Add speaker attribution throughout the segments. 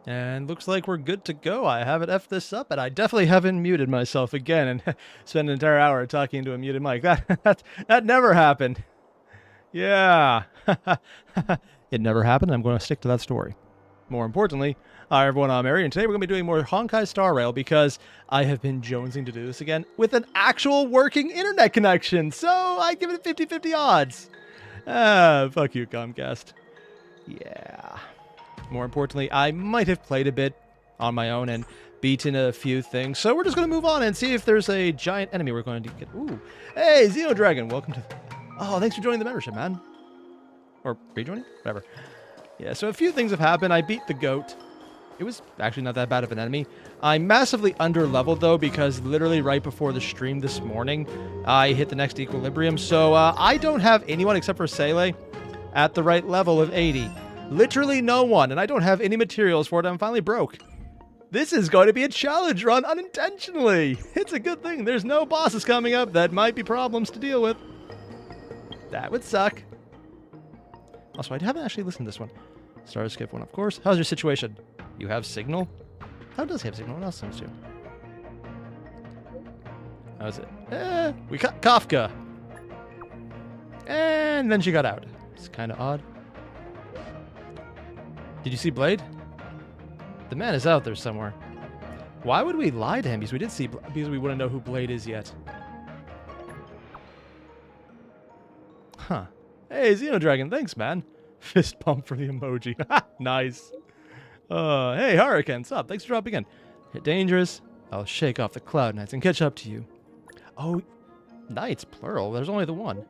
Speaker 1: And looks like we're good to go. I haven't effed this up, and I definitely haven't muted myself again and spent an entire hour talking into a muted mic. That never happened. Yeah. It never happened. I'm going to stick to that story. More importantly, hi everyone, I'm Airier, and today we're going to be doing more Honkai Star Rail because I have been jonesing to do this again with an actual working internet connection. So I give it 50-50 odds. Fuck you, Comcast. Yeah. More importantly, I might have played a bit on my own and beaten a few things. So we're just going to move on and see if there's a giant enemy we're going to get. Ooh. Hey, Xenodragon, welcome to... Oh, thanks for joining the membership, man. Or rejoining? Whatever. Yeah, so a few things have happened. I beat the goat. It was actually not that bad of an enemy. I'm massively under-leveled, though, because literally right before the stream this morning, I hit the next equilibrium. So I don't have anyone except for Sele at the right level of 80. Literally no one, and I don't have any materials for it. I'm finally broke. This is going to be a challenge run unintentionally. It's a good thing there's no bosses coming up that might be problems to deal with. That would suck. Also, I haven't actually listened to this one. Star skip one, of course. How's your situation? You have signal? How does he have signal? What else seems to? How's it? We got Kafka. And then she got out. It's kind of odd. Did you see Blade? The man is out there somewhere. Why would we lie to him? Because we did see, because we wouldn't know who Blade is yet. Huh. Hey, Xenodragon, thanks, man. Fist pump for the emoji. Nice. Hey, Hurricane, what's up? Thanks for dropping in. Hit dangerous. I'll shake off the Cloud Knights and catch up to you. Oh, Knights, plural. There's only the one.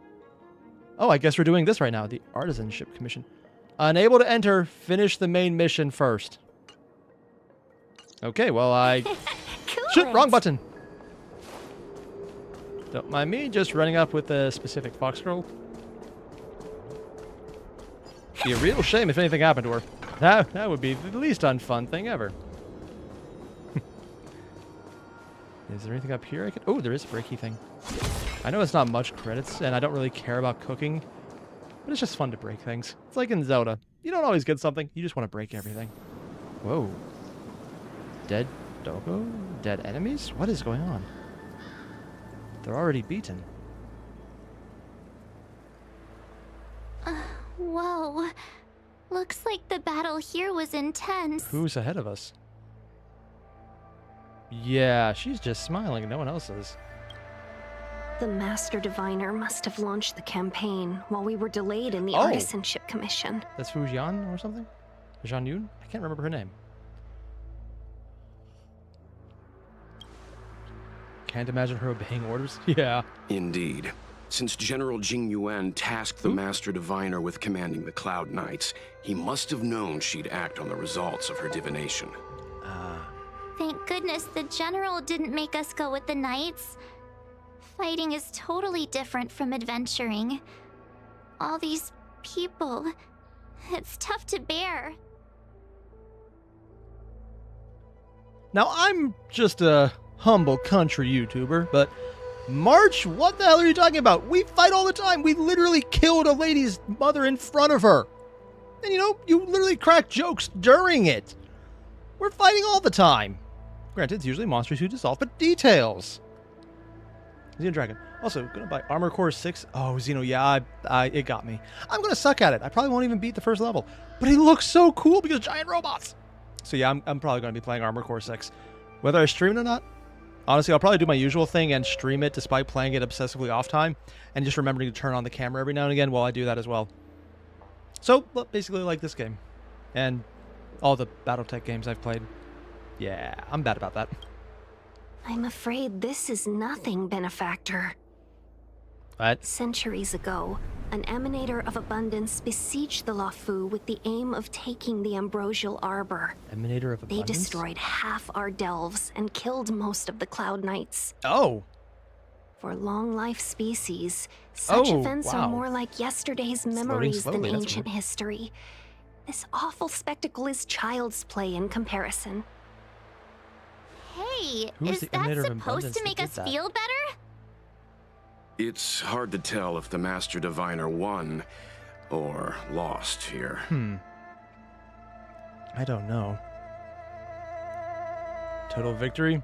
Speaker 1: Oh, I guess we're doing this right now. The Artisanship Commission. Unable to enter. Finish the main mission first. Okay, well, cool. Shit, wrong button. Don't mind me just running up with a specific fox scroll. Be a real shame if anything happened to her. That would be the least unfun thing ever. Is there anything up here I could... Oh, there is a breaky thing. I know it's not much credits, and I don't really care about cooking, but it's just fun to break things. It's like in Zelda. You don't always get something. You just want to break everything. Whoa. Dead doggo? Dead enemies? What is going on? They're already beaten.
Speaker 2: Whoa. Looks like the battle here was intense.
Speaker 1: Who's ahead of us? Yeah, she's just smiling. No one else is.
Speaker 3: The Master Diviner must have launched the campaign while we were delayed in the Artisanship Commission.
Speaker 1: That's Fu Jian or something? Zhang Yun? I can't remember her name. Can't imagine her obeying orders. Yeah.
Speaker 4: Indeed. Since General Jing Yuan tasked the Master Diviner with commanding the Cloud Knights, he must have known she'd act on the results of her divination.
Speaker 2: Thank goodness the General didn't make us go with the Knights. Fighting is totally different from adventuring. All these people, it's tough to bear.
Speaker 1: Now, I'm just a humble country YouTuber, but March, what the hell are you talking about? We fight all the time. We literally killed a lady's mother in front of her. And you literally crack jokes during it. We're fighting all the time. Granted, it's usually monsters who dissolve, but details. Xenodragon. Also, gonna buy Armor Core 6. Oh, Xeno, yeah, it got me. I'm gonna suck at it. I probably won't even beat the first level. But it looks so cool because giant robots. So yeah, I'm probably gonna be playing Armor Core 6. Whether I stream it or not, honestly, I'll probably do my usual thing and stream it despite playing it obsessively off time. And just remembering to turn on the camera every now and again while I do that as well. So, basically like this game. And all the Battletech games I've played. Yeah, I'm bad about that.
Speaker 3: I'm afraid this is nothing, Benefactor.
Speaker 1: What?
Speaker 3: Centuries ago, an emanator of abundance besieged the Luofu with the aim of taking the Ambrosial Arbor.
Speaker 1: Emanator of abundance?
Speaker 3: They destroyed half our delves and killed most of the Cloud Knights.
Speaker 1: Oh!
Speaker 3: For long-life species, such events are more like yesterday's memories than ancient history. This awful spectacle is child's play in comparison.
Speaker 2: Hey, is that supposed to make us feel better?
Speaker 4: It's hard to tell if the Master Diviner won or lost here.
Speaker 1: I don't know. Total victory.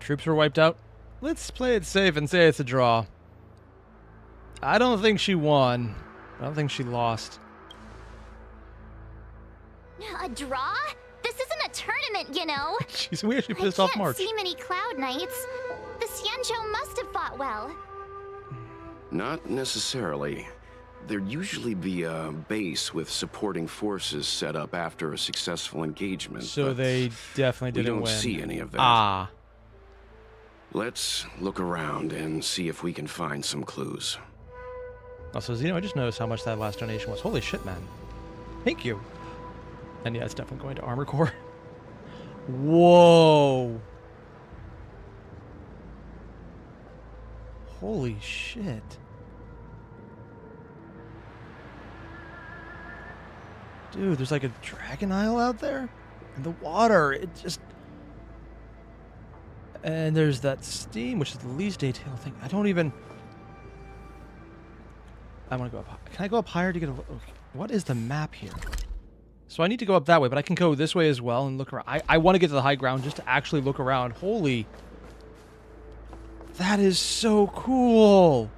Speaker 1: Troops were wiped out. Let's play it safe and say it's a draw. I don't think she won. I don't think she lost.
Speaker 2: A draw? This isn't a tournament, you know.
Speaker 1: Jeez, we actually pissed off March.
Speaker 2: I can't see many Cloud Knights. The Xianzhou must have fought well.
Speaker 4: Not necessarily. There'd usually be a base with supporting forces set up after a successful engagement.
Speaker 1: So they definitely didn't win.
Speaker 4: We don't see any of that.
Speaker 1: Ah.
Speaker 4: Let's look around and see if we can find some clues.
Speaker 1: Also, Zeno, I just noticed how much that last donation was. Holy shit, man. Thank you. And yeah, it's definitely going to Armor Core. Whoa. Holy shit. Dude, there's like a Dragon Isle out there? And the water, it just... And there's that steam, which is the least detailed thing. I don't even... I want to go up. Can I go up higher to get a... Okay. What is the map here? So I need to go up that way, but I can go this way as well and look around. I want to get to the high ground just to actually look around. Holy... That is so cool!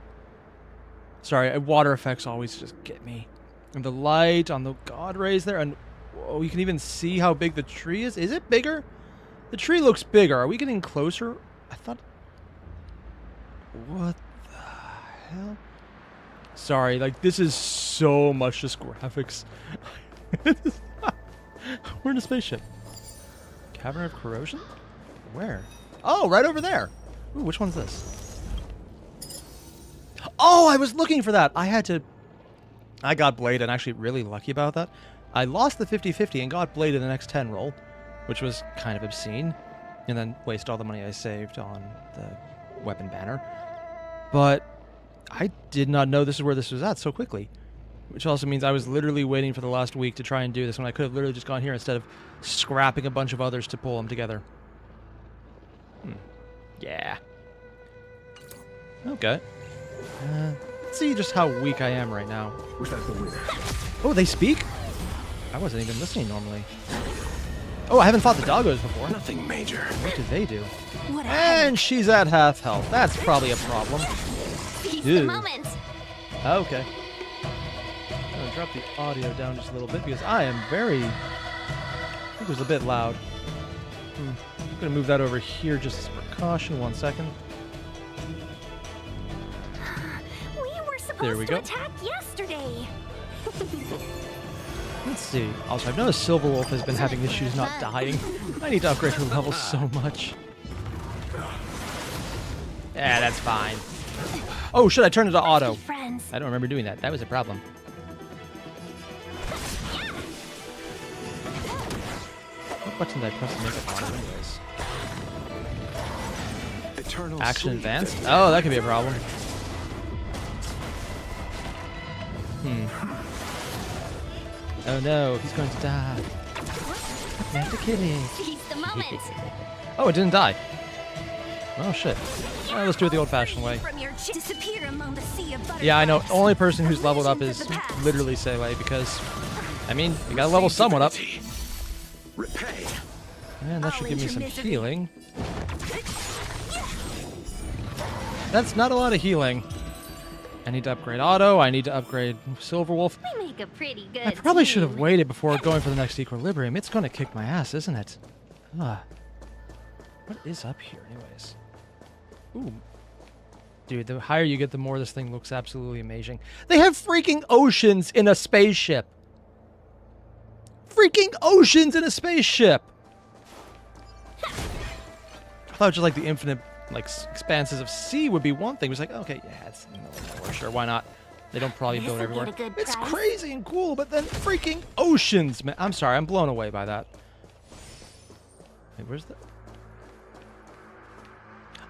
Speaker 1: Sorry, water effects always just get me. And the light on the god rays there, and whoa, you can even see how big the tree is. Is it bigger? The tree looks bigger. Are we getting closer? I thought... What the hell? Sorry, like, this is so much just graphics. We're in a spaceship. Cavern of Corrosion? Where? Oh, right over there. Ooh, which one's this? Oh, I was looking for that. I got Blade and actually really lucky about that. I lost the 50-50 and got Blade in the next 10 roll, which was kind of obscene, and then waste all the money I saved on the weapon banner. But I did not know this is where this was at so quickly, which also means I was literally waiting for the last week to try and do this when I could have literally just gone here instead of scrapping a bunch of others to pull them together. Yeah. Okay. Let's see just how weak I am right now. Oh, they speak? I wasn't even listening normally. Oh, I haven't fought the doggos before.
Speaker 4: Nothing major.
Speaker 1: What do they do? And she's at half health. That's probably a problem.
Speaker 2: The moment.
Speaker 1: Okay. I'm going to drop the audio down just a little bit because I am very... I think it was a bit loud. I'm going to move that over here just as a precaution. 1 second.
Speaker 2: There we go. Attack yesterday.
Speaker 1: Let's see. Also, I've noticed Silverwolf has been having issues not dying. I need to upgrade her level so much. Yeah, that's fine. Oh, shit, I turned it to auto. I don't remember doing that. That was a problem. What button did I press to make it auto anyways? Action advanced? Oh, that could be a problem. Oh no, he's going to die. You have to kill him.
Speaker 2: Seize the moment.
Speaker 1: Oh, it didn't die. Oh shit. Well, let's do it the old-fashioned way. Yeah, I know. Only person who's leveled up is literally Seilei because, I mean, you gotta level someone up. And that should give me some healing. That's not a lot of healing. I need to upgrade Auto. I need to upgrade Silverwolf.
Speaker 2: We make a pretty good
Speaker 1: I probably should have waited before going for the next Equilibrium. It's going to kick my ass, isn't it? What is up here, anyways? Ooh. Dude, the higher you get, the more this thing looks absolutely amazing. They have freaking oceans in a spaceship. Freaking oceans in a spaceship. I thought just like the infinite expanses of sea would be one thing. It was like, okay, yeah, it's in the middle of nowhere, sure, why not? They don't probably build everywhere. It's crazy and cool, but then freaking oceans, man. I'm sorry, I'm blown away by that. Wait, where's the...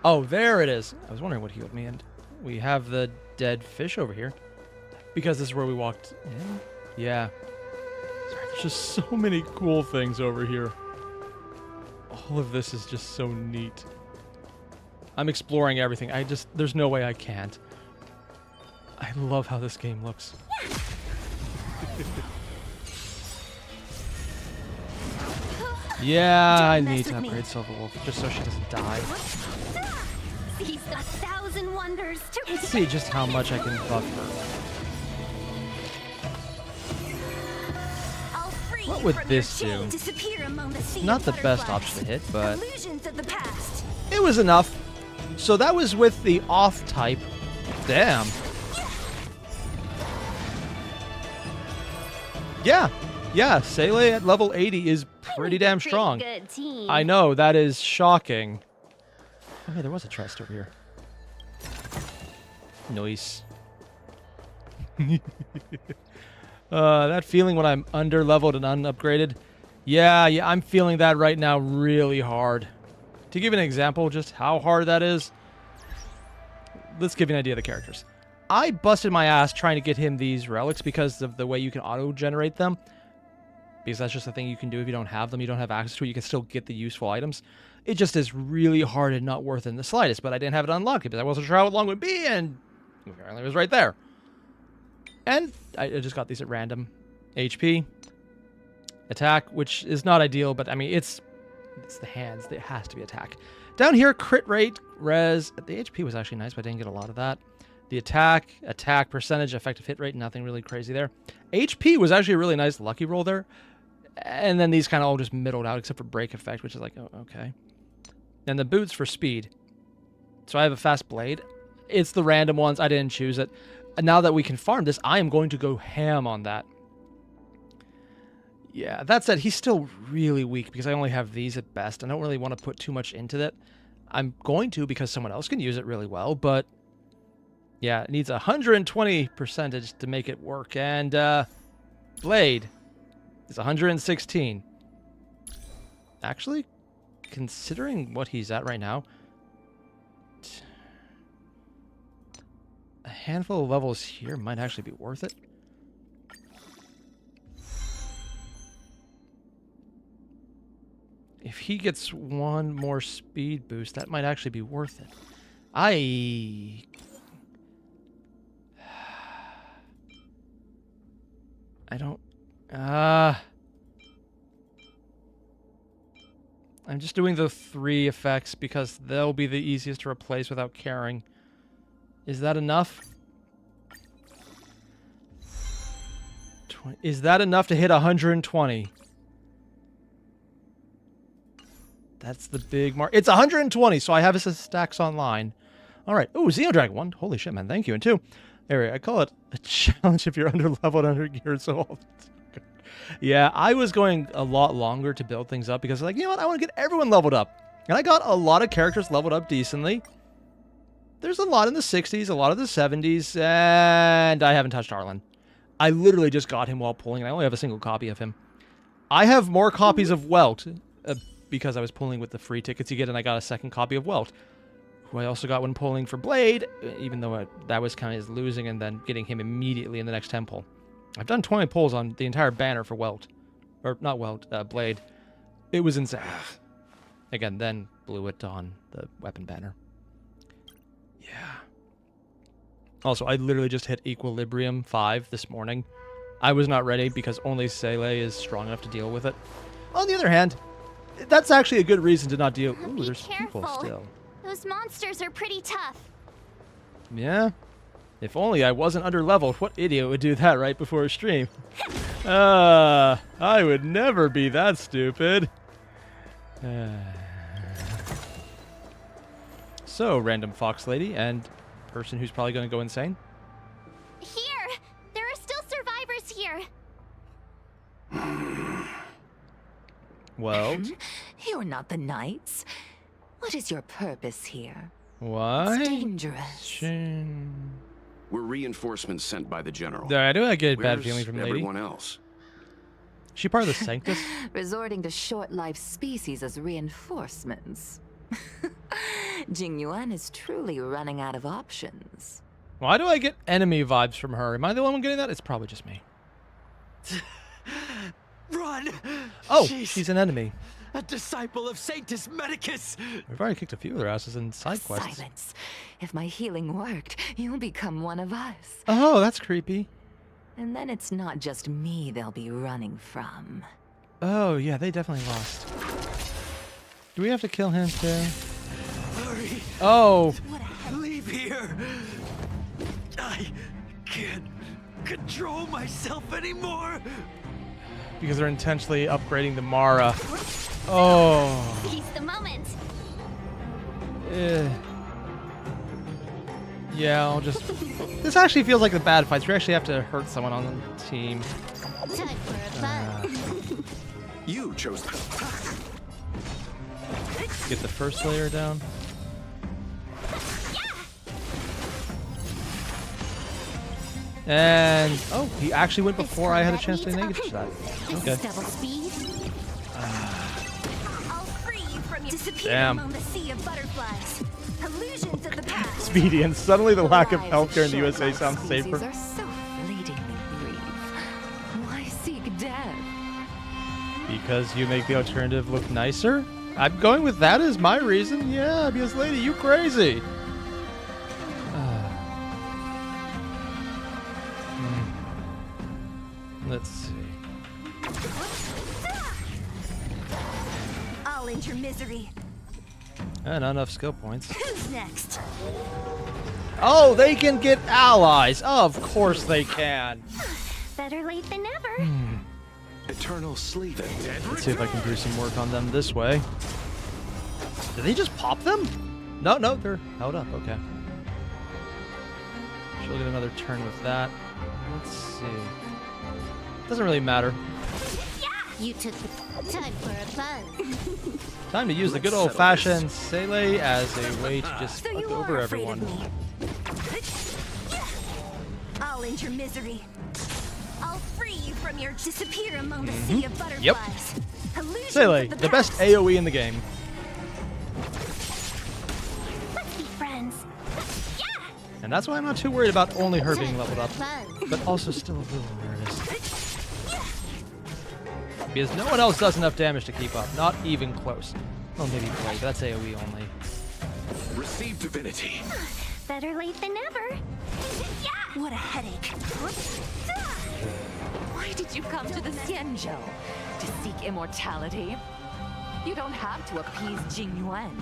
Speaker 1: Oh, there it is. I was wondering what healed me, and we have the dead fish over here. Because this is where we walked in? Yeah. Sorry, there's just so many cool things over here. All of this is just so neat. I'm exploring everything. There's no way I can't. I love how this game looks. Yeah, I need to upgrade Silver Wolf just so she doesn't die.
Speaker 3: He's got 1,000 wonders to
Speaker 1: Let's see just how much I can buff her. What would this do? Not the best option to hit, but it was enough. So that was with the off type. Damn. Yeah, Seele at level 80 is pretty damn strong. I know, that is shocking. Oh, hey, there was a chest over here. Nice. That feeling when I'm under-leveled and unupgraded. Yeah, I'm feeling that right now really hard. To give you an example just how hard that is, let's give you an idea of the characters. I busted my ass trying to get him these relics because of the way you can auto-generate them. Because that's just a thing you can do if you don't have them. You don't have access to it. You can still get the useful items. It just is really hard and not worth it in the slightest. But I didn't have it unlocked because I wasn't sure how long it would be. And apparently it was right there. And I just got these at random. HP. Attack, which is not ideal. But I mean, it's the hands. It has to be attack. Down here, crit rate, res. The HP was actually nice, but I didn't get a lot of that. The attack percentage, effective hit rate, nothing really crazy there. HP was actually a really nice lucky roll there. And then these kind of all just middled out, except for break effect, which is like, oh, okay. And the boots for speed. So I have a fast blade. It's the random ones. I didn't choose it. And now that we can farm this, I am going to go ham on that. Yeah, that said, he's still really weak because I only have these at best. I don't really want to put too much into that. I'm going to because someone else can use it really well, but yeah, it needs 120% to make it work. And blade is 116. Actually, considering what he's at right now, a handful of levels here might actually be worth it. If he gets one more speed boost, that might actually be worth it. I'm just doing the 3 effects because they'll be the easiest to replace without caring. Is that enough? Is that enough to hit 120? That's the big mark. It's 120, so I have his stacks online. All right. Oh, Xenodragon 1. Holy shit, man. Thank you. And 2. Airier, I call it a challenge if you're under-leveled, under-geared, so... Yeah, I was going a lot longer to build things up because, like, you know what? I want to get everyone leveled up. And I got a lot of characters leveled up decently. There's a lot in the 60s, a lot of the 70s, and I haven't touched Arlen. I literally just got him while pulling, and I only have a single copy of him. I have more copies of Welt because I was pulling with the free tickets you get, and I got a second copy of Welt, who I also got when pulling for Blade, even though that was kind of losing and then getting him immediately in the next temple. I've done 20 pulls on the entire banner for Welt. Or, not Welt, Blade. It was insane. Again, then blew it on the weapon banner. Yeah. Also, I literally just hit Equilibrium 5 this morning. I was not ready because only Seele is strong enough to deal with it. On the other hand, that's actually a good reason to not deal... Ooh, there's people still.
Speaker 2: Those monsters are pretty tough.
Speaker 1: Yeah. If only I wasn't under-leveled. What idiot would do that right before a stream? I would never be that stupid. So, random fox lady and person who's probably going to go insane.
Speaker 2: Here! There are still survivors here!
Speaker 1: Well...
Speaker 5: You're not the knights. What is your purpose here?
Speaker 1: What?
Speaker 5: It's dangerous.
Speaker 4: We're reinforcements sent by the general.
Speaker 1: I do get a bad feeling from the lady.
Speaker 4: Everyone else?
Speaker 1: She part of the Sanctus?
Speaker 5: Resorting to short-lived species as reinforcements. Jing Yuan is truly running out of options.
Speaker 1: Why do I get enemy vibes from her? Am I the only one getting that? It's probably just me.
Speaker 6: Run!
Speaker 1: Oh, she's an enemy.
Speaker 6: A disciple of Sanctus Medicus!
Speaker 1: We've already kicked a few of their asses in side quests.
Speaker 5: Silence. If my healing worked, you'll become one of us.
Speaker 1: Oh, that's creepy.
Speaker 5: And then it's not just me they'll be running from.
Speaker 1: Oh, yeah, they definitely lost. Do we have to kill him too?
Speaker 6: Hurry!
Speaker 1: Oh!
Speaker 6: Leave here! I can't control myself anymore!
Speaker 1: Because they're intentionally upgrading the Mara. Oh.
Speaker 2: Seize the moment.
Speaker 1: Yeah, I'll just... This actually feels like the bad fights. We actually have to hurt someone on the team.
Speaker 2: Time for a fun.
Speaker 4: You chose the...
Speaker 1: Get the first layer down. And... Oh, he actually went before I had a chance to engage that. Okay.
Speaker 2: Double speed. I'll free you from your disappear
Speaker 1: Damn.
Speaker 2: among the sea of butterflies. Illusions of the past.
Speaker 1: Speedy, and suddenly the lack of
Speaker 5: Lives
Speaker 1: healthcare in the
Speaker 5: short
Speaker 1: USA
Speaker 5: life
Speaker 1: sounds
Speaker 5: species
Speaker 1: safer.
Speaker 5: are so fleetingly brief. Why seek death?
Speaker 1: Because you make the alternative look nicer? I'm going with that as my reason. Yeah, because lady, you crazy. Let's see.
Speaker 2: I'll end your misery.
Speaker 1: Not enough skill points.
Speaker 2: Who's next?
Speaker 1: Oh, they can get allies. Of course they can.
Speaker 2: Better late than never.
Speaker 4: Eternal sleep.
Speaker 1: Let's see if I can do some work on them this way. Did they just pop them? No, they're held up. Okay. She'll get another turn with that. Let's see. Doesn't really matter.
Speaker 2: You took the time for a fun.
Speaker 1: Time to use the good old-fashioned Sele as a way to just
Speaker 2: So
Speaker 1: fuck
Speaker 2: you
Speaker 1: over
Speaker 2: are afraid
Speaker 1: everyone.
Speaker 2: of me. I'll end your misery. I'll free you from your disappear among the sea of butterflies. Illusions
Speaker 1: Sele,
Speaker 2: of
Speaker 1: the best
Speaker 2: past.
Speaker 1: AoE in the game.
Speaker 2: Let's be friends.
Speaker 1: And that's why I'm not too worried about only her being leveled up,
Speaker 2: Fun.
Speaker 1: but also still a little nervous. Because no one else does enough damage to keep up, not even close. Well, maybe play, but that's AoE only.
Speaker 4: Receive divinity.
Speaker 2: Better late than never. What a headache.
Speaker 5: Why did you come to the Xianzhou? To seek immortality? You don't have to appease Jing Yuan.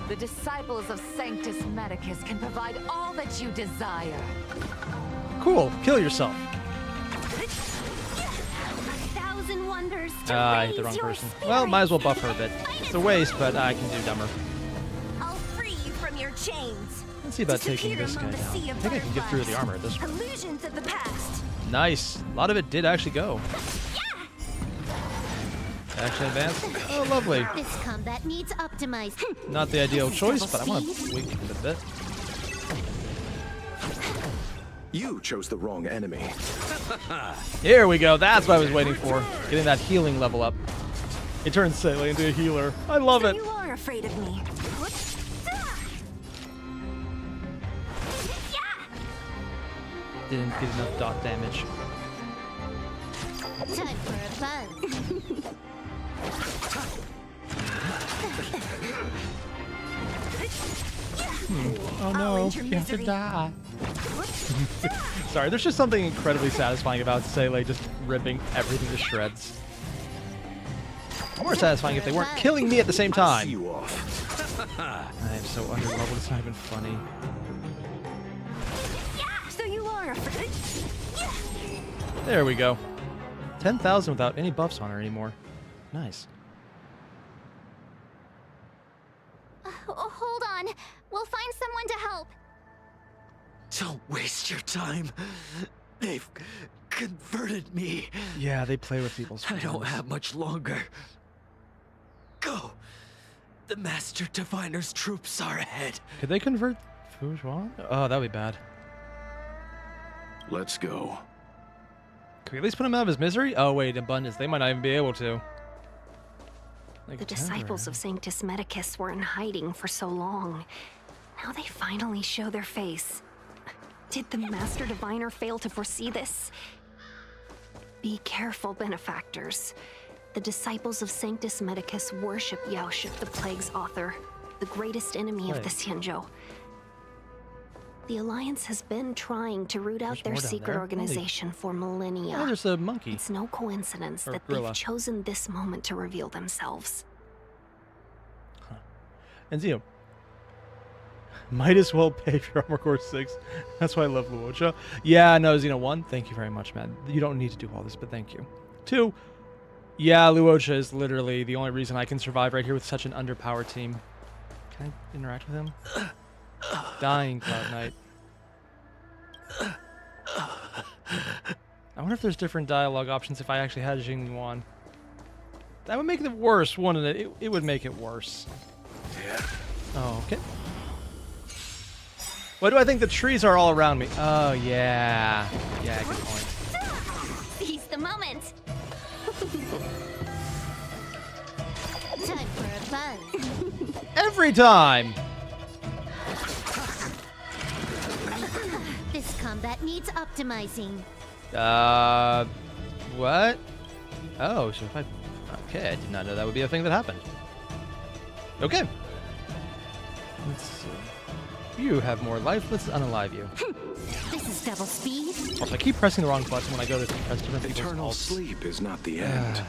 Speaker 5: The disciples of Sanctus Medicus can provide all that you desire.
Speaker 1: Cool, kill yourself.
Speaker 2: Wonders
Speaker 1: I hit the wrong person. Well, might as well buff her a bit. It's a waste, but I can do dumber.
Speaker 2: I'll free you from your chains.
Speaker 1: Let's see about taking this guy down. I think I can get through the armor at this point.
Speaker 2: Illusions of the past.
Speaker 1: Nice. A lot of it did actually go. Action advance. Oh, lovely.
Speaker 2: This combat needs optimized.
Speaker 1: Not the ideal choice, but I want to wait a bit.
Speaker 4: You chose the wrong enemy.
Speaker 1: Here we go. That's what I was waiting for. Getting that healing level up. It turns Sele into a healer. I love it.
Speaker 2: You are afraid of me.
Speaker 1: Didn't get enough dot damage.
Speaker 2: Time for a fun.
Speaker 1: Oh no, you have to die. Sorry, there's just something incredibly satisfying about Sele just ripping everything to shreds. More satisfying if they weren't killing me at the same
Speaker 4: See
Speaker 1: time.
Speaker 4: you off.
Speaker 1: I am so underleveled, it's not even funny.
Speaker 2: So you are afraid.
Speaker 1: There we go. 10,000 without any buffs on her anymore. Nice.
Speaker 2: Hold on. We'll find someone to help.
Speaker 6: Don't waste your time. They've converted me.
Speaker 1: Yeah, they play with people's
Speaker 6: I don't
Speaker 1: feelings.
Speaker 6: have much longer. Go. The Master Diviner's troops are ahead.
Speaker 1: Could they convert Fuzhuan? Oh, that'd be bad.
Speaker 4: Let's go.
Speaker 1: Can we at least put him out of his misery? Oh, wait, abundance. They might not even be able to. Like
Speaker 3: The disciples of Sanctus Medicus were in hiding for so long. Now they finally show their face. Did the Master Diviner fail to foresee this? Be careful, benefactors. The disciples of Sanctus Medicus worship Yaoship, the Plague's author, the greatest enemy of the Xianzhou. The Alliance has been trying to root out
Speaker 1: There's
Speaker 3: their
Speaker 1: more down
Speaker 3: secret
Speaker 1: there.
Speaker 3: organization for millennia.
Speaker 1: Oh, there's a monkey.
Speaker 3: It's no coincidence
Speaker 1: Or
Speaker 3: that
Speaker 1: gorilla.
Speaker 3: they've chosen this moment to reveal themselves.
Speaker 1: And Zeno, might as well pay for Armor Core 6. That's why I love Luocha. Yeah, no, Xeno 1, thank you very much, man. You don't need to do all this, but thank you. 2, yeah, Luocha is literally the only reason I can survive right here with such an underpowered team. Can I interact with him? Dying Cloud Knight. I wonder if there's different dialogue options if I actually had Jing Yuan. That would make it worse, wouldn't it? It would make it worse.
Speaker 4: Yeah.
Speaker 1: Oh, okay. Why do I think the trees are all around me? Oh, yeah. Yeah, good point.
Speaker 2: Seize the moment. Time for a buzz.
Speaker 1: Every time!
Speaker 2: This combat needs optimizing.
Speaker 1: What? Oh, so if I... Okay, I did not know that would be a thing that happened. Okay. Let's see. You have more life. Let's unalive you.
Speaker 2: This is double speed.
Speaker 1: Also, I keep pressing the wrong button when I go to press different people's
Speaker 4: Eternal
Speaker 1: ults.
Speaker 4: sleep is not the end.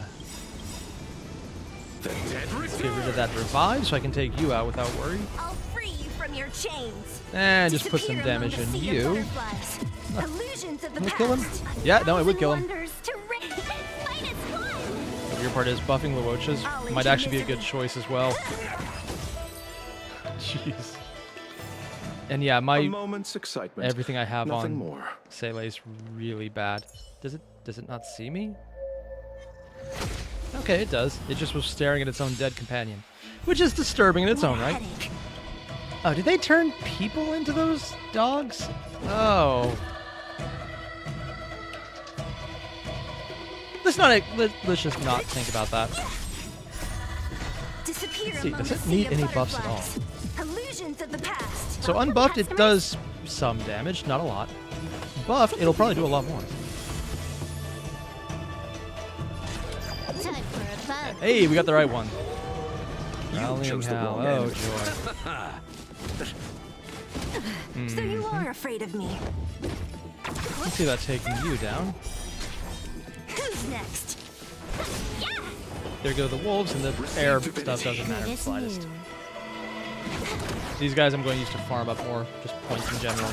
Speaker 4: The dead
Speaker 1: Let's get rid of that revive so I can take you out without worry.
Speaker 3: I'll free you from your chains.
Speaker 1: And just put some damage in you.
Speaker 3: Illusions of the
Speaker 1: Will it kill him?
Speaker 3: past.
Speaker 1: Yeah, no, it would kill him.
Speaker 3: Wonders to
Speaker 2: Fight is fun.
Speaker 1: The weird part is buffing Luocha's might actually be a good choice as well. Jeez. And yeah,
Speaker 4: A
Speaker 1: my
Speaker 4: moment's excitement.
Speaker 1: everything I have
Speaker 4: Nothing
Speaker 1: on
Speaker 4: more.
Speaker 1: Seele is really bad. Does it not see me? Okay, it does. It just was staring at its own dead companion, which is disturbing in its own right. Oh, did they turn people into those dogs? Oh. Let's just not think about that.
Speaker 3: Disappear
Speaker 1: Let's see,
Speaker 3: among
Speaker 1: does
Speaker 3: the
Speaker 1: it
Speaker 3: sea
Speaker 1: need
Speaker 3: of
Speaker 1: any buffs at all?
Speaker 3: butterflies. Illusions of the past.
Speaker 1: So unbuffed, it does some damage, not a lot. Buffed, it'll probably do a lot more.
Speaker 2: Time for a buzz.
Speaker 1: Hey, we got the right one.
Speaker 4: You
Speaker 1: Rallying
Speaker 4: chose the
Speaker 1: Hell.
Speaker 4: wrong
Speaker 1: Oh,
Speaker 4: end.
Speaker 1: joy.
Speaker 3: So you are afraid of me.
Speaker 1: Let's see about taking you down.
Speaker 3: Who's next?
Speaker 1: There go the wolves, and the air stuff doesn't matter the slightest. These guys I'm going to use to farm up more, just points in general.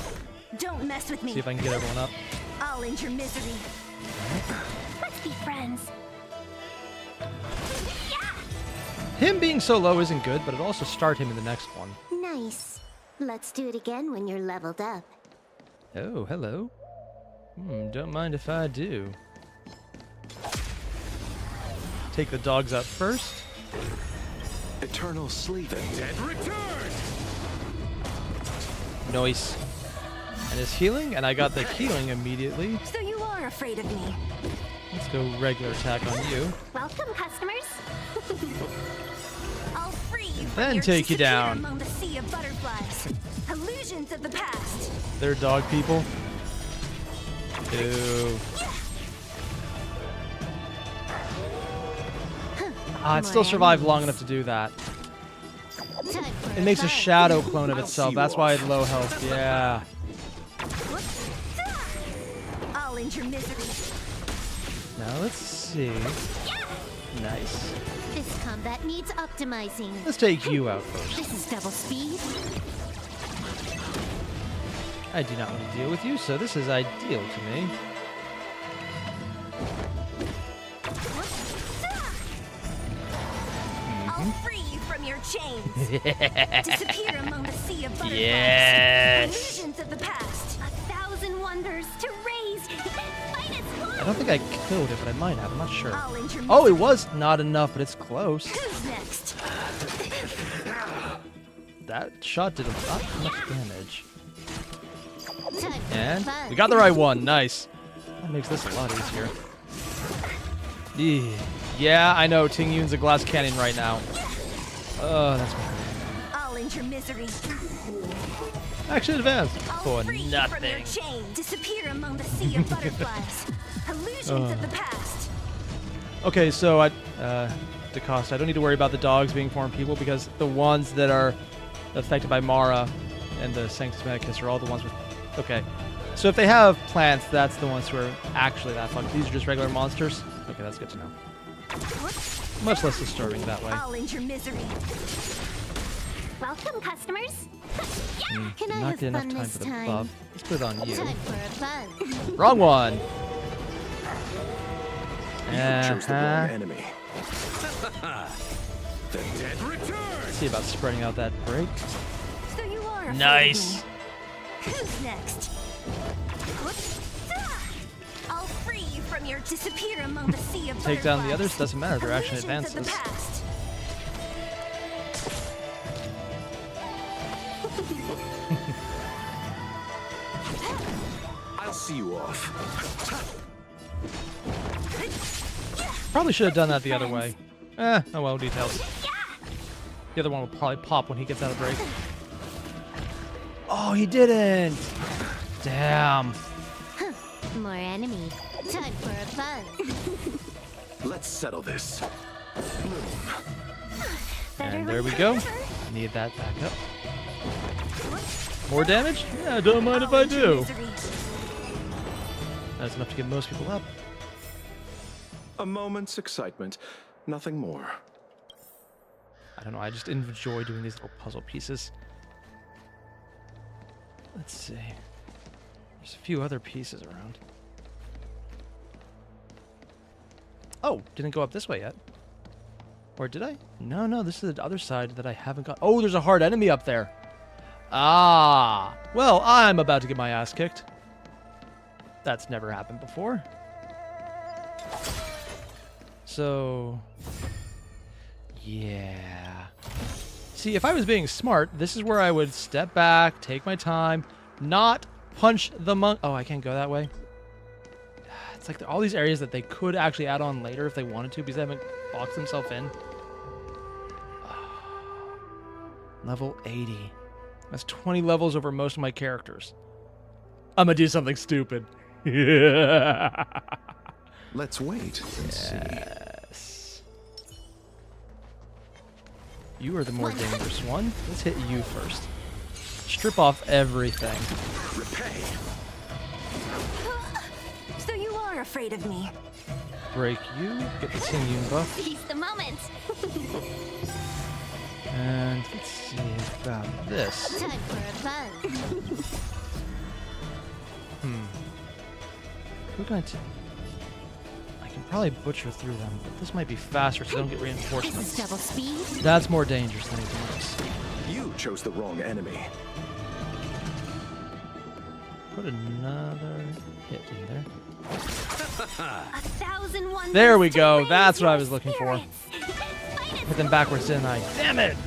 Speaker 3: Don't mess with me.
Speaker 1: See if I can get everyone up.
Speaker 3: I'll end your misery.
Speaker 2: Let's be friends.
Speaker 1: Him being so low isn't good, but it'll also start him in the next one.
Speaker 2: Nice. Let's do it again when you're leveled up.
Speaker 1: Oh, hello. Don't mind if I do. Take the dogs out first.
Speaker 4: Eternal sleep. The dead return.
Speaker 1: Noise. And his healing, and I got the healing immediately.
Speaker 3: So you are afraid of me.
Speaker 1: Let's go regular attack on you.
Speaker 2: Welcome, customers.
Speaker 3: I'll free you from
Speaker 1: Then
Speaker 3: your
Speaker 1: take you
Speaker 3: disappear
Speaker 1: down.
Speaker 3: among the sea of butterflies. Illusions of the past.
Speaker 1: They're dog people. Ew. It still survived long enough to do that.
Speaker 2: Time for
Speaker 1: It makes a
Speaker 2: buzz.
Speaker 1: shadow clone of
Speaker 4: I'll
Speaker 1: itself.
Speaker 4: see
Speaker 1: That's
Speaker 4: you
Speaker 1: why
Speaker 4: off.
Speaker 1: it's low health. Yeah.
Speaker 3: I'll end your misery.
Speaker 1: Now let's see. Nice.
Speaker 2: This combat needs optimizing.
Speaker 1: Let's take you out first.
Speaker 2: This is double speed.
Speaker 1: I do not want to deal with you, so this is ideal to me.
Speaker 3: I'll free you from your chains. Disappear among the sea of butterflies.
Speaker 1: Yes.
Speaker 3: Illusions of the past.
Speaker 2: 1,000 wonders to raise. Fight is fun.
Speaker 1: I don't think I killed it, but I might have. I'm not sure.
Speaker 3: I'll end your
Speaker 1: Oh, it
Speaker 3: misery.
Speaker 1: was not enough, but it's close.
Speaker 3: Who's next?
Speaker 1: That shot did not much damage.
Speaker 2: Time for
Speaker 1: And
Speaker 2: buzz.
Speaker 1: we got the right one. Nice. That makes this a lot easier. Yeah, I know. Ting Yun's a glass cannon right now. Oh, that's my
Speaker 3: I'll end your misery.
Speaker 1: action advance
Speaker 3: I'll
Speaker 1: for
Speaker 3: free you from your
Speaker 1: nothing.
Speaker 3: chain. Disappear among the sea of butterflies. Illusions of the past.
Speaker 1: Okay, so DeCosta, I don't need to worry about the dogs being foreign people because the ones that are affected by Mara and the Sanctus Medicus are all the ones with... Okay, so if they have plants, that's the ones who are actually that fucked. These are just regular monsters? Okay, that's good to know. Much less disturbing that way.
Speaker 3: I'll end your misery.
Speaker 2: Welcome, customers. Can I
Speaker 1: Not
Speaker 2: have
Speaker 1: get enough
Speaker 2: fun
Speaker 1: time
Speaker 2: this
Speaker 1: for the
Speaker 2: time?
Speaker 1: buff. Let's put it on you.
Speaker 2: Time for a fun.
Speaker 1: Wrong one.
Speaker 4: You chose the wrong enemy.
Speaker 6: The dead return!
Speaker 1: See about spreading out that break.
Speaker 3: So you are afraid of
Speaker 1: Nice.
Speaker 3: me. Who's next? I'll free you from your disappear among the sea of
Speaker 1: Take down the
Speaker 3: butterflies.
Speaker 1: others, doesn't matter, their action
Speaker 3: Illusions of
Speaker 1: advances.
Speaker 3: the past.
Speaker 4: I'll see you off.
Speaker 1: Probably should have done that the other way. Oh well, details. The other one will probably pop when he gets out of break. Oh, he didn't! Damn.
Speaker 2: More enemies. Time for a fun.
Speaker 4: Let's settle this.
Speaker 1: And there we go. Need that back up. More damage? Yeah, don't mind if I do. That's enough to get most people up.
Speaker 4: A moment's excitement, nothing more.
Speaker 1: I don't know, I just enjoy doing these little puzzle pieces. Let's see. There's a few other pieces around. Oh, didn't go up this way yet. Or did I? No, this is the other side that I haven't got. Oh, there's a hard enemy up there. Ah. Well, I'm about to get my ass kicked. That's never happened before. So... yeah. See, if I was being smart, this is where I would step back, take my time, not punch the monk. Oh, I can't go that way. It's like all these areas that they could actually add on later if they wanted to because they haven't boxed themselves in. Level 80. That's 20 levels over most of my characters. I'm gonna do something stupid.
Speaker 4: Let's wait and see.
Speaker 1: Yes. You are the more dangerous one. Let's hit you first. Strip off everything.
Speaker 4: Repay.
Speaker 3: So you are afraid of me.
Speaker 1: Break you. Get the Sing buff.
Speaker 2: Seize the moment.
Speaker 1: And let's see about this.
Speaker 2: Time for a fun.
Speaker 1: We're going to... I can probably butcher through them, but this might be faster so they don't get
Speaker 2: This
Speaker 1: reinforcements.
Speaker 2: is double speed.
Speaker 1: That's more dangerous than anything else.
Speaker 4: You chose the wrong enemy.
Speaker 1: Put another hit in there.
Speaker 3: 1,000 wonders
Speaker 1: There we
Speaker 3: to
Speaker 1: go.
Speaker 3: raise
Speaker 1: That's what I
Speaker 3: your
Speaker 1: was looking for.
Speaker 3: spirits.
Speaker 1: Hit them backwards, didn't I? Damn it!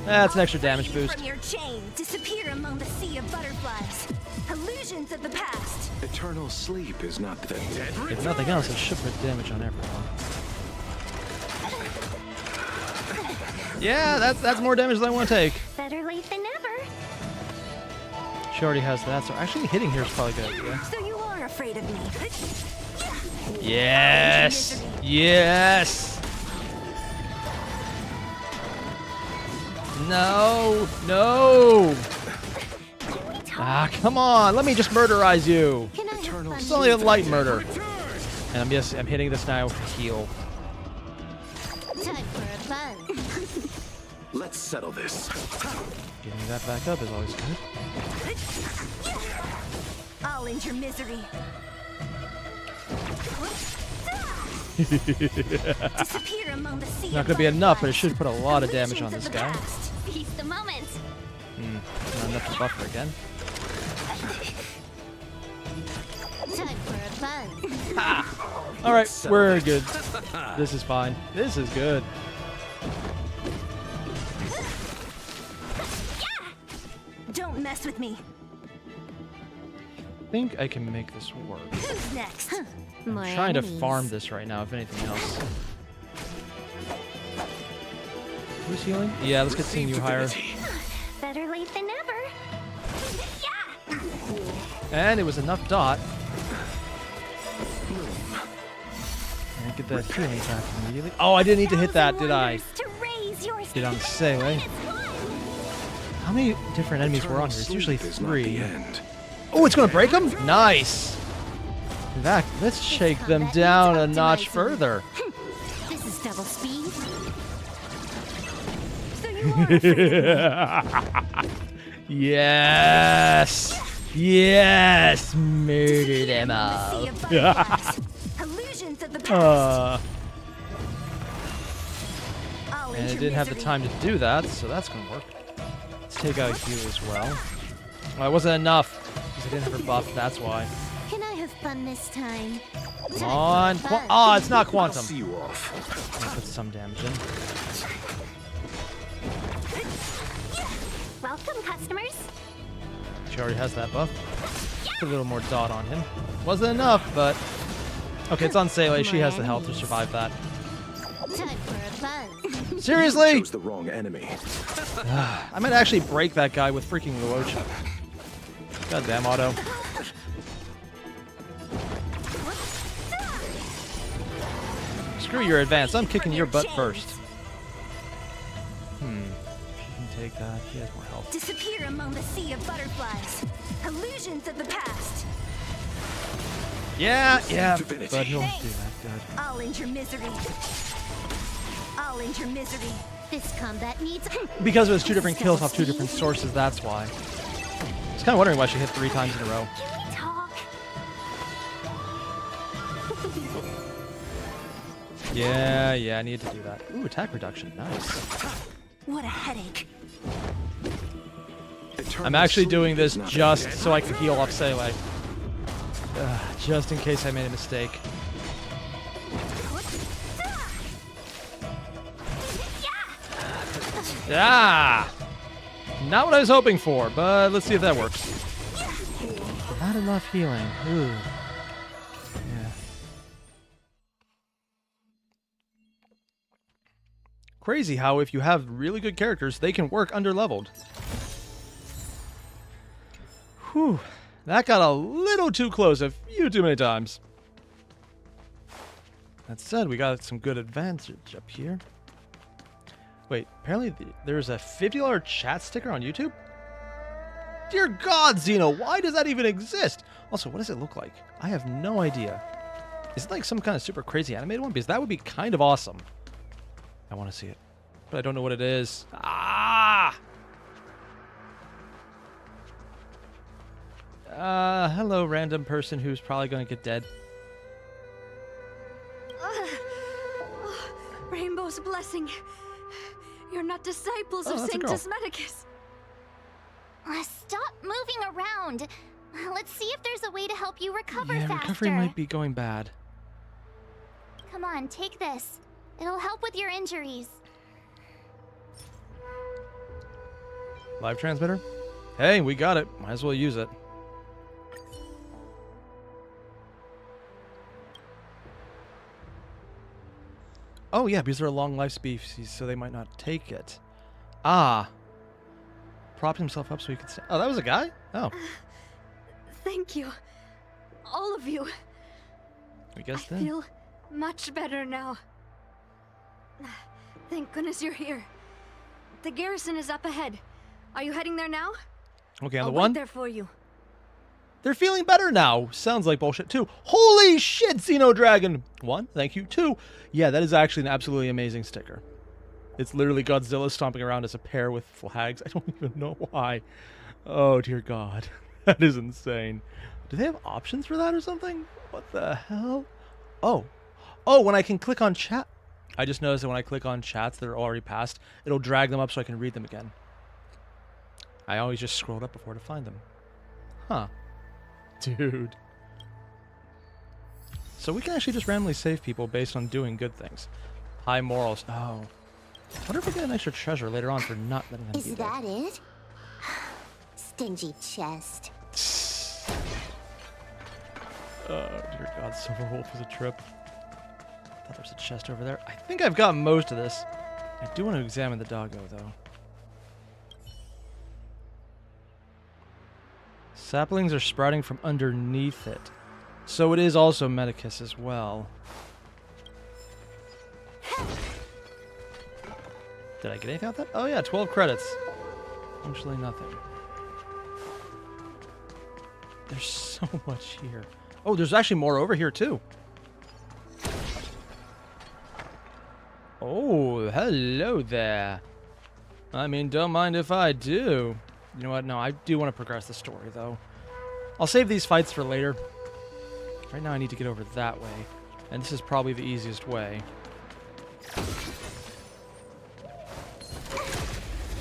Speaker 1: That's an extra damage
Speaker 3: Free
Speaker 1: boost.
Speaker 3: From your chain, disappear among the sea of butterflies. Illusions of the past.
Speaker 4: Eternal sleep is not the dead.
Speaker 1: If nothing else, it should put damage on everyone. Yeah, that's more damage than I want to take.
Speaker 2: Better late than never.
Speaker 1: She already has that, so actually hitting here is probably a good idea.
Speaker 3: So you are afraid of me.
Speaker 1: Yes! Yes! No! No! Ah, come on! Let me just murderize you!
Speaker 2: Can I have fun?
Speaker 1: It's only a light murder. And I'm hitting this now with heal.
Speaker 2: Time for a fun.
Speaker 4: Let's settle this.
Speaker 1: Getting that back up is always good.
Speaker 3: I'll end your misery. Disappear among the sea.
Speaker 1: Not
Speaker 3: of
Speaker 1: gonna be enough, but it
Speaker 3: butterflies.
Speaker 1: should put a lot of damage on
Speaker 3: Illusions
Speaker 1: this
Speaker 3: of the
Speaker 1: guy.
Speaker 3: past.
Speaker 2: Seize the moment.
Speaker 1: Not enough to buffer again.
Speaker 2: Time for a fun.
Speaker 1: Alright, we're good. This is fine. This is good.
Speaker 3: Don't mess with me.
Speaker 1: I think I can make this work.
Speaker 3: Who's next?
Speaker 2: More
Speaker 1: I'm trying to
Speaker 2: enemies.
Speaker 1: farm this right now, if anything else. Who's healing? Yeah, let's get seeing you higher.
Speaker 2: Better late than never.
Speaker 1: And it was enough dot. And get that healing back immediately. Oh, I didn't need to hit that, did I?
Speaker 3: To raise your
Speaker 1: Did on Segue. How many different enemies were on here? It's usually
Speaker 4: Sleep is not the
Speaker 1: 3.
Speaker 4: end.
Speaker 1: Oh, it's gonna break them? Nice! In fact, let's shake them
Speaker 2: combat
Speaker 1: down
Speaker 2: needs
Speaker 1: a notch
Speaker 2: optimizing.
Speaker 1: further.
Speaker 2: This is double speed.
Speaker 3: So
Speaker 1: Yes! Yes! Murder them all.
Speaker 3: Illusions of the past.
Speaker 1: And it didn't have the time to do that, so that's gonna work. Let's take out Hugh as well. Well, it wasn't enough, because I didn't have her buff, that's why.
Speaker 2: Can I have fun this time?
Speaker 1: Come on. Oh, it's not
Speaker 4: I'll
Speaker 1: quantum.
Speaker 4: see you off.
Speaker 1: I'll put some damage in.
Speaker 2: Welcome, customers.
Speaker 1: She already has that buff. Put a little more dot on him. Wasn't enough, but... Okay, it's on Sele. She has the health to survive that.
Speaker 2: Time for a buzz.
Speaker 1: Seriously?
Speaker 4: Chose the wrong enemy.
Speaker 1: I might actually break that guy with freaking Luocha. Goddamn auto. Screw your advance. I'm kicking your butt first. She can take that. He has more health.
Speaker 3: Disappear among the sea of butterflies. Illusions of the past.
Speaker 1: Yeah,
Speaker 4: Divinity.
Speaker 1: but he'll do that. Good.
Speaker 3: I'll end your misery. I'll end your misery.
Speaker 2: This combat needs.
Speaker 1: Because it was 2 different kills off 2 different sources, that's why. I was kind of wondering why she hit 3 times in a row.
Speaker 2: Can we talk?
Speaker 1: Yeah, I need to do that. Ooh, attack reduction. Nice.
Speaker 3: What a headache.
Speaker 1: I'm actually doing this just so I can heal up Sele. Just in case I made a mistake. Ah! Not what I was hoping for, but let's see if that works. Not enough healing. Ooh. Yeah. Crazy how if you have really good characters, they can work under-leveled. Whew. That got a little too close a few too many times. That said, we got some good advantage up here. Wait, apparently there's a $50 chat sticker on YouTube? Dear God, Xeno, why does that even exist? Also, what does it look like? I have no idea. Is it like some kind of super crazy animated one? Because that would be kind of awesome. I want to see it, but I don't know what it is. Ah! Hello, random person who's probably going to get dead.
Speaker 3: Rainbow's blessing. You're not disciples
Speaker 1: Oh,
Speaker 3: of
Speaker 1: that's a girl.
Speaker 3: Sanctus Medicus.
Speaker 2: Stop moving around. Let's see if there's a way to help you recover
Speaker 1: Yeah,
Speaker 2: faster.
Speaker 1: recovery might be going bad.
Speaker 2: Come on, take this. It'll help with your injuries.
Speaker 1: Live transmitter? Hey, we got it. Might as well use it. Oh, yeah, because they're a long life species, so they might not take it. Ah. Propped himself up so he could say. Oh, that was a guy? Oh.
Speaker 3: Thank you. All of you.
Speaker 1: I guess
Speaker 3: I
Speaker 1: then.
Speaker 3: feel much better now. Thank goodness you're here. The garrison is up ahead. Are you heading there now?
Speaker 1: Okay, on
Speaker 3: I'll
Speaker 1: the
Speaker 3: wait
Speaker 1: one.
Speaker 3: there for you.
Speaker 1: They're feeling better now. Sounds like bullshit, too. Holy shit, Xenodragon! 1, thank you. 2, yeah, that is actually an absolutely amazing sticker. It's literally Godzilla stomping around as a pair with flags. I don't even know why. Oh, dear God. That is insane. Do they have options for that or something? What the hell? Oh. Oh, when I can click on chat. I just noticed that when I click on chats that are already passed, it'll drag them up so I can read them again. I always just scrolled up before to find them. Huh. Dude. So we can actually just randomly save people based on doing good things. High morals. Oh. I wonder if we get an extra treasure later on for not letting them be
Speaker 2: Is
Speaker 1: there.
Speaker 2: that it? Stingy chest.
Speaker 1: Oh, dear God. Silver Wolf is a trip. I thought there was a chest over there. I think I've got most of this. I do want to examine the doggo, though. Saplings are sprouting from underneath it. So it is also Medicus as well. Did I get anything out of that? Oh yeah, 12 credits. Actually nothing. There's so much here. Oh, there's actually more over here too. Oh, hello there. I mean, don't mind if I do. You know what? No, I do want to progress the story, though. I'll save these fights for later. Right now I need to get over that way. And this is probably the easiest way.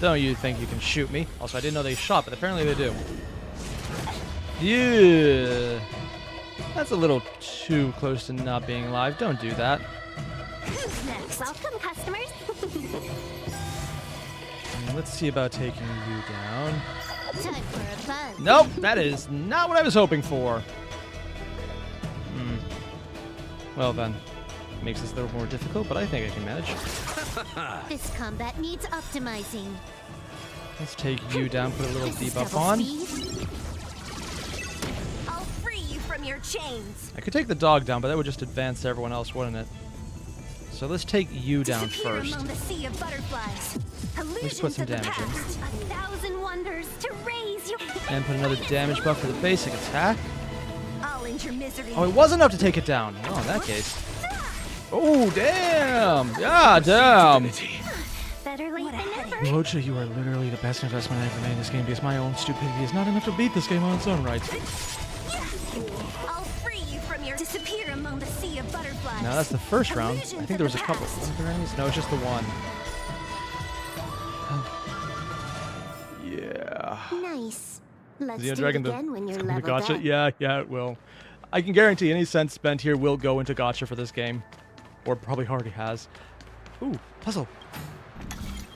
Speaker 1: Don't you think you can shoot me? Also, I didn't know they shot, but apparently they do. Yeah. That's a little too close to not being alive. Don't do that.
Speaker 2: Who's next? Welcome, customers.
Speaker 1: Let's see about taking you down.
Speaker 2: Time for a buzz.
Speaker 1: Nope, that is not what I was hoping for. Well then, makes this a little more difficult, but I think I can manage.
Speaker 2: This combat needs optimizing.
Speaker 1: Let's take you down, put a little
Speaker 2: This is
Speaker 1: debuff
Speaker 2: double
Speaker 1: on.
Speaker 2: speed. I'll free you from your chains.
Speaker 1: I could take the dog down, but that would just advance everyone else, wouldn't it? So let's take you down
Speaker 2: Disappear
Speaker 1: first.
Speaker 2: among the sea of butterflies.
Speaker 1: Let's put some
Speaker 2: Illusions of the
Speaker 1: damage in.
Speaker 2: past. 1,000 wonders to raise your.
Speaker 1: And put another damage buff for the basic attack.
Speaker 2: I'll end your misery.
Speaker 1: Oh, it was enough to take it down. Oh, in that case. Oh, damn! Yeah, damn!
Speaker 2: Better late than never.
Speaker 1: Rocha, you are literally the best investment I've ever made in this game because my own stupidity is not enough to beat this game on its own right.
Speaker 2: I'll free you from your. Disappear among the sea of butterflies.
Speaker 1: Now that's the first round. I
Speaker 2: Illusions
Speaker 1: think
Speaker 2: of
Speaker 1: there was
Speaker 2: the
Speaker 1: a couple.
Speaker 2: past.
Speaker 1: Was there any? No, it's just the one. Yeah.
Speaker 2: Nice. Let's
Speaker 1: Is the
Speaker 2: do
Speaker 1: Dragon
Speaker 2: it again when you're
Speaker 1: the
Speaker 2: leveled
Speaker 1: gotcha?
Speaker 2: up.
Speaker 1: Yeah, it will. I can guarantee any cent spent here will go into gotcha for this game. Or probably already has. Ooh, puzzle.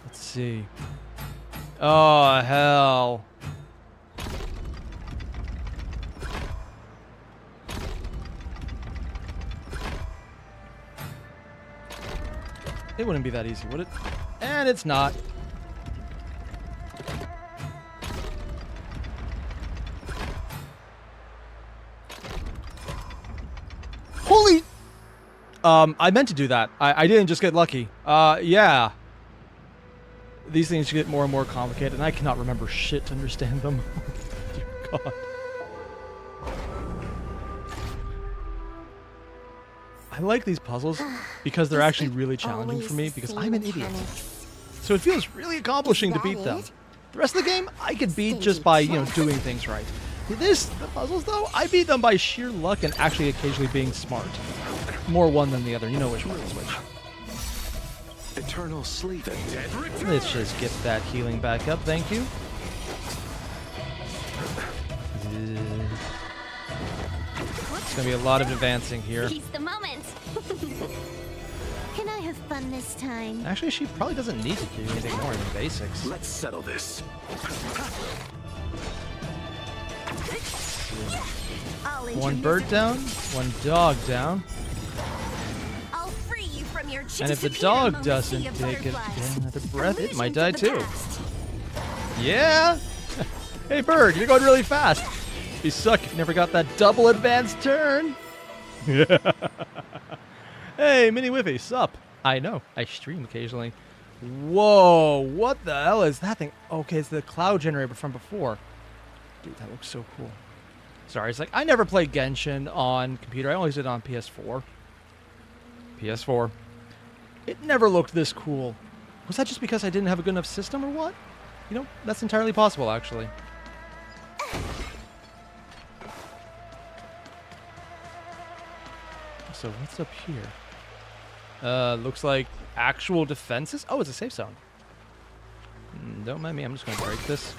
Speaker 1: Let's see. Oh, hell. It wouldn't be that easy, would it? And it's not. Holy! I meant to do that. I didn't just get lucky. Yeah. These things get more and more complicated, and I cannot remember shit to understand them. Dear God. I like these puzzles because they're actually really challenging for me because I'm an idiot. So it feels really accomplishing to beat them. The rest of the game, I could beat just by, doing things right. The puzzles though, I beat them by sheer luck and actually occasionally being smart. More one than the other. You know which one is which.
Speaker 4: Eternal sleep.
Speaker 1: Let's just get that healing back up, thank you. It's gonna be a lot of advancing here.
Speaker 2: Seize the moment. Can I have fun this time?
Speaker 1: Actually, she probably doesn't need to do anything more than basics.
Speaker 4: Let's settle this.
Speaker 2: I'll end
Speaker 1: One
Speaker 2: your
Speaker 1: bird
Speaker 2: misery.
Speaker 1: down, one dog down.
Speaker 2: I'll free you from your chains.
Speaker 1: And if the
Speaker 2: Disappear
Speaker 1: dog
Speaker 2: among the
Speaker 1: doesn't
Speaker 2: sea of
Speaker 1: take
Speaker 2: butterflies.
Speaker 1: another breath, it might die
Speaker 2: Illusions of the
Speaker 1: too.
Speaker 2: past.
Speaker 1: Yeah? Hey bird, you're going really fast. You suck if you never got that double advanced turn. Yeah. Hey, Mini Whiffy, sup? I know, I stream occasionally. Whoa, what the hell is that thing? Okay, it's the cloud generator from before. Dude, that looks so cool. Sorry, it's like, I never played Genshin on computer. I always did it on PS4. PS4. It never looked this cool. Was that just because I didn't have a good enough system or what? That's entirely possible, actually. So what's up here? Looks like actual defenses. Oh, it's a safe zone. Don't mind me. I'm just going to break this.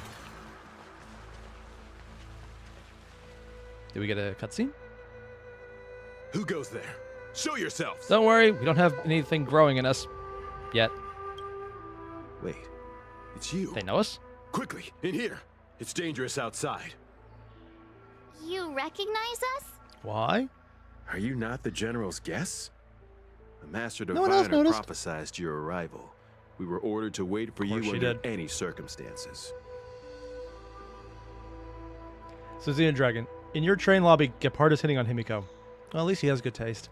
Speaker 1: Did we get a cutscene?
Speaker 7: Who goes there? Show yourselves!
Speaker 1: Don't worry. We don't have anything growing in us. Yet.
Speaker 7: Wait, it's you.
Speaker 1: They know us?
Speaker 7: Quickly, in here. It's dangerous outside.
Speaker 2: You recognize us?
Speaker 1: Why?
Speaker 7: Are you not the General's guests? The Master
Speaker 1: No one else
Speaker 7: Diviner
Speaker 1: noticed.
Speaker 7: prophesied your arrival. We were ordered to wait for
Speaker 1: Of course
Speaker 7: you
Speaker 1: she
Speaker 7: under
Speaker 1: did.
Speaker 7: any circumstances.
Speaker 1: So Xenodragon, in your train lobby, Gepard is hitting on Himiko. Well, at least he has good taste.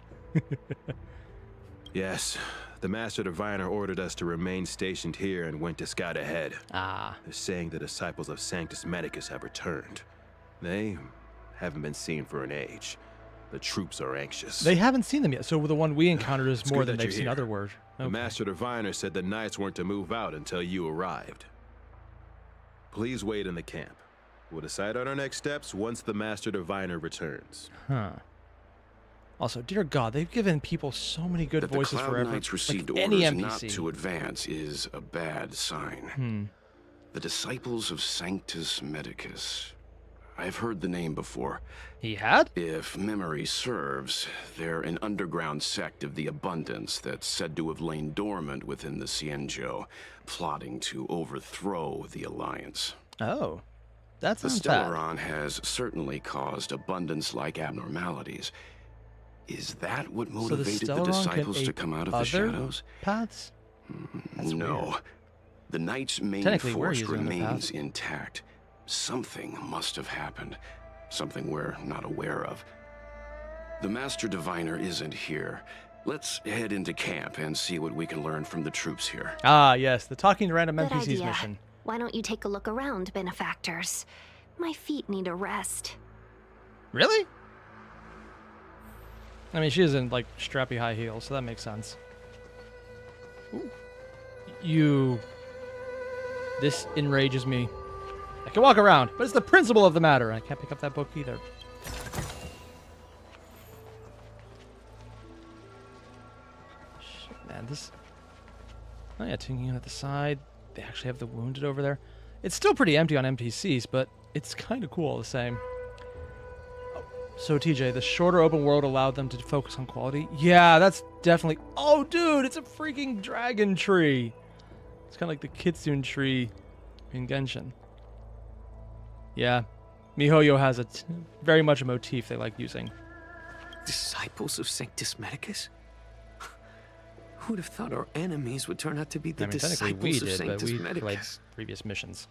Speaker 7: Yes, the Master Diviner ordered us to remain stationed here and went to scout ahead.
Speaker 1: Ah.
Speaker 7: They're saying the disciples of Sanctus Medicus have returned. They haven't been seen for an age. The troops are anxious.
Speaker 1: They haven't seen them yet, so the one we encountered is
Speaker 7: It's
Speaker 1: more
Speaker 7: good
Speaker 1: than
Speaker 7: that
Speaker 1: they've
Speaker 7: you're
Speaker 1: seen
Speaker 7: here.
Speaker 1: other words.
Speaker 7: The Master Diviner said the Knights weren't to move out until you arrived. Please wait in the camp. We'll decide on our next steps once the Master Diviner returns.
Speaker 1: Huh. Also, dear God, they've given people so many good
Speaker 4: That
Speaker 1: voices
Speaker 4: the Cloud
Speaker 1: for every
Speaker 4: Knights received
Speaker 1: like any
Speaker 4: orders not
Speaker 1: NPC.
Speaker 4: to advance is a bad sign. The disciples of Sanctus Medicus. I've heard the name before.
Speaker 1: He had?
Speaker 4: If memory serves, they're an underground sect of the Abundance that's said to have lain dormant within the Cienjo, plotting to overthrow the Alliance.
Speaker 1: Oh. That
Speaker 4: The
Speaker 1: sounds bad.
Speaker 4: Stellaron has certainly caused Abundance-like abnormalities. Is that what
Speaker 1: So the
Speaker 4: motivated the
Speaker 1: Stellaron
Speaker 4: disciples
Speaker 1: can
Speaker 4: to
Speaker 1: ape
Speaker 4: come out of the
Speaker 1: other
Speaker 4: shadows?
Speaker 1: paths? That's
Speaker 4: No.
Speaker 1: weird.
Speaker 4: The Knight's main
Speaker 1: Technically, we're
Speaker 4: force
Speaker 1: using the
Speaker 4: remains
Speaker 1: path.
Speaker 4: intact. Something must have happened. Something we're not aware of. The Master Diviner isn't here. Let's head into camp and see what we can learn from the troops here.
Speaker 1: Ah, yes, the talking to random
Speaker 3: Good
Speaker 1: NPCs
Speaker 3: idea.
Speaker 1: mission.
Speaker 3: Why don't you take a look around, benefactors? My feet need a rest.
Speaker 1: Really? I mean, she is in, like, strappy high heels, so that makes sense. Ooh. This enrages me. I can walk around, but it's the principle of the matter. I can't pick up that book either. Shit, man, this... Oh yeah, taking it at the side. They actually have the wounded over there. It's still pretty empty on NPCs, but it's kind of cool all the same. So, TJ, the shorter open world allowed them to focus on quality? Yeah, that's definitely... Oh, dude, it's a freaking dragon tree. It's kind of like the Kitsune tree in Genshin. Yeah, MiHoYo has very much a motif they like using.
Speaker 6: Disciples of Sanctus Medicus? Who'd have thought our enemies would turn out to be the
Speaker 1: I mean, technically we
Speaker 6: disciples of
Speaker 1: did, but
Speaker 6: Sanctus
Speaker 1: we played
Speaker 6: Medicus?
Speaker 1: previous missions.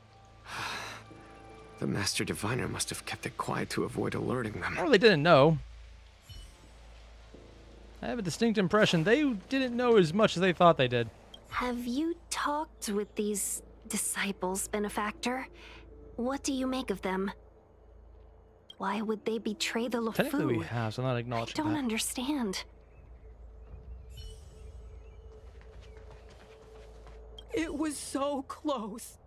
Speaker 6: The Master Diviner must have kept it quiet to avoid alerting them.
Speaker 1: Or they didn't know. I have a distinct impression they didn't know as much as they thought they did.
Speaker 3: Have you talked with these disciples, benefactor? What do you make of them? Why would they betray the LeFou?
Speaker 1: Technically we have, so I'm not
Speaker 3: I
Speaker 1: acknowledging
Speaker 3: don't
Speaker 1: that.
Speaker 3: understand.
Speaker 8: It was so close.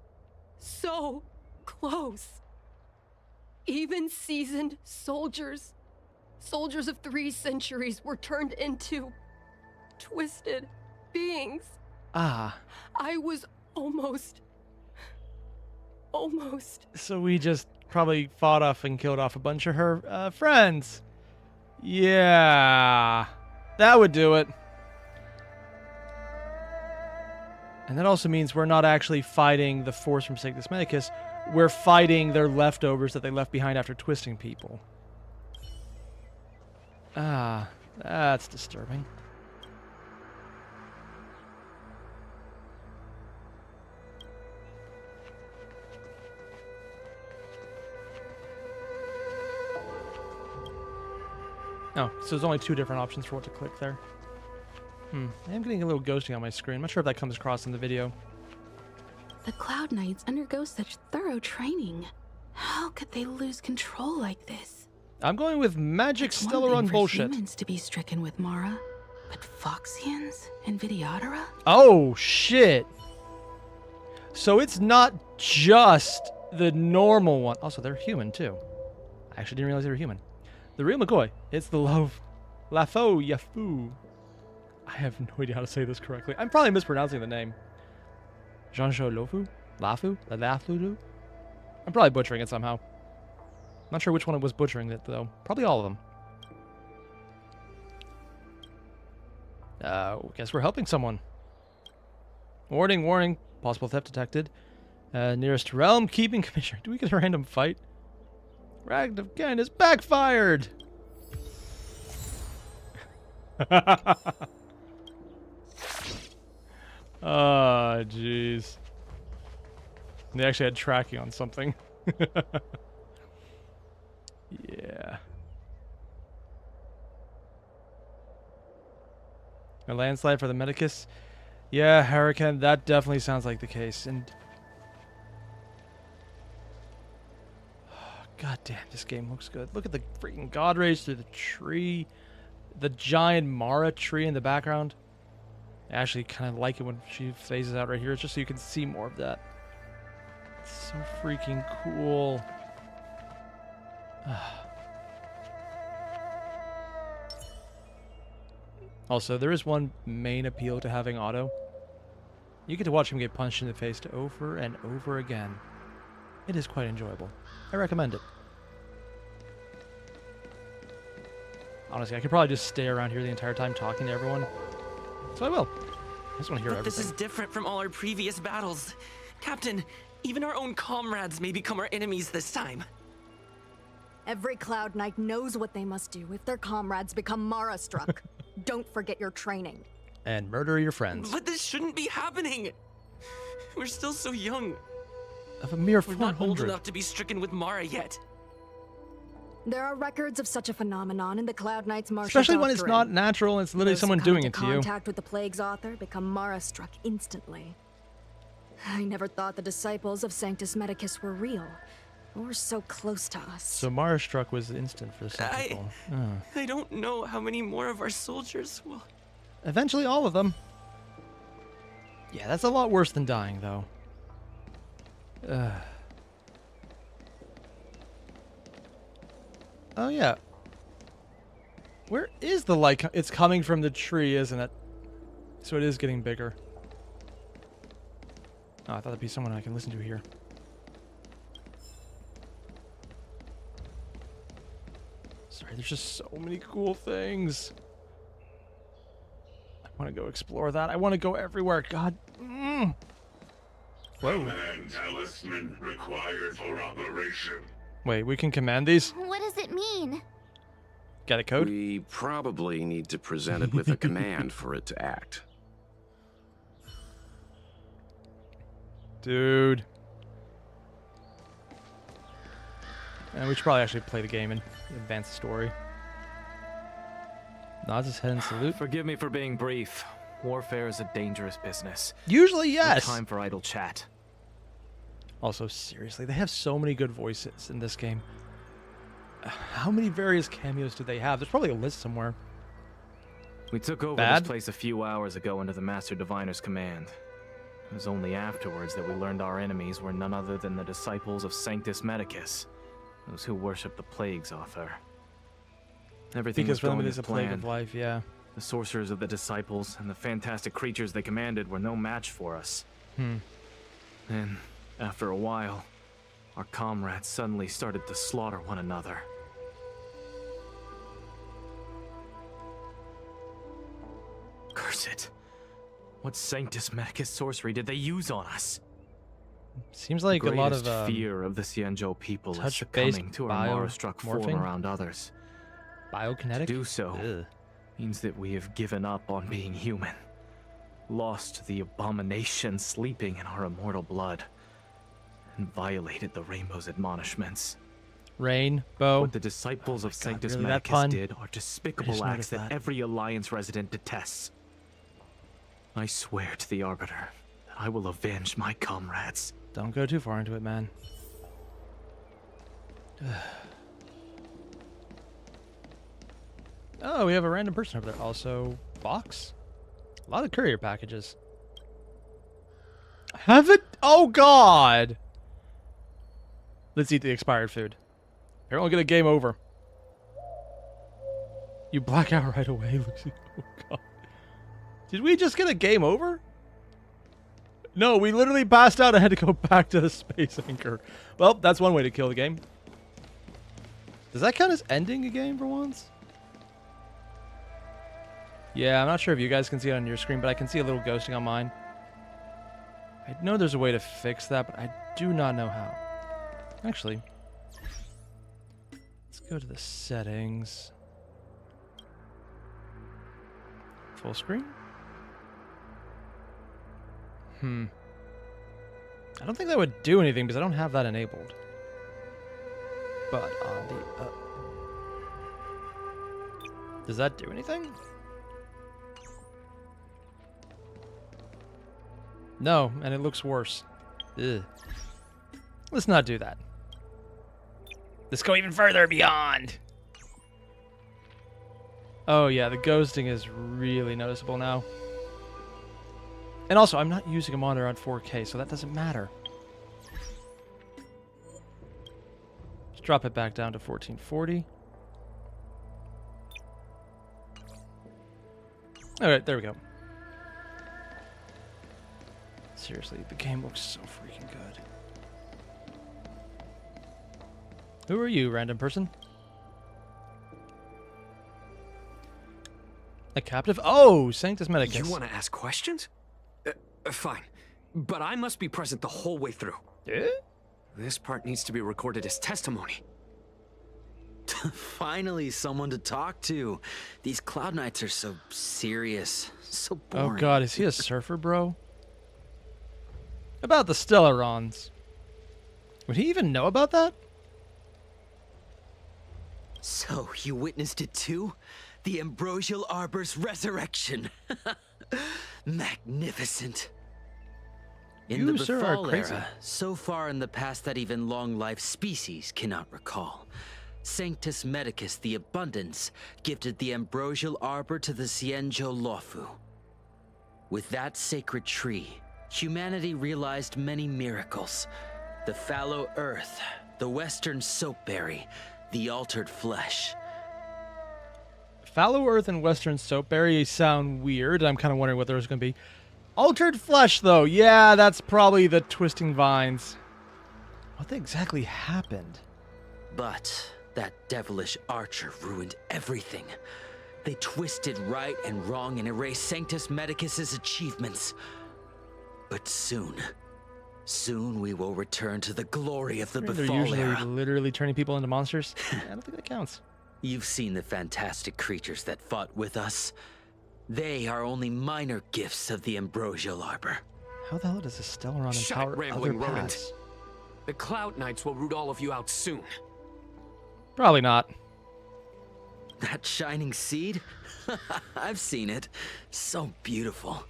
Speaker 8: So close. Even seasoned soldiers of 3 centuries were turned into twisted beings.
Speaker 1: Ah,
Speaker 8: I was almost.
Speaker 1: so we just probably fought off and killed off a bunch of her friends. Yeah, that would do it. And that also means we're not actually fighting the force from Sanctus Medicus. We're fighting their leftovers that they left behind after twisting people. Ah, that's disturbing. Oh, so there's only 2 different options for what to click there. I am getting a little ghosting on my screen. I'm not sure if that comes across in the video.
Speaker 9: The Cloud Knights undergo such thorough training. How could they lose control like this?
Speaker 1: I'm going with magic
Speaker 9: It's one
Speaker 1: Stellaron
Speaker 9: thing for
Speaker 1: bullshit.
Speaker 9: humans to be stricken with Mara, but Foxians and Vidyadhara?
Speaker 1: Oh, shit. So it's not just the normal one. Also, they're human, too. I actually didn't realize they were human. The real McCoy. It's the Lafo Yafu. I have no idea how to say this correctly. I'm probably mispronouncing the name. Jean-Sho Lofu? Lafu? Lafulu? I'm probably butchering it somehow. Not sure which one was butchering it, though. Probably all of them. Guess we're helping someone. Warning, warning. Possible theft detected. Nearest realm keeping commissioner. Do we get a random fight? Ragn of Ken is backfired! Oh, jeez. They actually had tracking on something. Yeah. A landslide for the Medicus? Yeah, Hurricane, that definitely sounds like the case. And God damn, this game looks good. Look at the freaking God rays through the tree. The giant Mara tree in the background. I actually kind of like it when she phases out right here, just so you can see more of that. It's so freaking cool. Also, there is one main appeal to having auto. You get to watch him get punched in the face over and over again. It is quite enjoyable. I recommend it. Honestly, I could probably just stay around here the entire time talking to everyone. So I will. I just want to hear
Speaker 6: But
Speaker 1: everything.
Speaker 6: this is different from all our previous battles. Captain, even our own comrades may become our enemies this time.
Speaker 10: Every Cloud Knight knows what they must do if their comrades become Mara-struck. Don't forget your training.
Speaker 1: And murder your friends.
Speaker 6: But this shouldn't be happening. We're still so young.
Speaker 1: Of a mere
Speaker 6: We're not old
Speaker 1: 400.
Speaker 6: enough to be stricken with Mara yet.
Speaker 10: There are records of such a phenomenon in the Cloud Knight's martial
Speaker 1: Especially when it's
Speaker 10: doctrine.
Speaker 1: not natural and it's literally
Speaker 10: Those who
Speaker 1: someone
Speaker 10: come
Speaker 1: doing
Speaker 10: into
Speaker 1: it to you.
Speaker 10: contact with the Plague's author become Mara-struck instantly. I never thought the disciples of Sanctus Medicus were real, or so close to us.
Speaker 1: So Mara struck was instant for some people.
Speaker 6: I don't know how many more of our soldiers will...
Speaker 1: Eventually all of them. Yeah, that's a lot worse than dying, though. Oh, yeah. Where is the light? It's coming from the tree, isn't it? So it is getting bigger. Oh, I thought that'd be someone I can listen to here. Sorry, there's just so many cool things. I want to go explore that. I want to go everywhere. God. Whoa.
Speaker 11: Command talisman required for operation.
Speaker 1: Wait, we can command these?
Speaker 2: What does it mean?
Speaker 1: Got a code?
Speaker 4: We probably need to present it with a command for it to act.
Speaker 1: Dude. And we should probably actually play the game and advance the story. Nods his head and salute.
Speaker 12: Forgive me for being brief. Warfare is a dangerous business.
Speaker 1: Usually,
Speaker 12: No
Speaker 1: yes.
Speaker 12: time for idle chat.
Speaker 1: Also, seriously, they have so many good voices in this game. How many various cameos do they have? There's probably a list somewhere.
Speaker 12: We took over
Speaker 1: Bad?
Speaker 12: this place a few hours ago under the Master Diviner's command. It was only afterwards that we learned our enemies were none other than the disciples of Sanctus Medicus, those who worship the Plague's author. Everything
Speaker 1: Because
Speaker 12: was
Speaker 1: for them
Speaker 12: going
Speaker 1: it
Speaker 12: as
Speaker 1: is a plague
Speaker 12: planned.
Speaker 1: of life, yeah.
Speaker 12: The sorcerers of the disciples and the fantastic creatures they commanded were no match for us. And after a while, our comrades suddenly started to slaughter one another. Curse it. What Sanctus Medicus sorcery did they use on us?
Speaker 1: Seems like a
Speaker 12: The
Speaker 1: lot of
Speaker 12: greatest fear of the Xianzhou people is
Speaker 1: touch-based
Speaker 12: succumbing to our Mara-struck form
Speaker 1: biomorphing?
Speaker 12: around others.
Speaker 1: biokinetic.
Speaker 12: To do so
Speaker 1: Ugh.
Speaker 12: means that we have given up on being human, lost the abomination sleeping in our immortal blood, and violated the Rainbow's admonishments.
Speaker 1: Rainbow.
Speaker 12: What the disciples of Sanctus
Speaker 1: really, that
Speaker 12: Medicus
Speaker 1: pun?
Speaker 12: did are
Speaker 1: I just
Speaker 12: despicable acts
Speaker 1: noticed
Speaker 12: that
Speaker 1: that.
Speaker 12: every Alliance resident detests. I swear to the Arbiter that I will avenge my comrades.
Speaker 1: Don't go too far into it, man. Oh, we have a random person over there. Also, box? A lot of courier packages. Have it? Oh, God! Let's eat the expired food. Everyone get a game over. You black out right away, Lucy. Oh, God. Did we just get a game over? No, we literally passed out and had to go back to the space anchor. Well, that's one way to kill the game. Does that count as ending a game for once? Yeah, I'm not sure if you guys can see it on your screen, but I can see a little ghosting on mine. I know there's a way to fix that, but I do not know how. Actually, let's go to the settings. Full screen? I don't think that would do anything because I don't have that enabled. But on the... does that do anything? No, and it looks worse. Ugh. Let's not do that. Let's go even further beyond. Oh yeah, the ghosting is really noticeable now. And also, I'm not using a monitor on 4K, so that doesn't matter. Let's drop it back down to 1440. Alright, there we go. Seriously, the game looks so freaking good. Who are you, random person? A captive? Oh, Sanctus Medicus.
Speaker 13: You want to ask questions? Fine. But I must be present the whole way through.
Speaker 1: Yeah?
Speaker 13: This part needs to be recorded as testimony.
Speaker 6: Finally, someone to talk to. These Cloud Knights are so serious, so
Speaker 1: Oh
Speaker 6: boring.
Speaker 1: god, is he a surfer, bro? About the Stellarons. Would he even know about that?
Speaker 6: So, you witnessed it too? The Ambrosial Arbor's resurrection. Magnificent. In
Speaker 1: You,
Speaker 6: the
Speaker 1: sir, are
Speaker 6: Befall
Speaker 1: crazy.
Speaker 6: era, so far in the past that even long-lived species cannot recall, Sanctus Medicus the Abundance gifted the Ambrosial Arbor to the Xianzhou Luofu. With that sacred tree, humanity realized many miracles. The fallow earth, the western soapberry, the altered flesh.
Speaker 1: Fallow Earth and Western Soapberry sound weird. I'm kind of wondering what there's going to be. Altered Flesh, though. Yeah, that's probably the Twisting Vines. What exactly happened?
Speaker 6: But that devilish archer ruined everything. They twisted right and wrong and erased Sanctus Medicus's achievements. But soon we will return to the glory of the
Speaker 1: They're
Speaker 6: Befall
Speaker 1: usually
Speaker 6: era.
Speaker 1: literally turning people into monsters. I don't think that counts.
Speaker 6: You've seen the fantastic creatures that fought with us. They are only minor gifts of the Ambrosial Arbor.
Speaker 1: How the hell does a Stellaron
Speaker 13: Shut
Speaker 1: empower
Speaker 13: it, rambling
Speaker 1: other
Speaker 13: rodent.
Speaker 1: paths?
Speaker 13: The Cloud Knights will root all of you out soon.
Speaker 1: Probably not.
Speaker 6: That shining seed? I've seen it. So beautiful.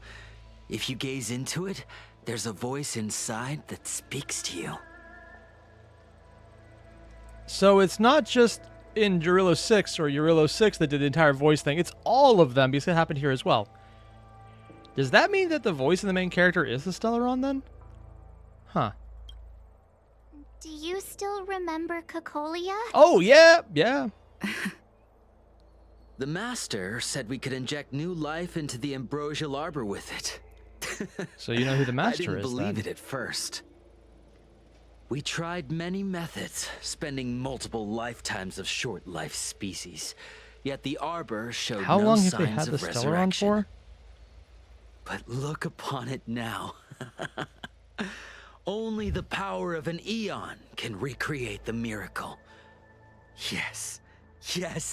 Speaker 6: If you gaze into it, there's a voice inside that speaks to you.
Speaker 1: So it's not just in Eurylo 6 or Eurylo 6 that did the entire voice thing. It's all of them because it happened here as well. Does that mean that the voice of the main character is the Stellaron then? Huh.
Speaker 2: Do you still remember Cocolia?
Speaker 1: Oh, yeah, yeah.
Speaker 6: The Master said we could inject new life into the Ambrosial Arbor with it.
Speaker 1: So you know who the Master
Speaker 6: I didn't
Speaker 1: is
Speaker 6: believe
Speaker 1: then.
Speaker 6: it at first. We tried many methods, spending multiple lifetimes of short-life species. Yet the Arbor showed
Speaker 1: How
Speaker 6: no
Speaker 1: long have
Speaker 6: signs
Speaker 1: they had the
Speaker 6: of
Speaker 1: Stellaron
Speaker 6: resurrection.
Speaker 1: for?
Speaker 6: But look upon it now. Only the power of an eon can recreate the miracle. Yes,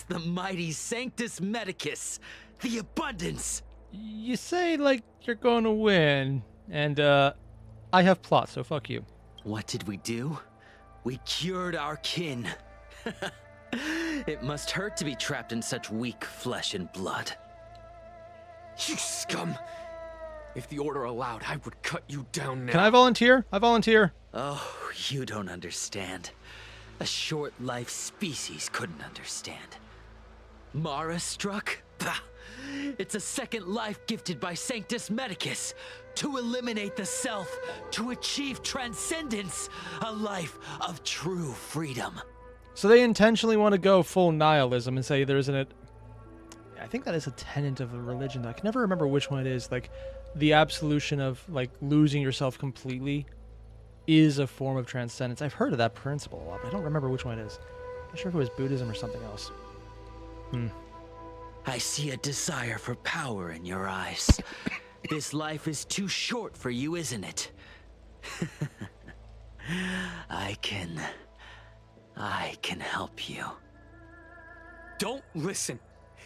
Speaker 6: the mighty Sanctus Medicus, the Abundance.
Speaker 1: You say like you're going to win, and I have plot, so fuck you.
Speaker 6: What did we do? We cured our kin. It must hurt to be trapped in such weak flesh and blood.
Speaker 13: You scum! If the Order allowed, I would cut you down now.
Speaker 1: Can I volunteer? I volunteer.
Speaker 6: Oh, you don't understand. A short-life species couldn't understand. Mara struck? Bah! It's a second life gifted by Sanctus Medicus to eliminate the self, to achieve transcendence, a life of true freedom.
Speaker 1: So they intentionally want to go full nihilism and say there isn't a... I think that is a tenet of a religion. I can never remember which one it is. Like, the absolution of, like, losing yourself completely is a form of transcendence. I've heard of that principle a lot, but I don't remember which one it is. I'm not sure if it was Buddhism or something else.
Speaker 6: I see a desire for power in your eyes. This life is too short for you, isn't it? I can help you.
Speaker 13: Don't listen.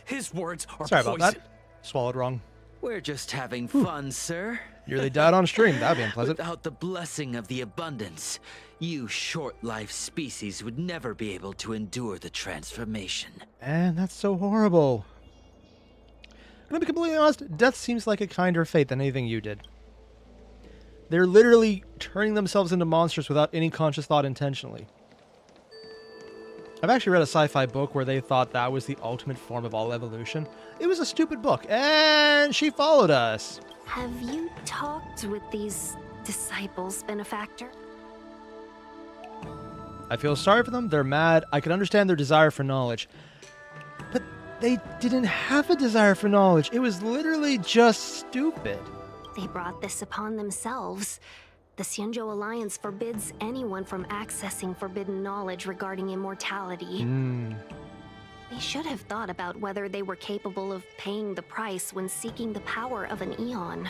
Speaker 13: His words are
Speaker 1: Sorry
Speaker 13: poison.
Speaker 1: about that. Swallowed wrong.
Speaker 6: We're just having fun, sir.
Speaker 1: Nearly died on stream. That'd be unpleasant.
Speaker 6: Without the blessing of the Abundance, you short-life species would never be able to endure the transformation.
Speaker 1: And that's so horrible. I'm gonna be completely honest, death seems like a kinder fate than anything you did. They're literally turning themselves into monsters without any conscious thought intentionally. I've actually read a sci-fi book where they thought that was the ultimate form of all evolution. It was a stupid book, and she followed us.
Speaker 3: Have you talked with these disciples, Benefactor?
Speaker 1: I feel sorry for them. They're mad. I can understand their desire for knowledge. But they didn't have a desire for knowledge. It was literally just stupid.
Speaker 3: They brought this upon themselves. The Xianzhou Alliance forbids anyone from accessing forbidden knowledge regarding immortality. They should have thought about whether they were capable of paying the price when seeking the power of an eon.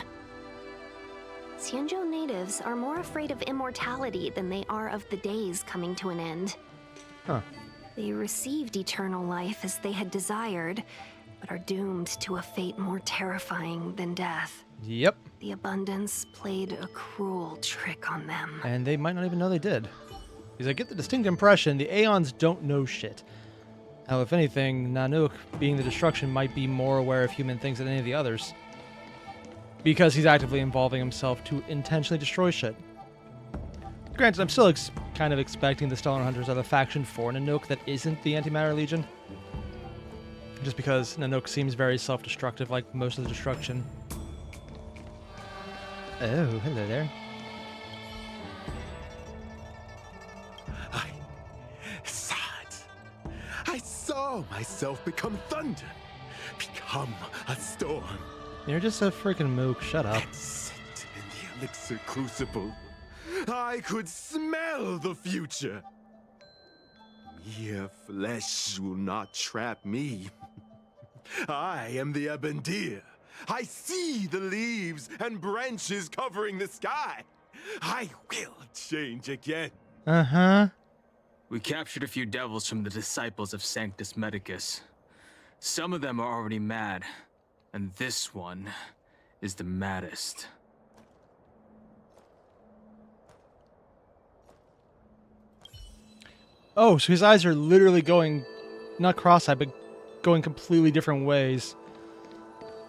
Speaker 3: Xianzhou natives are more afraid of immortality than they are of the days coming to an end.
Speaker 1: Huh.
Speaker 3: They received eternal life as they had desired, but are doomed to a fate more terrifying than death.
Speaker 1: Yep.
Speaker 3: The Abundance played a cruel trick on them.
Speaker 1: And they might not even know they did. Because I get the distinct impression the Aeons don't know shit. Now, if anything, Nanook, being the destruction, might be more aware of human things than any of the others. Because he's actively involving himself to intentionally destroy shit. Granted, I'm still kind of expecting the Stellar Hunters are the faction for Nanook that isn't the Antimatter Legion. Just because Nanook seems very self-destructive, like most of the destruction. Oh, hello there.
Speaker 14: I saw myself become thunder, become a storm.
Speaker 1: You're just a freaking mook. Shut up.
Speaker 14: And sit in the elixir crucible. I could smell the future. Mere flesh will not trap me. I am the Abendir. I see the leaves and branches covering the sky. I will change again.
Speaker 1: Uh-huh.
Speaker 12: We captured a few devils from the disciples of Sanctus Medicus. Some of them are already mad, and this one is the maddest.
Speaker 1: Oh, so his eyes are literally going, not cross-eyed, but going completely different ways.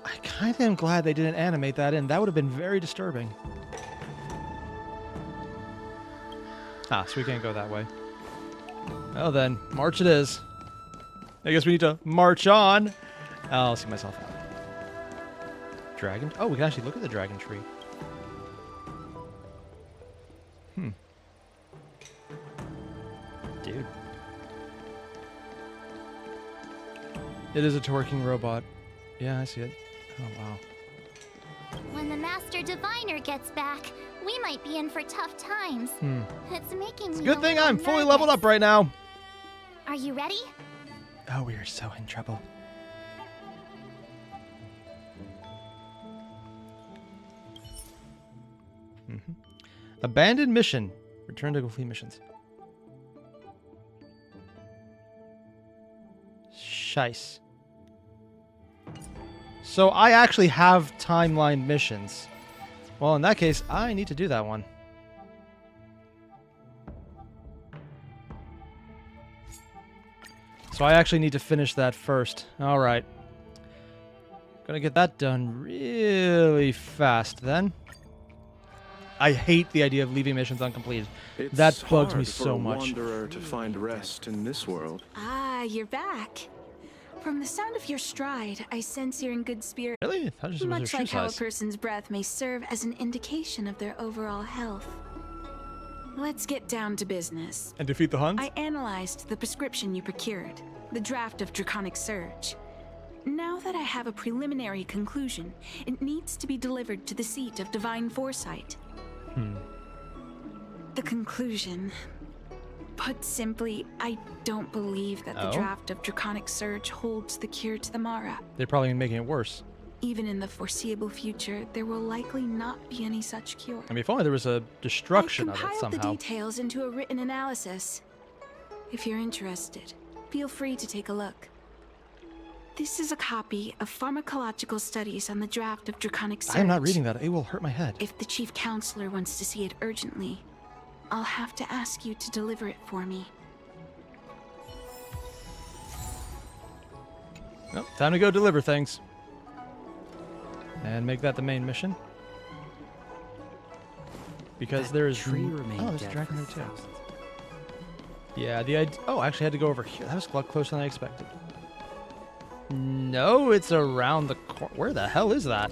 Speaker 1: I kind of am glad they didn't animate that in. That would have been very disturbing. Ah, so we can't go that way. Well then, march it is. I guess we need to march on. I'll see myself out. Dragon? Oh, we can actually look at the dragon tree. Dude. It is a twerking robot. Yeah, I see it. Oh, wow.
Speaker 2: When the Master Diviner gets back, we might be in for tough times. It's making me
Speaker 1: Good thing
Speaker 2: a
Speaker 1: I'm
Speaker 2: little
Speaker 1: fully leveled
Speaker 2: nervous.
Speaker 1: up right now.
Speaker 2: Are you ready?
Speaker 1: Oh, we are so in trouble. Abandoned mission. Return to complete missions. Shice. So I actually have timeline missions. Well, in that case, I need to do that one. So I actually need to finish that first. All right. Gonna get that done really fast then. I hate the idea of leaving missions uncompleted. That bugs me so much.
Speaker 15: It's hard for a wanderer to find rest in this world.
Speaker 9: Ah, you're back. From the sound of your stride, I sense you're in good spirits.
Speaker 1: Really? I just
Speaker 9: Much like how a person's breath may serve as an indication of their overall health. Let's get down to business.
Speaker 1: And defeat the Huns?
Speaker 9: I analyzed the prescription you procured, the draft of Draconic Surge. Now that I have a preliminary conclusion, it needs to be delivered to the seat of Divine Foresight. The conclusion. Put simply, I don't believe that the draft of Draconic Surge holds the cure to the Mara.
Speaker 1: They're probably making it worse.
Speaker 9: Even in the foreseeable future, there will likely not be any such cure.
Speaker 1: I mean, if only there was a destruction of it
Speaker 9: Compiled
Speaker 1: somehow.
Speaker 9: the details into a written analysis. If you're interested, feel free to take a look. This is a copy of pharmacological studies on the draft of Draconic Surge.
Speaker 1: I am not reading that. It will hurt my head.
Speaker 9: If the Chief Counselor wants to see it urgently, I'll have to ask you to deliver it for me.
Speaker 1: Well, time to go deliver things. And make that the main mission. Because there is...
Speaker 6: tree remained
Speaker 1: there's a
Speaker 6: dead
Speaker 1: dragon
Speaker 6: for
Speaker 1: there too. Yeah, the idea... Oh, I actually had to go over here. That was a lot closer than I expected. No, it's around the corner. Where the hell is that?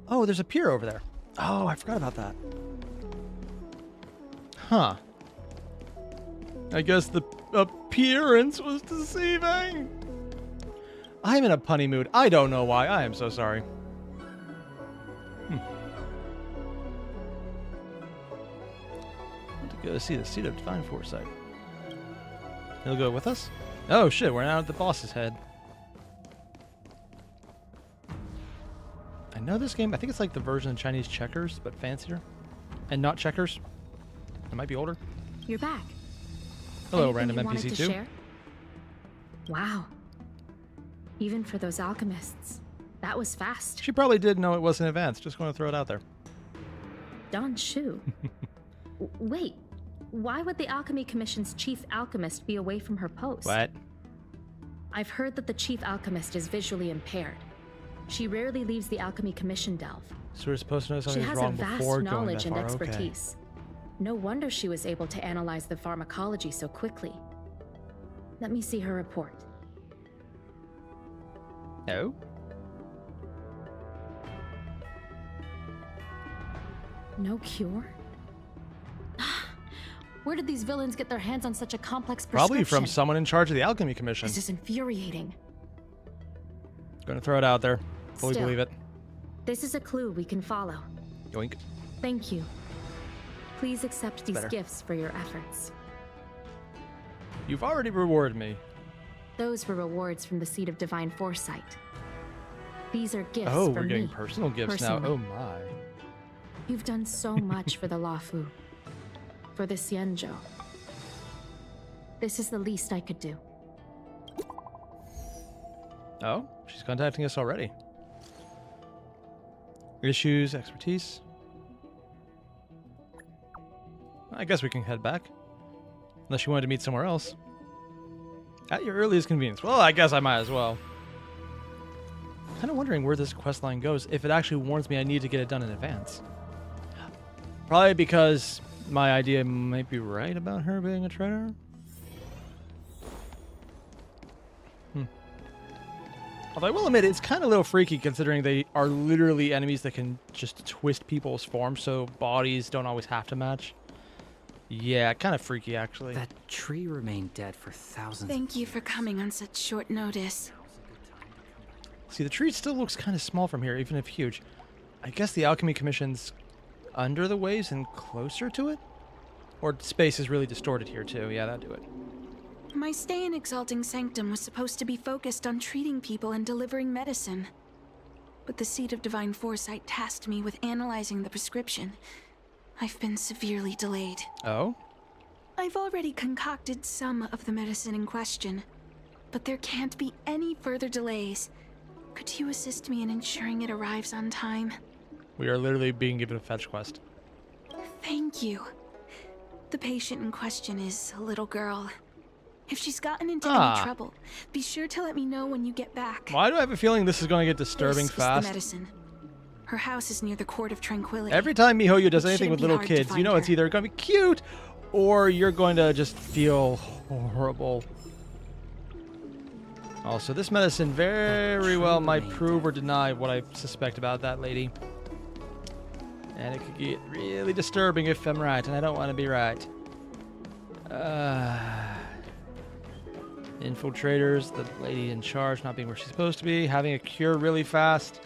Speaker 1: Oh, there's a pier over there. Oh, I forgot about that. Huh. I guess the appearance was deceiving. I'm in a punny mood. I don't know why. I am so sorry. To go see the seat of divine foresight. He'll go with us? Oh shit, we're now at the boss's head. I know this game. I think it's like the version of Chinese checkers, but fancier. And not checkers. It might be older.
Speaker 16: You're back.
Speaker 1: Hello,
Speaker 16: Anything
Speaker 1: random
Speaker 16: you wanted
Speaker 1: NPC
Speaker 16: to
Speaker 1: 2.
Speaker 16: share? Wow. Even for those alchemists, that was fast.
Speaker 1: She probably did know it was in advance. Just going to throw it out there.
Speaker 16: Don Shu. Wait, why would the Alchemy Commission's chief alchemist be away from her post?
Speaker 1: What?
Speaker 16: I've heard that the chief alchemist is visually impaired. She rarely leaves the Alchemy Commission delve.
Speaker 1: So we're supposed to know
Speaker 16: She
Speaker 1: something's
Speaker 16: has a
Speaker 1: wrong
Speaker 16: vast
Speaker 1: before going
Speaker 16: knowledge
Speaker 1: that
Speaker 16: and
Speaker 1: far.
Speaker 16: expertise. No wonder she was able to analyze the pharmacology so quickly. Let me see her report.
Speaker 1: No.
Speaker 16: No cure? Where did these villains get their hands on such a complex
Speaker 1: Probably
Speaker 16: prescription?
Speaker 1: from someone in charge of the Alchemy Commission.
Speaker 16: This is infuriating.
Speaker 1: Gonna throw it out there. Fully
Speaker 16: Still.
Speaker 1: believe it.
Speaker 16: This is a clue we can follow.
Speaker 1: Yoink.
Speaker 16: Thank you. Please accept these
Speaker 1: Better.
Speaker 16: gifts for your efforts.
Speaker 1: You've already rewarded me.
Speaker 16: Those were rewards from the Seat of Divine Foresight. These are gifts
Speaker 1: Oh,
Speaker 16: from
Speaker 1: we're getting
Speaker 16: me,
Speaker 1: personal gifts
Speaker 16: personally.
Speaker 1: now. Oh my.
Speaker 16: You've done so much for the Luofu, for the Xianzhou. This is the least I could do.
Speaker 1: Oh, she's contacting us already. Issues, expertise. I guess we can head back. Unless you wanted to meet somewhere else. At your earliest convenience. Well, I guess I might as well. Kind of wondering where this quest line goes, if it actually warns me I need to get it done in advance. Probably because my idea might be right about her being a traitor. Although I will admit, it's kind of a little freaky considering they are literally enemies that can just twist people's forms so bodies don't always have to match. Yeah, kind of freaky actually.
Speaker 6: That tree remained dead for thousands.
Speaker 9: Thank you for coming on such short notice.
Speaker 1: See, the tree still looks kind of small from here, even if huge. I guess the Alchemy Commission's under the waves and closer to it? Or space is really distorted here too. Yeah, that'd do it.
Speaker 9: My stay in Exalting Sanctum was supposed to be focused on treating people and delivering medicine. But the Seat of Divine Foresight tasked me with analyzing the prescription. I've been severely delayed.
Speaker 1: Oh?
Speaker 9: I've already concocted some of the medicine in question, but there can't be any further delays. Could you assist me in ensuring it arrives on time?
Speaker 1: We are literally being given a fetch quest.
Speaker 9: Thank you. The patient in question is a little girl. If she's gotten into any trouble, be sure to let me know when you get back.
Speaker 1: Why do I have a feeling this is going to get disturbing
Speaker 9: This
Speaker 1: fast?
Speaker 9: is the medicine. Her house is near the Court of Tranquility.
Speaker 1: Every time Mihoyo does
Speaker 9: It
Speaker 1: anything with
Speaker 9: shouldn't be
Speaker 1: little
Speaker 9: hard to
Speaker 1: kids, you
Speaker 9: find
Speaker 1: know it's
Speaker 9: her.
Speaker 1: either going to be cute or you're going to just feel horrible. Also, this medicine very well might prove or deny what I suspect about that lady. And it could get really disturbing if I'm right, and I don't want to be right. Infiltrators, the lady in charge not being where she's supposed to be, having a cure really fast.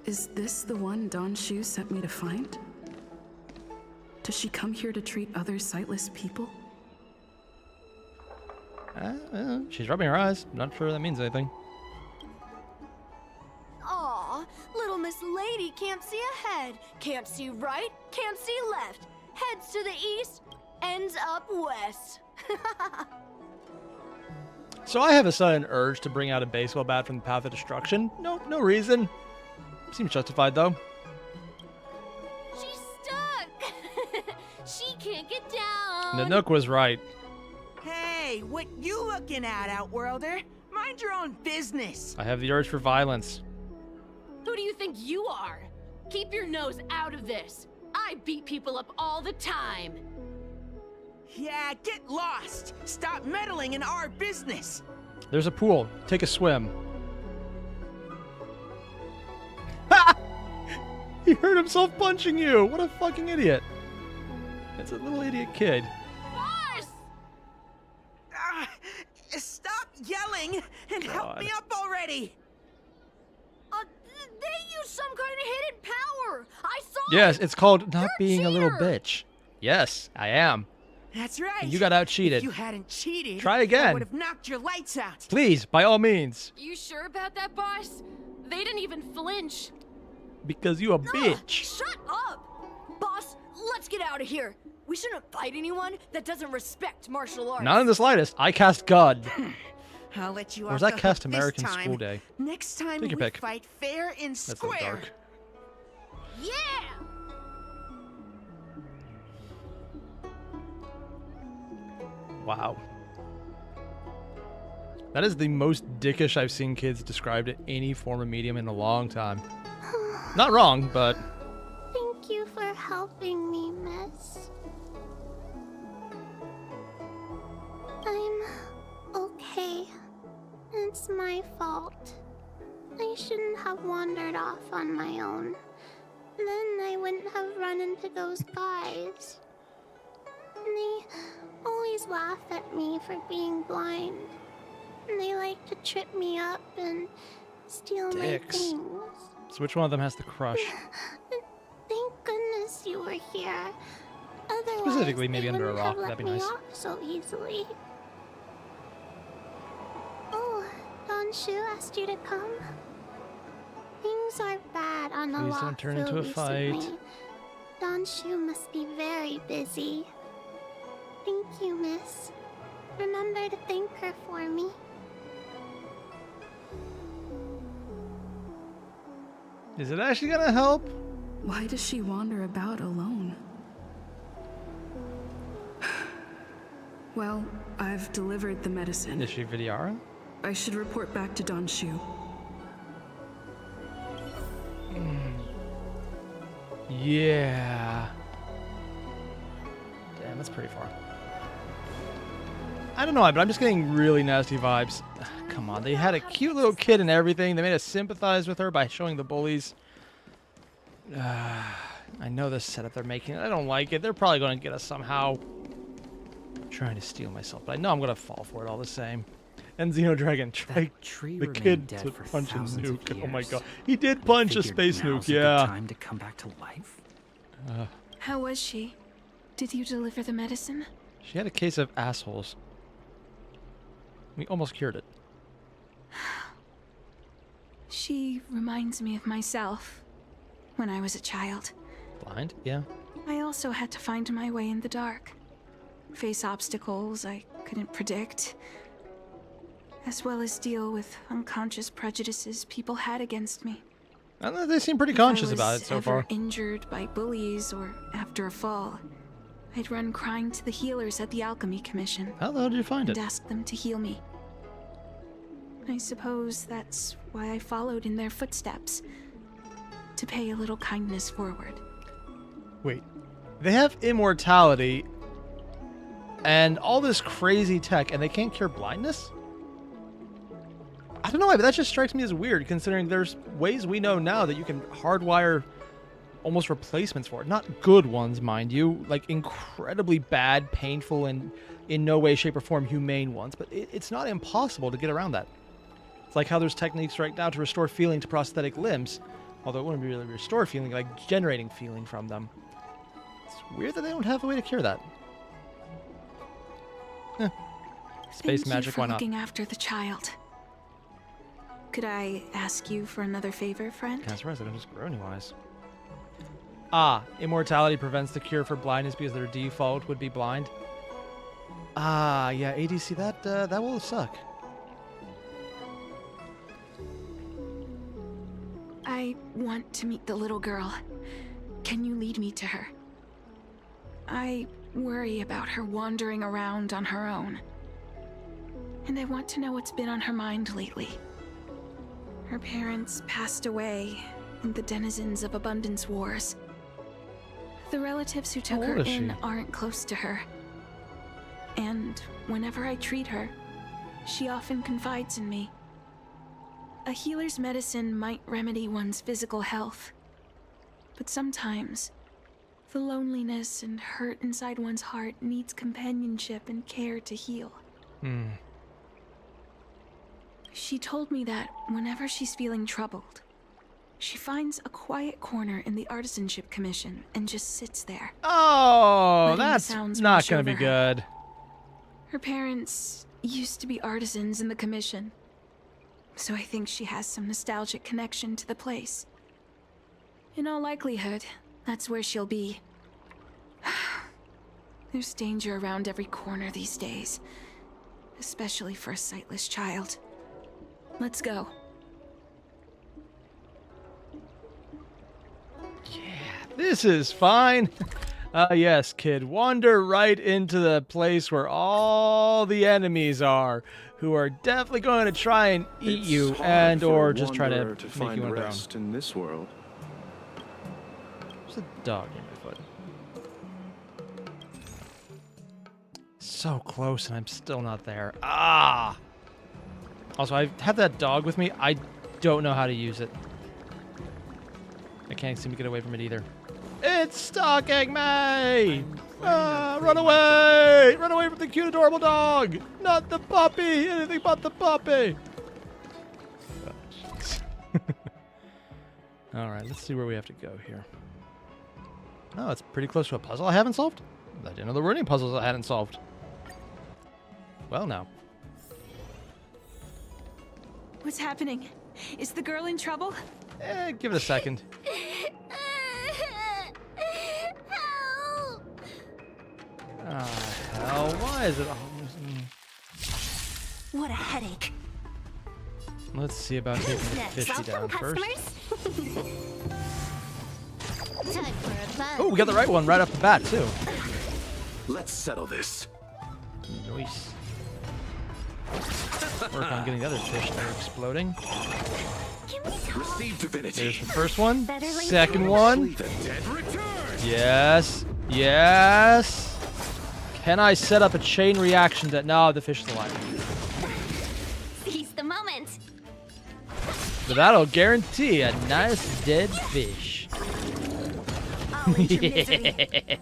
Speaker 17: Is this the one Don Shu sent me to find? Does she come here to treat other sightless people?
Speaker 1: She's rubbing her eyes. Not sure that means anything.
Speaker 18: Aw, little Miss Lady can't see ahead, can't see right, can't see left. Heads to the east, ends up west.
Speaker 1: So I have a sudden urge to bring out a baseball bat from the Path of Destruction. No reason. Seems justified though.
Speaker 18: She's stuck. She can't get down.
Speaker 1: Nanook was right.
Speaker 19: Hey, what you looking at, Outworlder? Mind your own business.
Speaker 1: I have the urge for violence.
Speaker 8: Who do you think you are? Keep your nose out of this. I beat people up all the time.
Speaker 19: Yeah, get lost! Stop meddling in our business!
Speaker 1: There's a pool. Take a swim. He hurt himself punching you. What a fucking idiot. It's a little idiot kid.
Speaker 19: Boss! Stop yelling and help me up already!
Speaker 18: They use some kind of hidden power! I saw
Speaker 1: Yes,
Speaker 18: it!
Speaker 1: it's called not
Speaker 18: You're
Speaker 1: being a little
Speaker 18: cheater!
Speaker 1: bitch. Yes, I am.
Speaker 19: That's right.
Speaker 1: And you got out-cheated.
Speaker 19: If you hadn't cheated,
Speaker 1: Try
Speaker 19: I
Speaker 1: again.
Speaker 19: would have knocked your lights out.
Speaker 1: Please, by all means.
Speaker 8: You sure about that, boss? They didn't even flinch.
Speaker 1: Because you a bitch.
Speaker 18: Shut up! Boss, let's get out of here. We shouldn't fight anyone that doesn't respect martial arts.
Speaker 1: Not in the slightest. I cast God.
Speaker 19: I'll let you
Speaker 1: Or was
Speaker 19: off
Speaker 1: that
Speaker 19: the
Speaker 1: cast
Speaker 19: hook this
Speaker 1: American
Speaker 19: time.
Speaker 1: School Day?
Speaker 19: Next time
Speaker 1: Take your
Speaker 19: we
Speaker 1: pick.
Speaker 19: fight fair and
Speaker 1: That's a little
Speaker 19: square.
Speaker 1: dark.
Speaker 18: Yeah!
Speaker 1: Wow. That is the most dickish I've seen kids described in any form of medium in a long time. Not wrong, but...
Speaker 2: Thank you for helping me, miss. I'm okay. It's my fault. I shouldn't have wandered off on my own. Then I wouldn't have run into those guys. They always laugh at me for being blind. And they like to trip me up and steal
Speaker 1: Dicks.
Speaker 2: my things.
Speaker 1: So which one of them has the crush?
Speaker 2: Thank goodness you were here. Otherwise,
Speaker 1: Specifically, maybe
Speaker 2: they
Speaker 1: under a
Speaker 2: wouldn't
Speaker 1: rock.
Speaker 2: have
Speaker 1: That'd
Speaker 2: let
Speaker 1: be
Speaker 2: me
Speaker 1: nice.
Speaker 2: off so easily. Oh, Don Shu asked you to come. Things are bad on the
Speaker 1: Please don't turn into a
Speaker 2: recently.
Speaker 1: fight.
Speaker 2: Don Shu must be very busy. Thank you, miss. Remember to thank her for me.
Speaker 1: Is it actually gonna help?
Speaker 17: Why does she wander about alone? Well, I've delivered the medicine.
Speaker 1: Is she Vidyara?
Speaker 17: I should report back to Don Shu.
Speaker 1: Yeah. Damn, that's pretty far. I don't know, but I'm just getting really nasty vibes. Come on, they had a cute little kid and everything. They made us sympathize with her by showing the bullies. I know the setup they're making. I don't like it. They're probably going to get us somehow. I'm trying to steal myself, but I know I'm going to fall for it all the same. And Xenodragon tried the kid to punch a nuke. Oh my god. He did punch a space nuke, yeah.
Speaker 20: Time to come back to life?
Speaker 9: How was she? Did you deliver the medicine?
Speaker 1: She had a case of assholes. We almost cured it.
Speaker 9: She reminds me of myself when I was a child.
Speaker 1: Blind? Yeah.
Speaker 9: I also had to find my way in the dark, face obstacles I couldn't predict, as well as deal with unconscious prejudices people had against me.
Speaker 1: I don't know, they seem pretty conscious about it so
Speaker 9: If I was
Speaker 1: far.
Speaker 9: ever injured by bullies or after a fall, I'd run crying to the healers at the Alchemy Commission.
Speaker 1: How the hell did you find
Speaker 9: and
Speaker 1: it?
Speaker 9: ask them to heal me. I suppose that's why I followed in their footsteps, to pay a little kindness forward.
Speaker 1: Wait. They have immortality and all this crazy tech, and they can't cure blindness? I don't know why, but that just strikes me as weird, considering there's ways we know now that you can hardwire almost replacements for it. Not good ones, mind you. Like, incredibly bad, painful, and in no way, shape, or form humane ones. But it's not impossible to get around that. It's like how there's techniques right now to restore feeling to prosthetic limbs. Although it wouldn't really restore feeling, like generating feeling from them. It's weird that they don't have a way to cure that. Space magic, why not?
Speaker 9: Thank you for looking after the child. Could I ask you for another favor, friend?
Speaker 1: Can't surprise I don't just grow any-wise. Ah, immortality prevents the cure for blindness because their default would be blind. Ah, yeah, ADC, that will suck.
Speaker 9: I want to meet the little girl. Can you lead me to her? I worry about her wandering around on her own. And I want to know what's been on her mind lately. Her parents passed away in the denizens of Abundance Wars. The relatives who took
Speaker 1: How
Speaker 9: her
Speaker 1: old is
Speaker 9: in
Speaker 1: she?
Speaker 9: aren't close to her. And whenever I treat her, she often confides in me. A healer's medicine might remedy one's physical health, but sometimes the loneliness and hurt inside one's heart needs companionship and care to heal. She told me that whenever she's feeling troubled, she finds a quiet corner in the Artisanship Commission and just sits there.
Speaker 1: Oh,
Speaker 9: letting the
Speaker 1: that's
Speaker 9: sounds
Speaker 1: not
Speaker 9: wash
Speaker 1: going to be
Speaker 9: over her.
Speaker 1: good.
Speaker 9: Her parents used to be artisans in the commission, so I think she has some nostalgic connection to the place. In all likelihood, that's where she'll be. There's danger around every corner these days, especially for a sightless child. Let's go.
Speaker 1: This is fine. Yes, kid. Wander right into the place where all the enemies are, who are definitely going to try and eat you and or just try to make
Speaker 15: find
Speaker 1: you underground.
Speaker 15: rest in this world.
Speaker 1: There's a dog in my foot. So close and I'm still not there. Ah! Also, I have that dog with me. I don't know how to use it. I can't seem to get away from it either. It's stalking me! Ah, run away! Run away from the cute, adorable dog! Not the puppy! Anything but the puppy! Oh, alright, let's see where we have to go here. Oh, it's pretty close to a puzzle I haven't solved. I didn't know there were any puzzles I hadn't solved. Well, now.
Speaker 9: What's happening? Is the girl in trouble?
Speaker 1: Give it a second. Hell, why is it
Speaker 3: What a headache.
Speaker 1: Let's see about taking the
Speaker 2: Next,
Speaker 1: fishy down first.
Speaker 2: Time for a buzz.
Speaker 1: Oh, we got the right one right off the bat, too.
Speaker 4: Let's settle this.
Speaker 1: Nice. Work on getting the other fish that are exploding.
Speaker 4: Receive divinity.
Speaker 1: There's the first one. Second one.
Speaker 4: The dead return.
Speaker 1: Yes. Yes. Can I set up a chain reaction that... No, the fish is alive.
Speaker 2: Seize the moment.
Speaker 1: But that'll guarantee a nice dead fish.
Speaker 2: All into misery.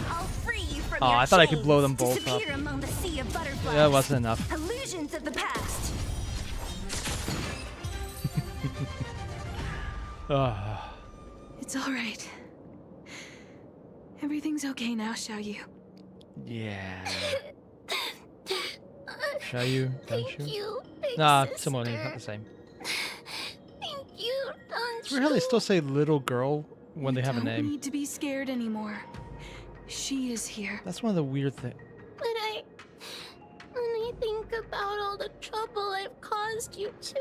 Speaker 2: I'll free you from
Speaker 1: Oh,
Speaker 2: your
Speaker 1: I thought I could
Speaker 2: chains.
Speaker 1: blow them both up.
Speaker 2: Disappear among the sea of butterflies.
Speaker 1: Yeah, it wasn't enough.
Speaker 2: Illusions of the past.
Speaker 9: It's all right. Everything's okay now, Xiaoyu.
Speaker 1: Yeah. Shall you? Don't
Speaker 2: Thank you, big
Speaker 1: Nah,
Speaker 2: sister.
Speaker 1: similar names, not the same.
Speaker 2: Thank you, Don.
Speaker 1: It's weird how they still say little girl when they have a
Speaker 9: Don't
Speaker 1: name.
Speaker 9: need to be scared anymore. She is here.
Speaker 1: That's one of the weird things.
Speaker 2: But when I think about all the trouble I've caused you two,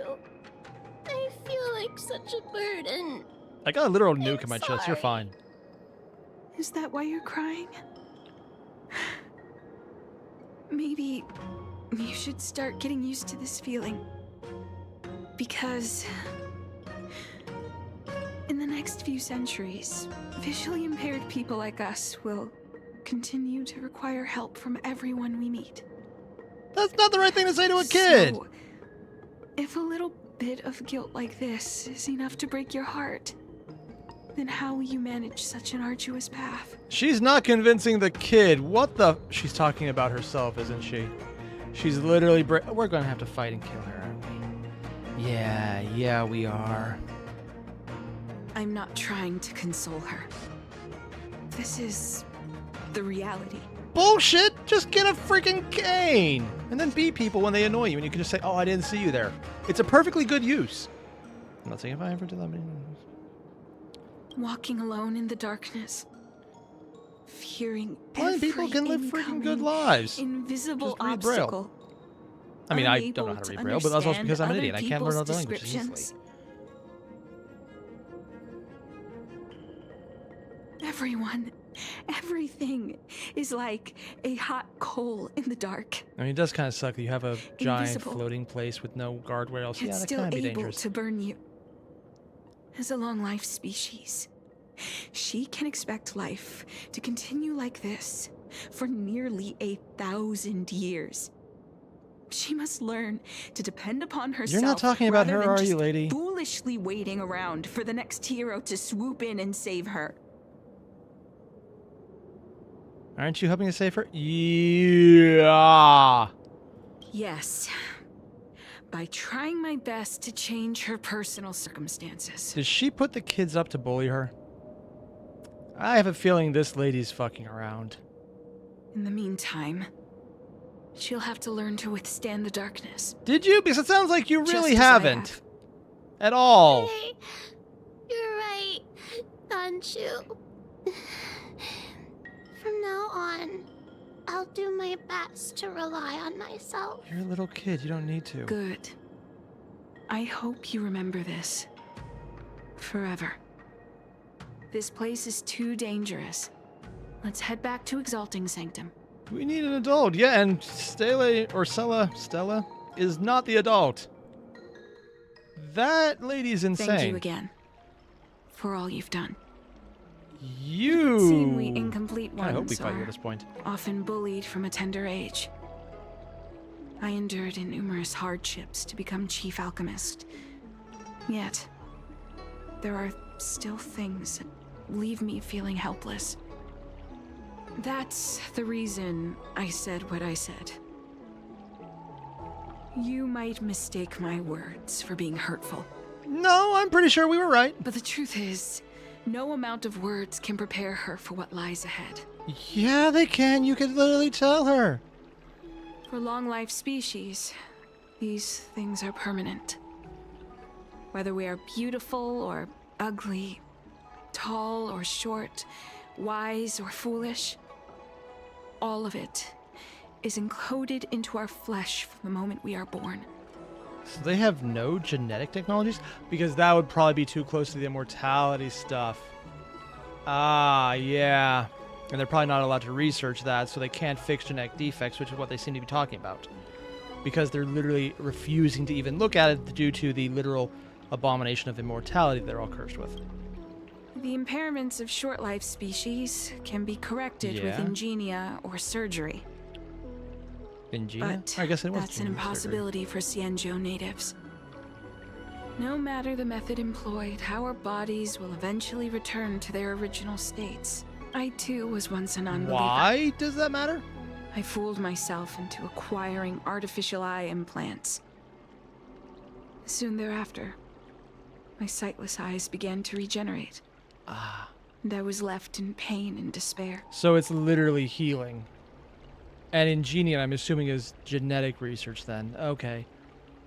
Speaker 2: I feel like such a burden.
Speaker 1: I got a literal nuke in my chest. You're fine.
Speaker 9: Is that why you're crying? Maybe you should start getting used to this feeling. Because in the next few centuries, visually impaired people like us will continue to require help from everyone we meet.
Speaker 1: That's not the right thing to say to a kid!
Speaker 9: So, if a little bit of guilt like this is enough to break your heart, then how will you manage such an arduous path?
Speaker 1: She's not convincing the kid. What the... She's talking about herself, isn't she? She's literally... We're going to have to fight and kill her, aren't we? Yeah, we are.
Speaker 9: I'm not trying to console her. This is the reality.
Speaker 1: Bullshit! Just get a freaking cane! And then beat people when they annoy you, and you can just say, oh, I didn't see you there. It's a perfectly good use. I'm not saying if I ever did that, but...
Speaker 9: Walking alone in the darkness. Fearing
Speaker 1: Blind people can live freaking good lives.
Speaker 9: Invisible
Speaker 1: Just read Braille.
Speaker 9: obstacle.
Speaker 1: I mean, I don't know how to read Braille, but that's also because I'm an idiot. I can't learn other languages easily.
Speaker 9: Everyone, everything is like a hot coal in the dark.
Speaker 1: I mean, it does kind of suck that you have a giant
Speaker 9: Invisible.
Speaker 1: floating place with no guardrails. Yeah,
Speaker 9: It's
Speaker 1: that
Speaker 9: still
Speaker 1: can be
Speaker 9: able
Speaker 1: dangerous.
Speaker 9: to burn you. As a long life species, She can expect life to continue like this for nearly 1,000 years. She must learn to depend upon herself.
Speaker 1: You're not talking about
Speaker 9: rather
Speaker 1: her,
Speaker 9: than
Speaker 1: are
Speaker 9: just
Speaker 1: you, lady?
Speaker 9: foolishly waiting around for the next hero to swoop in and save her.
Speaker 1: Aren't you helping to save her? Yeah.
Speaker 9: Yes. By trying my best to change her personal circumstances.
Speaker 1: Does she put the kids up to bully her? I have a feeling this lady's fucking around.
Speaker 9: In the meantime, she'll have to learn to withstand the darkness.
Speaker 1: Did you? Because it sounds like you really
Speaker 9: Just as I
Speaker 1: haven't.
Speaker 9: have.
Speaker 1: At all.
Speaker 2: Hey, you're right, Donju. From now on, I'll do my best to rely on myself.
Speaker 1: You're a little kid. You don't need to.
Speaker 9: Good. I hope you remember this. Forever. This place is too dangerous. Let's head back to Exalting Sanctum.
Speaker 1: We need an adult. Yeah, and Stella is not the adult. That lady's insane.
Speaker 9: Thank you again for all you've done.
Speaker 1: You.
Speaker 9: It seems we incomplete
Speaker 1: I hope we
Speaker 9: ones
Speaker 1: fight you
Speaker 9: are
Speaker 1: at this point.
Speaker 9: often bullied from a tender age. I endured numerous hardships to become chief alchemist. Yet, there are still things that leave me feeling helpless. That's the reason I said what I said. You might mistake my words for being hurtful.
Speaker 1: No, I'm pretty sure we were right.
Speaker 9: But the truth is, no amount of words can prepare her for what lies ahead.
Speaker 1: Yeah, they can. You could literally tell her.
Speaker 9: For long-life species, these things are permanent. Whether we are beautiful or ugly, tall or short, wise or foolish, all of it is encoded into our flesh from the moment we are born.
Speaker 1: So they have no genetic technologies? Because that would probably be too close to the immortality stuff. Ah, yeah. And they're probably not allowed to research that, so they can't fix genetic defects, which is what they seem to be talking about. Because they're literally refusing to even look at it due to the literal abomination of immortality they're all cursed with.
Speaker 9: The impairments of short-life species can be corrected with
Speaker 1: Yeah.
Speaker 9: ingenia or surgery.
Speaker 1: Ingenia?
Speaker 9: But
Speaker 1: I guess it was
Speaker 9: that's an
Speaker 1: ingenia surgery.
Speaker 9: impossibility for Xianzhou natives. No matter the method employed, our bodies will eventually return to their original states. I too was once a non-believer.
Speaker 1: Why does that matter?
Speaker 9: I fooled myself into acquiring artificial eye implants. Soon thereafter, my sightless eyes began to regenerate. And I was left in pain and despair.
Speaker 1: So it's literally healing. And ingenia, I'm assuming, is genetic research then. Okay.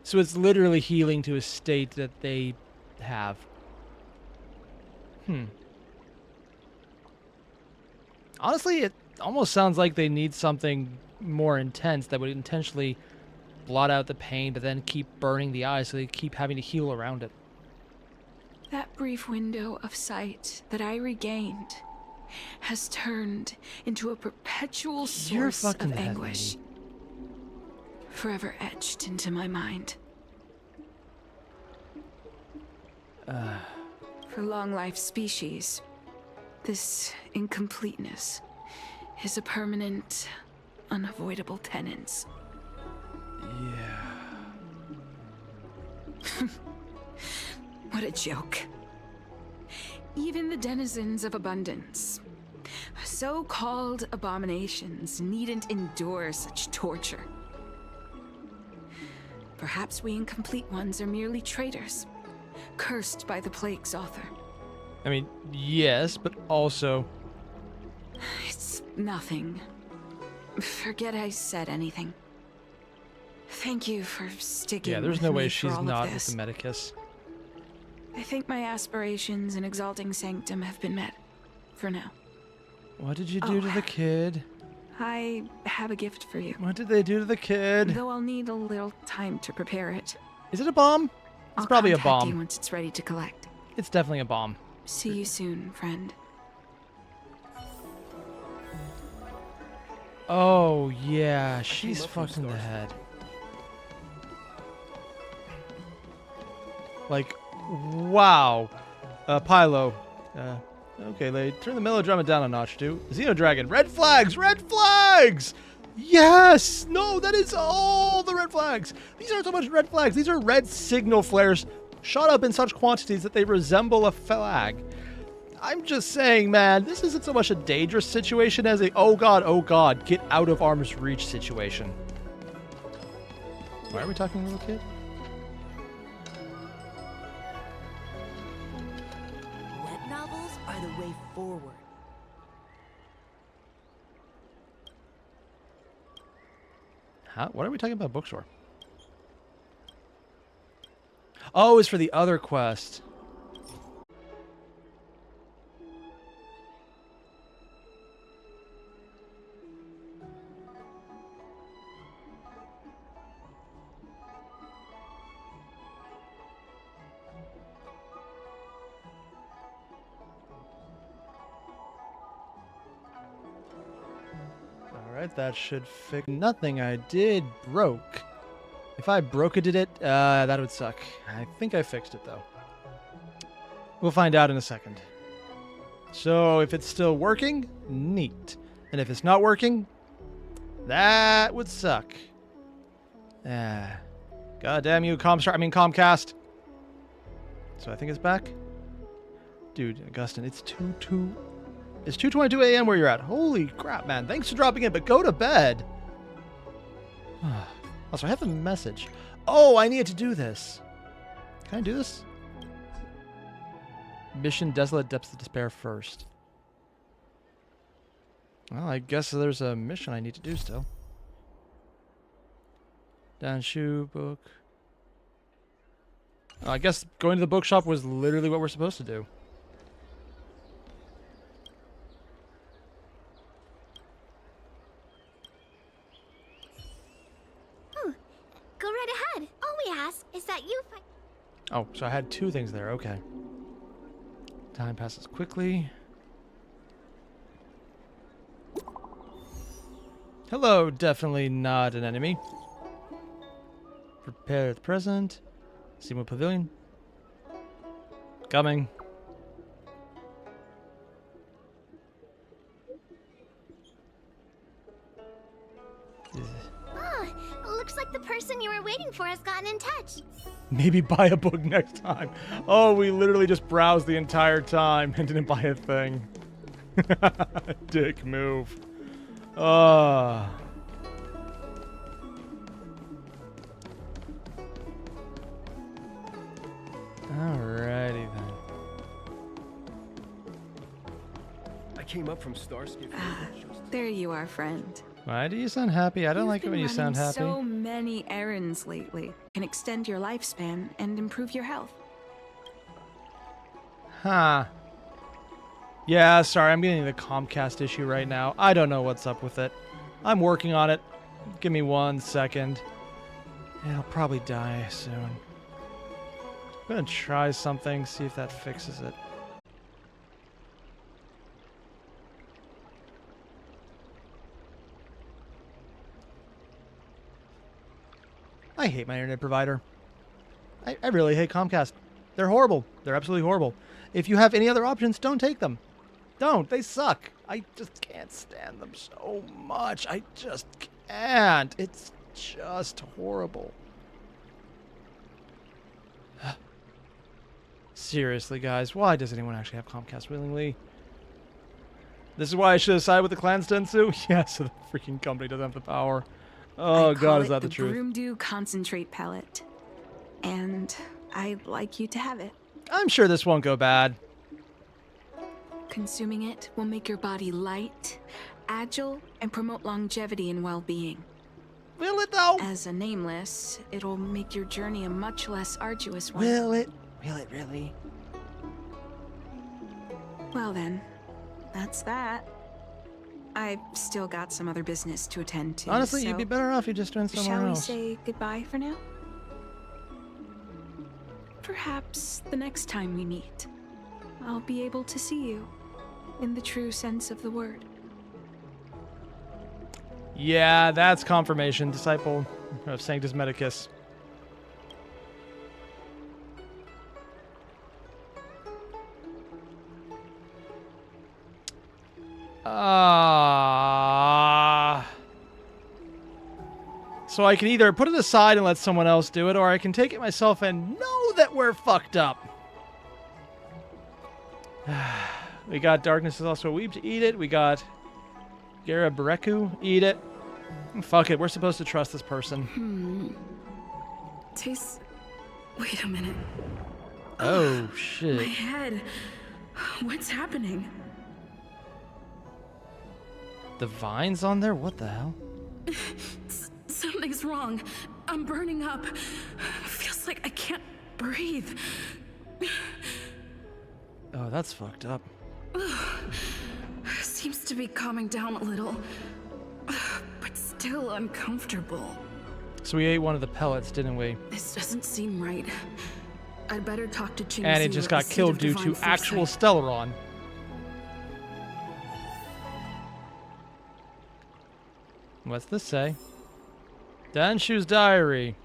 Speaker 1: So it's literally healing to a state that they have. Honestly, it almost sounds like they need something more intense that would intentionally blot out the pain, but then keep burning the eye so they keep having to heal around it.
Speaker 9: That brief window of sight that I regained has turned into a perpetual source of
Speaker 1: fucking dead,
Speaker 9: anguish. Forever etched into my mind. For long-life species, this incompleteness is a permanent, unavoidable tenance.
Speaker 1: Yeah.
Speaker 9: What a joke. Even the denizens of abundance, so-called abominations, needn't endure such torture. Perhaps we incomplete ones are merely traitors, cursed by the plague's author.
Speaker 1: I mean, yes, but also...
Speaker 9: It's nothing. Forget I said anything. Thank you for sticking
Speaker 1: Yeah, there's
Speaker 9: with
Speaker 1: no
Speaker 9: me
Speaker 1: way
Speaker 9: for
Speaker 1: she's
Speaker 9: all of
Speaker 1: not
Speaker 9: this.
Speaker 1: with the Medicus.
Speaker 9: I think my aspirations in Exalting Sanctum have been met. For now.
Speaker 1: What did you do to the kid?
Speaker 9: I have a gift for you.
Speaker 1: What did they do to the kid?
Speaker 9: Though I'll need a little time to prepare it.
Speaker 1: Is it a bomb? It's
Speaker 9: I'll
Speaker 1: probably a
Speaker 9: contact
Speaker 1: bomb.
Speaker 9: you once it's ready to collect.
Speaker 1: It's definitely a bomb.
Speaker 9: See you soon, friend.
Speaker 1: Oh, yeah, she's fucked in the head. Like, wow. Pylo, Okay, they turn the melodrama down a notch, too. Xenodragon. Red flags! Red flags! Yes! No, that is all the red flags. These aren't so much red flags. These are red signal flares shot up in such quantities that they resemble a flag. I'm just saying, man, this isn't so much a dangerous situation as a oh god, get out of arm's reach situation. Why are we talking to a little kid?
Speaker 19: Wet novels are the way forward.
Speaker 1: Huh? What are we talking about bookstore? Oh, it's for the other quest. Alright, that should fix nothing I did broke. If I broke it, that would suck. I think I fixed it, though. We'll find out in a second. So, if it's still working, neat. And if it's not working, that would suck. God damn you, Comcast. So I think it's back. Dude, Augustine, it's 2:22 a.m. where you're at. Holy crap, man. Thanks for dropping in, but go to bed. Also, I have a message. Oh, I needed to do this. Can I do this? Mission Desolate Depths of Despair first. Well, I guess there's a mission I need to do still. Down shoe book. Oh, I guess going to the bookshop was literally what we're supposed to do.
Speaker 2: Go right ahead. All we ask is that you find...
Speaker 1: Oh, so I had two things there. Okay. Time passes quickly. Hello, definitely not an enemy. Prepare at the present. Seamood Pavilion. Coming.
Speaker 2: Looks like the person you were waiting for has gotten in touch.
Speaker 1: Maybe buy a book next time. Oh, we literally just browsed the entire time and didn't buy a thing. Dick move. Alrighty then.
Speaker 15: I came up from Starscape.
Speaker 9: There you are, friend.
Speaker 1: Why do you sound happy? I don't like it when you sound happy.
Speaker 9: So many errands lately. Can extend your lifespan and improve your health.
Speaker 1: Huh. Yeah, sorry, I'm getting the Comcast issue right now. I don't know what's up with it. I'm working on it. Give me 1 second. It'll probably die soon. I'm gonna try something, see if that fixes it. I hate my internet provider. I really hate Comcast. They're horrible. They're absolutely horrible. If you have any other options, don't take them. Don't. They suck. I just can't stand them so much. I just can't. It's just horrible. Seriously, guys, why does anyone actually have Comcast willingly? This is why I should have sided with the Clans Densu? Yeah, so the freaking company doesn't have the power. Oh god, is that the truth?
Speaker 9: Broomdew concentrate pellet. And I'd like you to have it.
Speaker 1: I'm sure this won't go bad.
Speaker 9: Consuming it will make your body light, agile, and promote longevity and well-being.
Speaker 1: Will it though?
Speaker 9: As a nameless, it'll make your journey a much less arduous one.
Speaker 1: Will it? Will it really?
Speaker 9: Well then, that's that. I've still got some other business to attend to.
Speaker 1: Honestly,
Speaker 9: so
Speaker 1: you'd be better off you just went somewhere else.
Speaker 9: Shall we say goodbye for now? Perhaps the next time we meet, I'll be able to see you in the true sense of the word.
Speaker 1: Yeah, that's confirmation. Disciple of Sanctus Medicus. So I can either put it aside and let someone else do it, or I can take it myself and know that we're fucked up. We got Darkness is also a weep to eat it. We got Garabareku, eat it. Fuck it, we're supposed to trust this person.
Speaker 17: Tastes... Wait a minute.
Speaker 1: Oh, shit.
Speaker 17: My head. What's happening?
Speaker 1: The vines on there? What the hell?
Speaker 17: Something's wrong. I'm burning up. Feels like I can't breathe.
Speaker 1: Oh, that's fucked up.
Speaker 17: Seems to be calming down a little, but still uncomfortable.
Speaker 1: So we ate one of the pellets, didn't we?
Speaker 17: This doesn't seem right. I'd better talk to Chin.
Speaker 1: And it just got killed due to actual Stellaron. What's this say? Danshu's diary.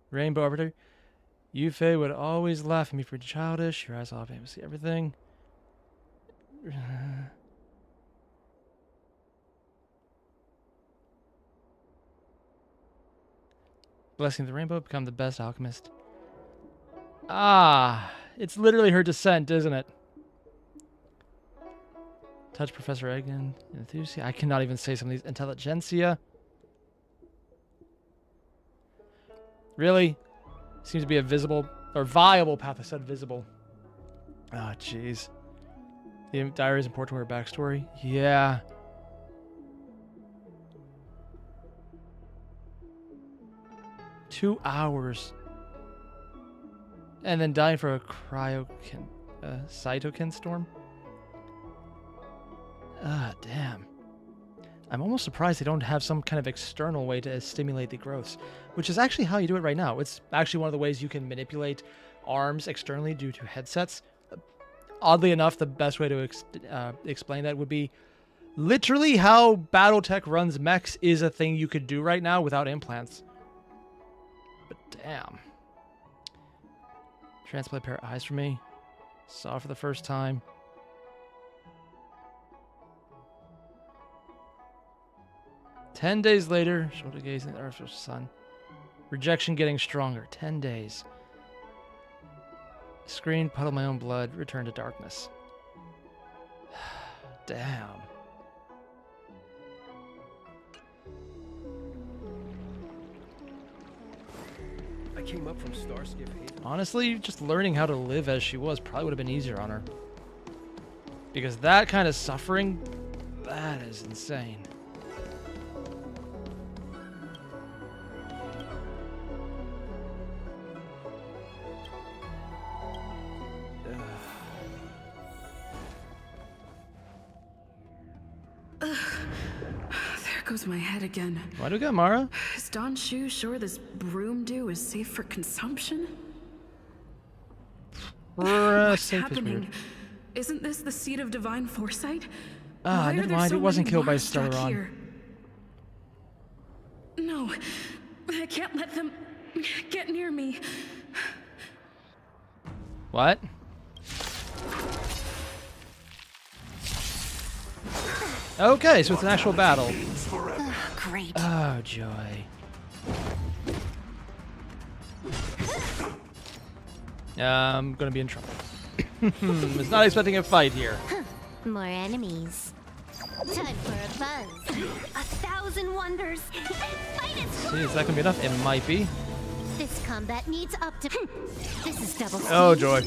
Speaker 1: Rainbow Arbiter. Yufei would always laugh at me for childish. Your eyes all able to see everything. Blessing of the rainbow, become the best alchemist. Ah, it's literally her descent, isn't it? Touch Professor Egan. Enthusiasm. I cannot even say some of these. Intelligentsia. Really? Seems to be a visible or viable path. I said visible. Ah, jeez. The diary is important to her backstory. Yeah. $2 and then dying for a cytokine storm. Ah, damn. I'm almost surprised they don't have some kind of external way to stimulate the growths, which is actually how you do it right now. It's actually one of the ways you can manipulate arms externally due to headsets. Oddly enough, the best way to explain that would be literally how Battletech runs mechs is a thing you could do right now without implants. But damn. Transplant a pair of eyes for me. Saw for the first time. "10 days later, shoulder gazing at the artificial sun. Rejection getting stronger. 10 days. Screen, puddle my own blood, return to darkness." Damn.
Speaker 15: I came up from Starskip.
Speaker 1: Honestly, just learning how to live as she was probably would have been easier on her. Because that kind of suffering, that is insane.
Speaker 17: There goes my head again.
Speaker 1: Why do we got Mara?
Speaker 17: Is Don Shu sure this broom dew is safe for consumption? What's happening? Isn't this the seed of divine foresight?
Speaker 1: Never mind. It wasn't killed by Stellaron.
Speaker 17: No, I can't let them get near me.
Speaker 1: What? Okay, so it's an actual battle.
Speaker 2: Great.
Speaker 1: Oh, joy. I'm gonna be in trouble. Was not expecting a fight here.
Speaker 2: More enemies. Time for a buzz. 1,000 wonders. Fight it.
Speaker 1: See, is that gonna be enough? It might be.
Speaker 2: This combat needs up to. This is double.
Speaker 1: Oh, joy.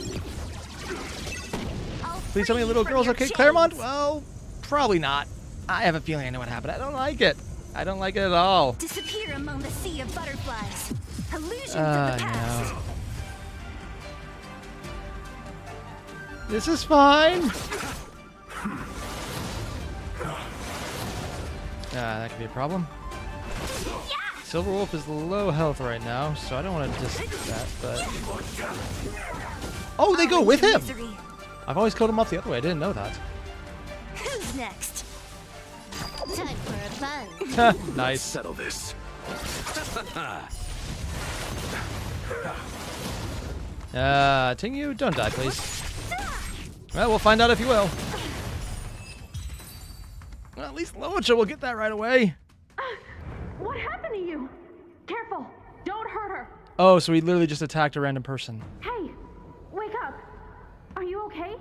Speaker 1: Please tell me little girl's okay. Claremont? Well, probably not. I have a feeling I know what happened. I don't like it. I don't like it at all.
Speaker 2: Disappear among the sea of butterflies. Illusions of the past.
Speaker 1: No. This is fine. That could be a problem. Silver Wolf is low health right now, so I don't want to diss that, but... Oh, they go with him! I've always killed him off the other way. I didn't know that.
Speaker 2: Who's next? Time for a buzz.
Speaker 1: Nice.
Speaker 4: Settle this.
Speaker 1: Tingu, don't die, please. Well, we'll find out if you will. Well, at least Loacha will get that right away.
Speaker 16: What happened to you? Careful! Don't hurt her!
Speaker 1: Oh, so he literally just attacked a random person.
Speaker 16: Hey! Wake up! Are you okay?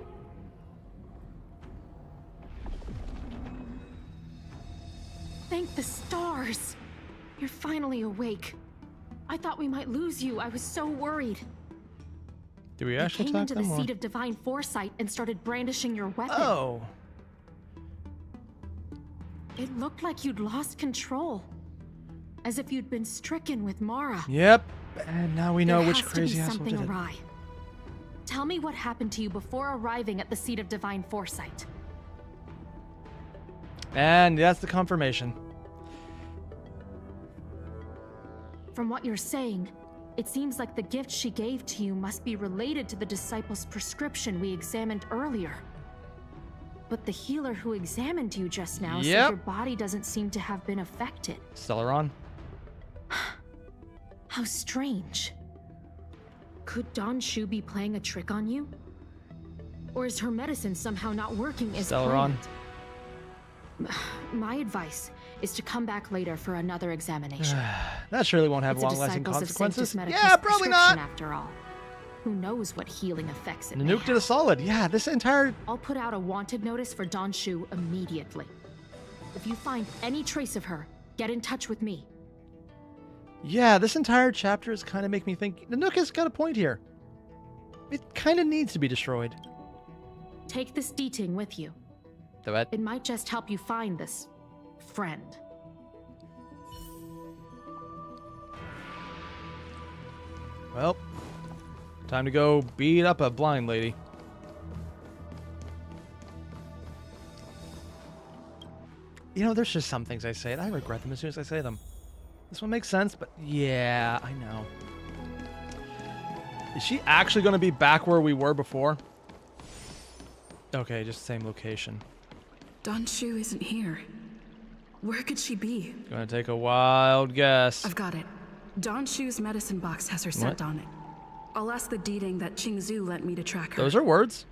Speaker 16: Thank the stars! You're finally awake. I thought we might lose you. I was so worried.
Speaker 1: Did we actually
Speaker 16: came
Speaker 1: attack
Speaker 16: into
Speaker 1: them?
Speaker 16: the
Speaker 1: or-
Speaker 16: seat of divine foresight and started brandishing your weapon.
Speaker 1: Oh.
Speaker 16: It looked like you'd lost control. As if you'd been stricken with Mara.
Speaker 1: Yep. And now we know
Speaker 16: There
Speaker 1: which
Speaker 16: has to be
Speaker 1: crazy asshole
Speaker 16: something
Speaker 1: did it.
Speaker 16: awry. Tell me what happened to you before arriving at the seat of divine foresight.
Speaker 1: And that's the confirmation.
Speaker 16: From what you're saying, it seems like the gift she gave to you must be related to the disciple's prescription we examined earlier. But the healer who examined you just now said your body doesn't seem to have been affected.
Speaker 1: Stellaron.
Speaker 16: How strange. Could Don Shu be playing a trick on you? Or is her medicine somehow not working as
Speaker 1: Stellaron.
Speaker 16: planned? My advice is to come back later for another examination.
Speaker 1: That surely won't have
Speaker 16: It's a
Speaker 1: long-lasting
Speaker 16: Disciples of
Speaker 1: consequences.
Speaker 16: Sanctus
Speaker 1: Yeah,
Speaker 16: Medicus
Speaker 1: probably
Speaker 16: prescription,
Speaker 1: not.
Speaker 16: After all, who knows what healing effects it may
Speaker 1: Nanook did a solid. Yeah, this entire...
Speaker 16: I'll put out a wanted notice for Don Shu immediately. If you find any trace of her, get in touch with me.
Speaker 1: Yeah, this entire chapter is kind of making me think Nanook has got a point here. It kind of needs to be destroyed.
Speaker 16: Take this D-Ting with you.
Speaker 1: The what?
Speaker 16: It might just help you find this friend.
Speaker 1: Well, time to go beat up a blind lady. You know, there's just some things I say, and I regret them as soon as I say them. This one makes sense, but yeah, I know. Is she actually going to be back where we were before? Okay, just same location.
Speaker 17: Don Shu isn't here. Where could she be?
Speaker 1: Gonna take a wild guess.
Speaker 17: I've got it. Don Shu's medicine box has her scent on it. I'll ask the D-Ting that Qingzu lent me to track her.
Speaker 1: Those are words.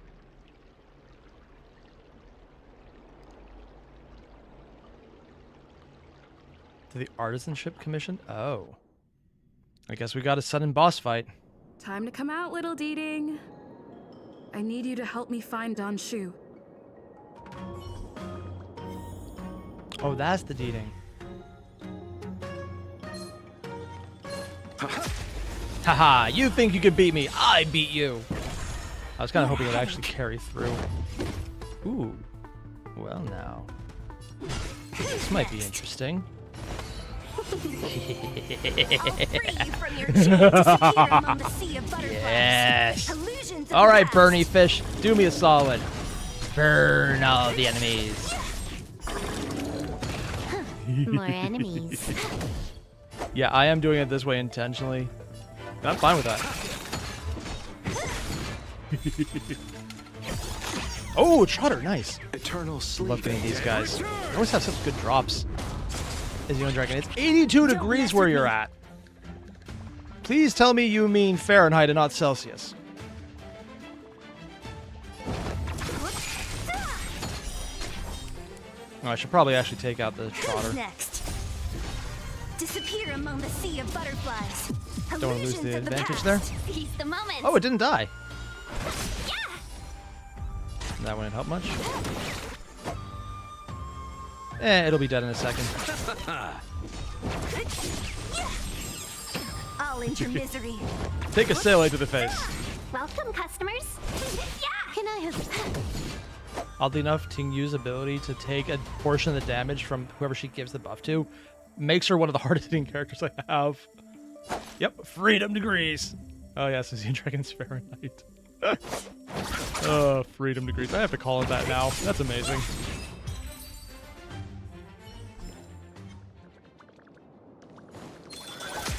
Speaker 1: To the Artisanship Commission? Oh. I guess we got a sudden boss fight.
Speaker 17: Time to come out, little D-Ting. I need you to help me find Don Shu.
Speaker 1: Oh, that's the D-Ting. Haha, you think you could beat me? I beat you. I was kind of hoping it would actually carry through. Ooh. Well, now. This might be interesting. Yes. All right, Bernie Fish, do me a solid. Burn all the enemies.
Speaker 2: More enemies.
Speaker 1: Yeah, I am doing it this way intentionally. I'm fine with that. Oh, Trotter, nice.
Speaker 4: Eternal sleep.
Speaker 1: Love getting these guys. They always have such good drops. As Young Dragon, it's 82 degrees where you're at. Please tell me you mean Fahrenheit and not Celsius. Oh, I should probably actually take out the Trotter.
Speaker 18: Next. Disappear among the sea of butterflies.
Speaker 1: Don't want to lose the
Speaker 18: Illusions of
Speaker 1: advantage there.
Speaker 2: Seize the moment.
Speaker 1: Oh, it didn't die. That wouldn't help much. It'll be dead in a second.
Speaker 18: All in your misery.
Speaker 1: Take a sailor to the face.
Speaker 2: Welcome, customers. Yeah. Can I have?
Speaker 1: Oddly enough, Tingyu's ability to take a portion of the damage from whoever she gives the buff to makes her one of the hardest hitting characters I have. Yep, freedom degrees. Oh yes, Asian Dragon's Fahrenheit. Freedom degrees. I have to call it that now. That's amazing.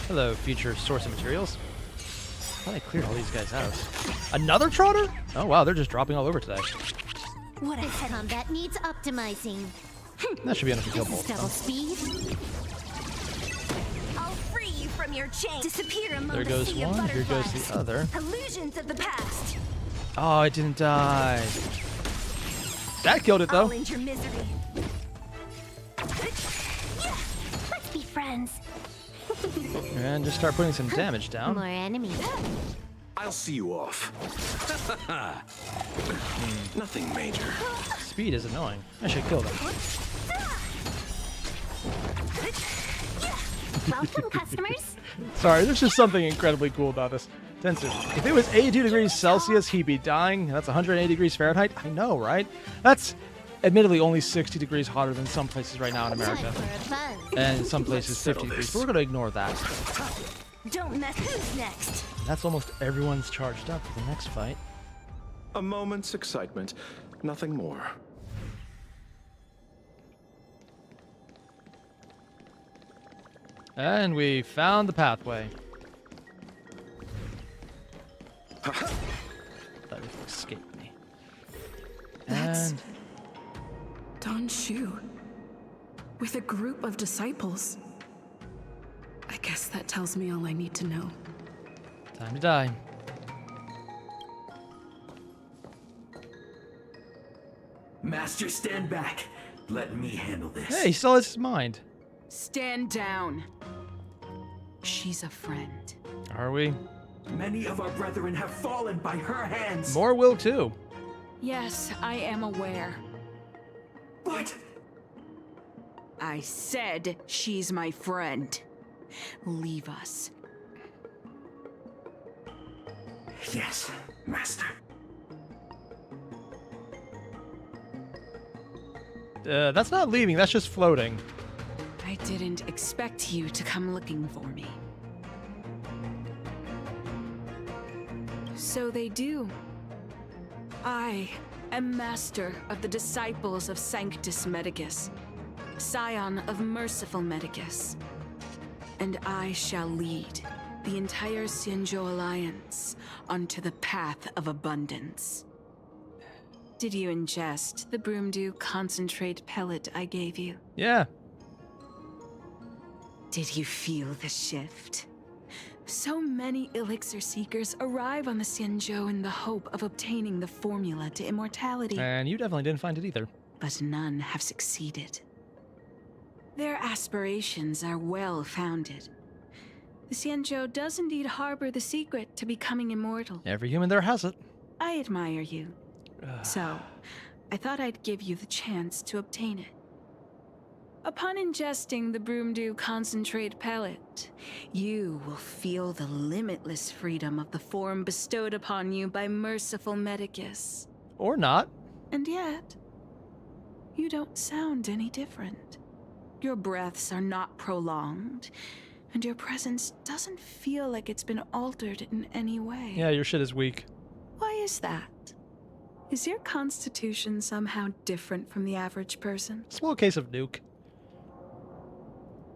Speaker 1: Hello, future source of materials. I thought I cleared all these guys out. Another Trotter? Oh wow, they're just dropping all over today.
Speaker 2: What a combat needs optimizing.
Speaker 1: That should be enough to kill both.
Speaker 2: Double speed.
Speaker 18: I'll free you from your chains. Disappear among
Speaker 1: There
Speaker 18: the
Speaker 1: goes
Speaker 18: sea of
Speaker 1: one, here goes
Speaker 18: butterflies.
Speaker 1: the other.
Speaker 18: Illusions of the past.
Speaker 1: Oh, it didn't die. That killed it, though.
Speaker 2: I'll end your misery. Let's be friends.
Speaker 1: And just start putting some damage down.
Speaker 2: More enemies.
Speaker 4: I'll see you off. Nothing major.
Speaker 1: Speed is annoying. I should kill them.
Speaker 2: Welcome, customers.
Speaker 1: Sorry, there's just something incredibly cool about this. Tensu, if it was 82 degrees Celsius, he'd be dying. That's 180 degrees Fahrenheit. I know, right? That's admittedly only 60 degrees hotter than some places right now in America. And in some places 50 degrees. But we're going to ignore that.
Speaker 2: Don't mess. Who's next?
Speaker 1: That's almost everyone's charged up for the next fight.
Speaker 4: A moment's excitement, nothing more.
Speaker 1: And we found the pathway. That escaped me.
Speaker 17: That's
Speaker 1: And
Speaker 17: Don Shu with a group of disciples. I guess that tells me all I need to know.
Speaker 1: time to die.
Speaker 20: Master, stand back. Let me handle this.
Speaker 1: Hey, he still has his mind.
Speaker 19: Stand down. She's a friend.
Speaker 1: Are we?
Speaker 20: Many of our brethren have fallen by her hands.
Speaker 1: More will too.
Speaker 19: Yes, I am aware.
Speaker 20: But
Speaker 19: I said she's my friend. Leave us.
Speaker 20: Yes, Master.
Speaker 1: That's not leaving, that's just floating.
Speaker 19: I didn't expect you to come looking for me. So they do. I am master of the disciples of Sanctus Medicus, scion of merciful Medicus. And I shall lead the entire Xianzhou Alliance onto the path of abundance. Did you ingest the Broomdew concentrate pellet I gave you?
Speaker 1: Yeah.
Speaker 19: Did you feel the shift? So many elixir seekers arrive on the Xianzhou in the hope of obtaining the formula to immortality.
Speaker 1: And you definitely didn't find it either.
Speaker 19: But none have succeeded. Their aspirations are well founded. The Xianzhou does indeed harbor the secret to becoming immortal.
Speaker 1: Every human there has it.
Speaker 19: I admire you. So, I thought I'd give you the chance to obtain it. Upon ingesting the Broomdew concentrate pellet, you will feel the limitless freedom of the form bestowed upon you by merciful Medicus.
Speaker 1: Or not.
Speaker 19: And yet, you don't sound any different. Your breaths are not prolonged, and your presence doesn't feel like it's been altered in any way.
Speaker 1: Yeah, your shit is weak.
Speaker 19: Why is that? Is your constitution somehow different from the average person?
Speaker 1: Small case of nuke.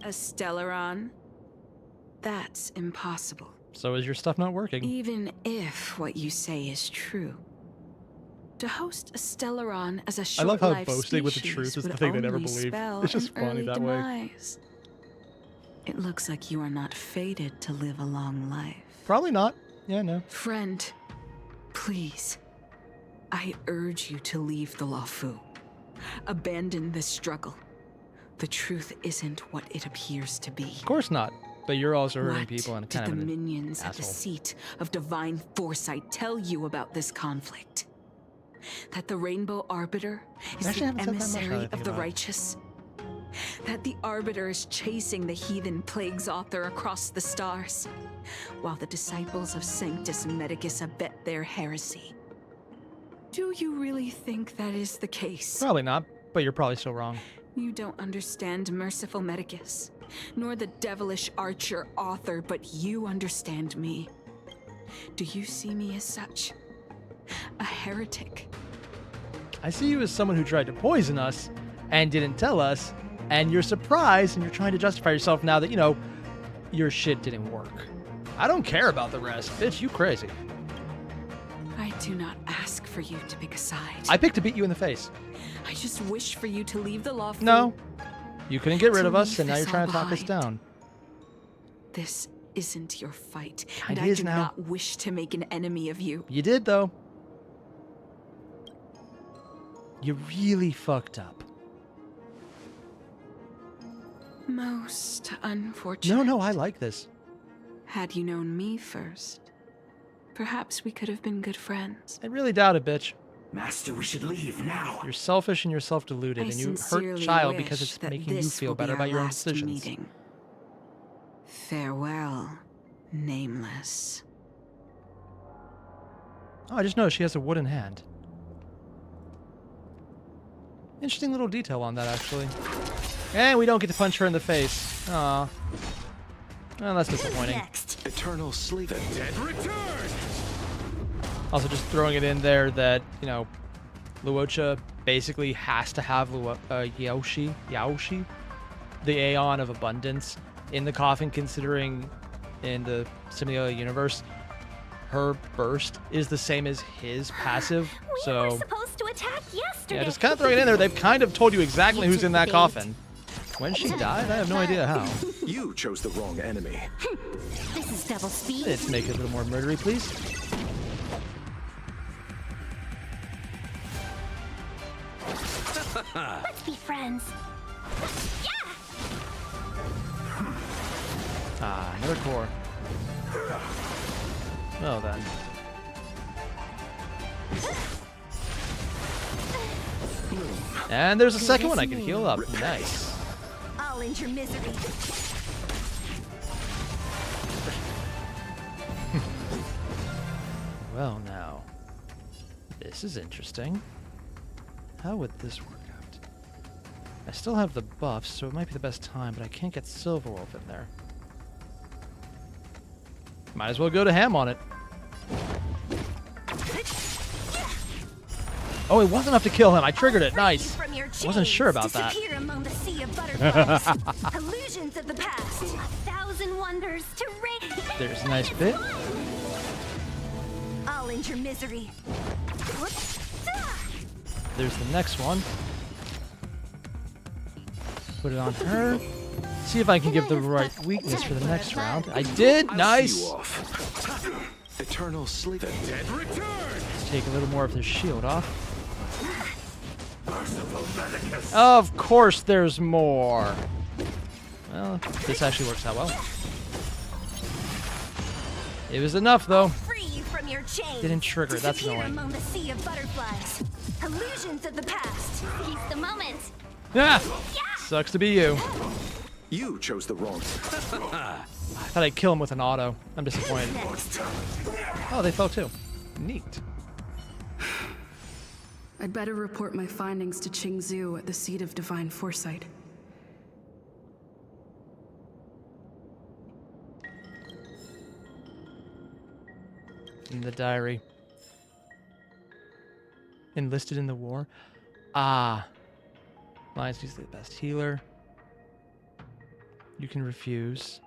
Speaker 19: A Stellaron? That's impossible.
Speaker 1: So is your stuff not working?
Speaker 19: Even if what you say is true. To host a Stellaron as a
Speaker 1: I love how
Speaker 19: short-lived
Speaker 1: boasting with the
Speaker 19: species
Speaker 1: truth is the
Speaker 19: would
Speaker 1: thing they never
Speaker 19: only
Speaker 1: believe.
Speaker 19: spell
Speaker 1: It's just
Speaker 19: an
Speaker 1: funny
Speaker 19: early
Speaker 1: that way.
Speaker 19: demise. It looks like you are not fated to live a long life.
Speaker 1: Probably not. Yeah, no.
Speaker 19: Friend, please. I urge you to leave the Luofu. Abandon this struggle. The truth isn't what it appears to be.
Speaker 1: Of course not. But you're also hurting
Speaker 19: What
Speaker 1: people and
Speaker 19: did
Speaker 1: kind
Speaker 19: the
Speaker 1: of an
Speaker 19: minions at the
Speaker 1: asshole.
Speaker 19: seat of divine foresight tell you about this conflict? That the Rainbow Arbiter is
Speaker 1: Actually, I
Speaker 19: the
Speaker 1: haven't said that much now that I
Speaker 19: emissary
Speaker 1: think
Speaker 19: of the
Speaker 1: about it.
Speaker 19: righteous? That the Arbiter is chasing the heathen plagues author across the stars, while the disciples of Sanctus Medicus abet their heresy? Do you really think that is the case?
Speaker 1: Probably not, but you're probably still wrong.
Speaker 19: You don't understand merciful Medicus, nor the devilish archer author, but you understand me. Do you see me as such? A heretic?
Speaker 1: I see you as someone who tried to poison us and didn't tell us, and you're surprised and you're trying to justify yourself now that, you know, your shit didn't work. I don't care about the rest. Bitch, you crazy.
Speaker 19: I do not ask for you to pick a side.
Speaker 1: I picked to beat you in the face.
Speaker 19: I just wish for you to leave the Luofu.
Speaker 1: No. You couldn't get rid
Speaker 19: To
Speaker 1: of us,
Speaker 19: leave
Speaker 1: and now
Speaker 19: this
Speaker 1: you're trying
Speaker 19: all
Speaker 1: to talk us
Speaker 19: behind.
Speaker 1: down.
Speaker 19: This isn't your fight,
Speaker 1: It
Speaker 19: and I
Speaker 1: is
Speaker 19: do
Speaker 1: now.
Speaker 19: not wish to make an enemy of you.
Speaker 1: You did, though. You really fucked up.
Speaker 9: Most unfortunate.
Speaker 1: No, I like this.
Speaker 9: Had you known me first, perhaps we could have been good friends.
Speaker 1: I really doubt it, bitch.
Speaker 20: Master, we should leave now.
Speaker 1: You're selfish and you're self-deluded, and you hurt Child because it's making you feel better about your own decisions.
Speaker 9: Meeting. Farewell, Nameless.
Speaker 1: Oh, I just noticed she has a wooden hand. Interesting little detail on that, actually. And we don't get to punch her in the face. Aw. Well, that's disappointing.
Speaker 4: Next. Eternal sleep. The dead return.
Speaker 1: Also, just throwing it in there that, you know, Luocha basically has to have Yaoshi, the Aeon of Abundance, in the coffin, considering in the Simula universe, her burst is the same as his passive.
Speaker 2: We were supposed to attack yesterday.
Speaker 1: Yeah, just kind of throwing it in there. They've kind of told you exactly who's in that coffin. When she died, I have no idea how.
Speaker 11: You chose the wrong enemy.
Speaker 2: This is double speed.
Speaker 1: Let's make it a little more murdery, please.
Speaker 2: Let's be friends. Yeah!
Speaker 1: Ah, another core. Well then. And there's a second one I can heal up. Nice.
Speaker 2: I'll end your misery.
Speaker 1: Well now. This is interesting. How would this work out? I still have the buffs, so it might be the best time, but I can't get Silverwolf in there. Might as well go to ham on it. Oh, it wasn't enough to kill him. I triggered it. Nice. I wasn't sure about that.
Speaker 2: Among the sea of butterflies. Illusions of the past. 1,000 wonders to rain.
Speaker 1: There's a nice bit.
Speaker 2: I'll end your misery.
Speaker 1: There's the next one. Put it on her. See if I can give the right weakness for the next round. I did. Nice.
Speaker 4: Eternal sleep. The dead return.
Speaker 1: Let's take a little more of their shield off. Of course there's more. Well, this actually works out well. It was enough, though. Didn't trigger. That's annoying.
Speaker 2: Among the sea of butterflies. Illusions of the past. He's the moment.
Speaker 1: Ah! Sucks to be you.
Speaker 11: You chose the wrong.
Speaker 1: Thought I'd kill him with an auto. I'm disappointed. Oh, they fell too. Neat.
Speaker 17: I'd better report my findings to Qingzhou at the Seat of Divine Foresight.
Speaker 1: In the diary. Enlisted in the war. Ah. Lion's usually the best healer. You can refuse.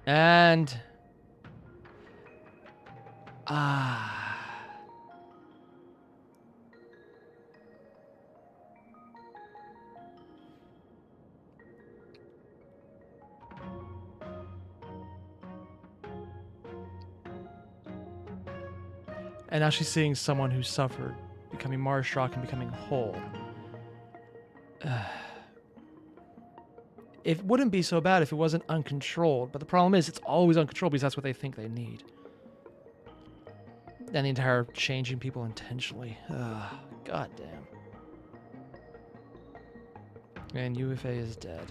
Speaker 1: And... Ah... And now she's seeing someone who suffered, becoming Mara-struck and becoming whole. It wouldn't be so bad if it wasn't uncontrolled, but the problem is it's always uncontrolled because that's what they think they need. And the entire changing people intentionally. God damn. And UFA is dead.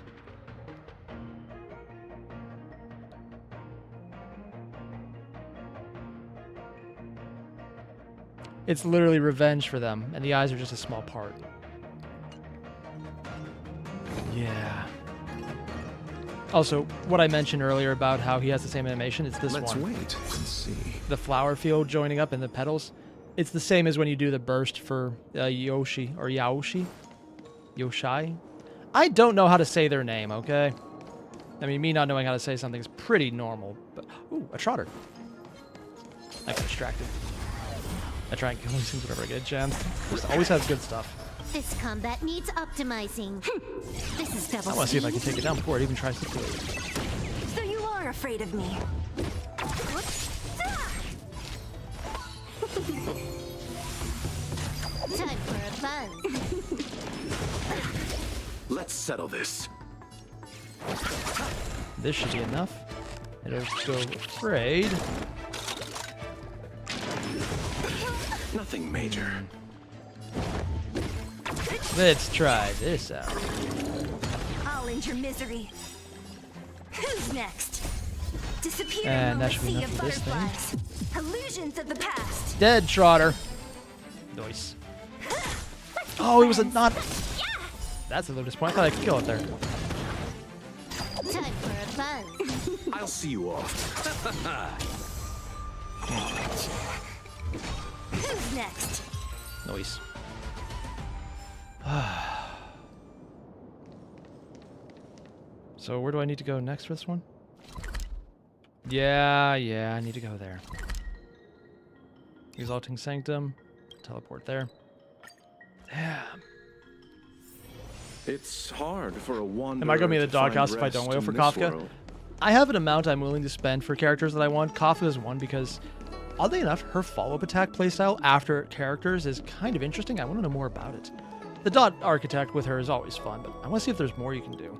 Speaker 1: It's literally revenge for them, and the eyes are just a small part. Yeah. Also, what I mentioned earlier about how he has the same animation, it's this one.
Speaker 11: Let's wait and see.
Speaker 1: The flower field joining up in the petals. It's the same as when you do the burst for Yoshi, or Yaoshi? Yoshai? I don't know how to say their name, okay? I mean, me not knowing how to say something is pretty normal, but... Ooh, a trotter. I got distracted. I try and kill these things whenever I get a chance. Just always has good stuff.
Speaker 2: This combat needs optimizing. This is double
Speaker 1: I want to see if I can take it down before it even tries to do it.
Speaker 2: So you are afraid of me. Time for a
Speaker 18: fun.
Speaker 11: Let's settle this.
Speaker 1: This should be enough. I don't go afraid.
Speaker 11: Nothing major.
Speaker 1: Let's try this out.
Speaker 18: I'll end your misery. Who's next? Disappear
Speaker 1: And
Speaker 18: among
Speaker 1: that
Speaker 18: the
Speaker 1: should be
Speaker 18: sea
Speaker 1: enough
Speaker 18: of
Speaker 1: for this thing.
Speaker 18: butterflies. Illusions of the past.
Speaker 1: Dead Trotter. Nice. Oh, it was a not. That's a little disappointing. I thought I could kill it there.
Speaker 18: Time for a buzz.
Speaker 11: I'll see you off.
Speaker 18: Who's next?
Speaker 1: Nice. So where do I need to go next for this one? Yeah, I need to go there. Exalting Sanctum. Teleport there. Damn.
Speaker 11: It's hard for a wanderer.
Speaker 1: Am I going to be in the
Speaker 11: to find
Speaker 1: doghouse if I
Speaker 11: rest
Speaker 1: don't wait for
Speaker 11: in this
Speaker 1: Kafka?
Speaker 11: world.
Speaker 1: I have an amount I'm willing to spend for characters that I want. Kafka is one because, oddly enough, her follow-up attack playstyle after characters is kind of interesting. I want to know more about it. The dot architect with her is always fun, but I want to see if there's more you can do.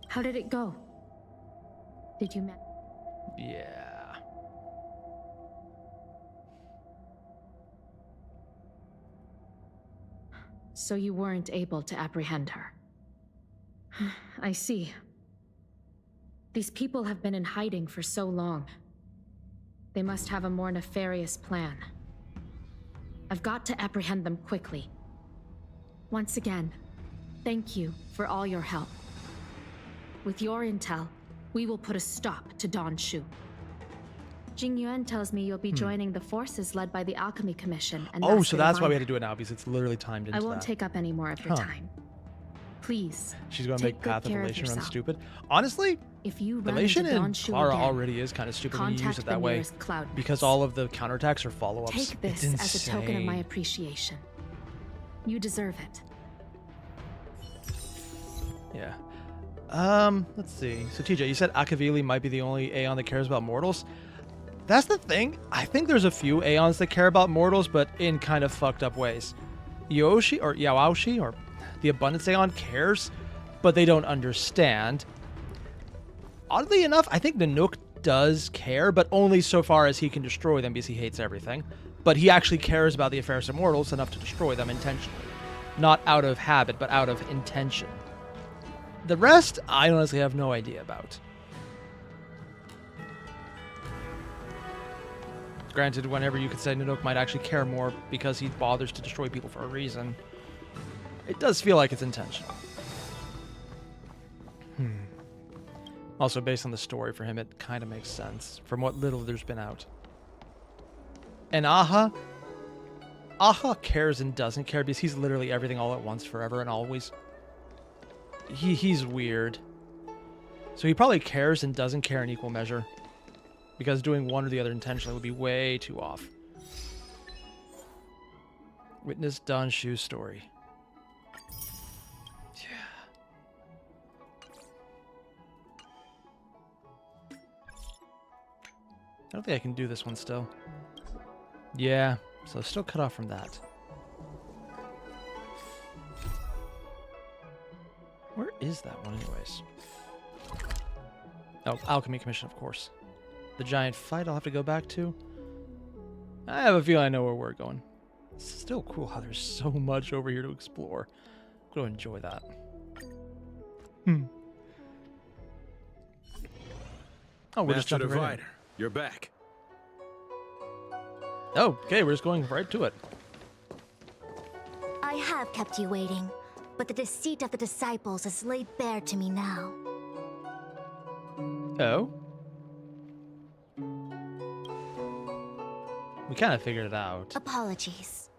Speaker 16: How did it go? Did you met?
Speaker 1: Yeah.
Speaker 16: So you weren't able to apprehend her. I see. These people have been in hiding for so long. They must have a more nefarious plan. I've got to apprehend them quickly. Once again, thank you for all your help. With your intel, we will put a stop to Don Shu. Jing Yuan tells me you'll be joining the forces led by the Alchemy Commission and
Speaker 1: Oh,
Speaker 16: Master
Speaker 1: so that's why we
Speaker 16: Diviner.
Speaker 1: had to do it now, because it's literally timed into
Speaker 16: I won't
Speaker 1: that.
Speaker 16: take up any more of your time. Please.
Speaker 1: She's going to
Speaker 16: take
Speaker 1: make
Speaker 16: good
Speaker 1: Path of
Speaker 16: care of
Speaker 1: Elation run
Speaker 16: yourself.
Speaker 1: stupid. Honestly,
Speaker 16: If you run into
Speaker 1: Elation
Speaker 16: Don
Speaker 1: and
Speaker 16: Shu
Speaker 1: Clara
Speaker 16: again,
Speaker 1: already is kind of stupid when you use
Speaker 16: contact
Speaker 1: it
Speaker 16: the
Speaker 1: that way.
Speaker 16: nearest cloud
Speaker 1: Because
Speaker 16: nest.
Speaker 1: all of the counterattacks are follow-ups.
Speaker 16: Take this
Speaker 1: It's
Speaker 16: as a token of my
Speaker 1: insane.
Speaker 16: appreciation. You deserve it.
Speaker 1: Yeah. Let's see. So TJ, you said Akavili might be the only Aeon that cares about mortals. That's the thing. I think there's a few Aeons that care about mortals, but in kind of fucked up ways. Yoshi or Yaoshi or the Abundance Aeon cares, but they don't understand. Oddly enough, I think Nanook does care, but only so far as he can destroy them because he hates everything. But he actually cares about the affairs of mortals enough to destroy them intentionally. Not out of habit, but out of intention. The rest, I honestly have no idea about. Granted, whenever you could say Nanook might actually care more because he bothers to destroy people for a reason, it does feel like it's intentional. Also, based on the story for him, it kind of makes sense from what little there's been out. And Aha cares and doesn't care because he's literally everything all at once forever and always. He's weird. So he probably cares and doesn't care in equal measure. Because doing one or the other intentionally would be way too off. Witness Don Shu's story. Yeah. I don't think I can do this one still. Yeah, so still cut off from that. Where is that one anyways? Oh, Alchemy Commission, of course. The giant fight I'll have to go back to. I have a feeling I know where we're going. It's still cool how there's so much over here to explore. I'm going to enjoy that. Oh, we're just
Speaker 7: Master
Speaker 1: jumping right in.
Speaker 7: Diviner, you're back.
Speaker 1: Oh, okay, we're just going right to it.
Speaker 2: I have kept you waiting, but the deceit of the disciples is laid bare to me now.
Speaker 1: Oh? We kind of figured it out.
Speaker 2: Apologies.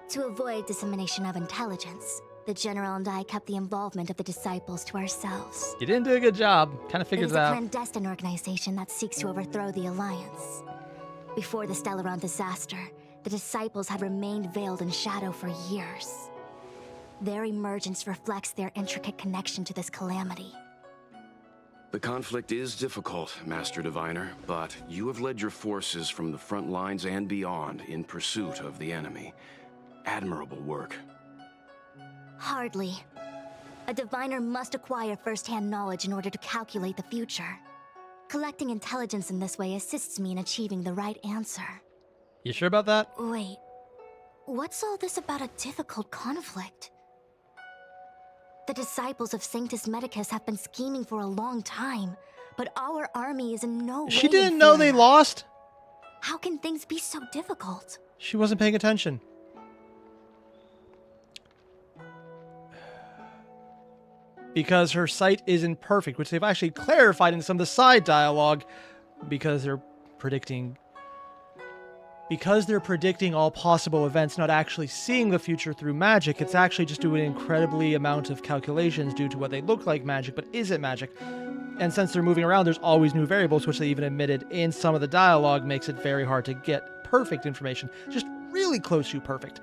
Speaker 2: To avoid dissemination of intelligence, the General and I kept the involvement of the disciples to ourselves.
Speaker 1: You didn't do a good job. Kind of
Speaker 2: It
Speaker 1: figured
Speaker 2: is
Speaker 1: it
Speaker 2: a
Speaker 1: out.
Speaker 2: clandestine organization that seeks to overthrow the Alliance. Before the Stellaron disaster, the disciples had remained veiled in shadow for years. Their emergence reflects their intricate connection to this calamity.
Speaker 4: The conflict is difficult, Master Diviner, but you have led your forces from the front lines and beyond in pursuit of the enemy. Admirable work.
Speaker 21: Hardly. A diviner must acquire first-hand knowledge in order to calculate the future. Collecting intelligence in this way assists me in achieving the right answer.
Speaker 1: You sure about that?
Speaker 21: Wait, what's all this about a difficult conflict? The disciples of Sanctus Medicus have been scheming for a long time, but our army is in no way
Speaker 1: She didn't know they lost?
Speaker 21: How can things be so difficult?
Speaker 1: She wasn't paying attention. Because her sight isn't perfect, which they've actually clarified in some of the side dialogue, because they're predicting all possible events, not actually seeing the future through magic. It's actually just doing an incredibly amount of calculations due to what they look like magic, but isn't magic. And since they're moving around, there's always new variables, which they even admitted in some of the dialogue makes it very hard to get perfect information, just really close to perfect.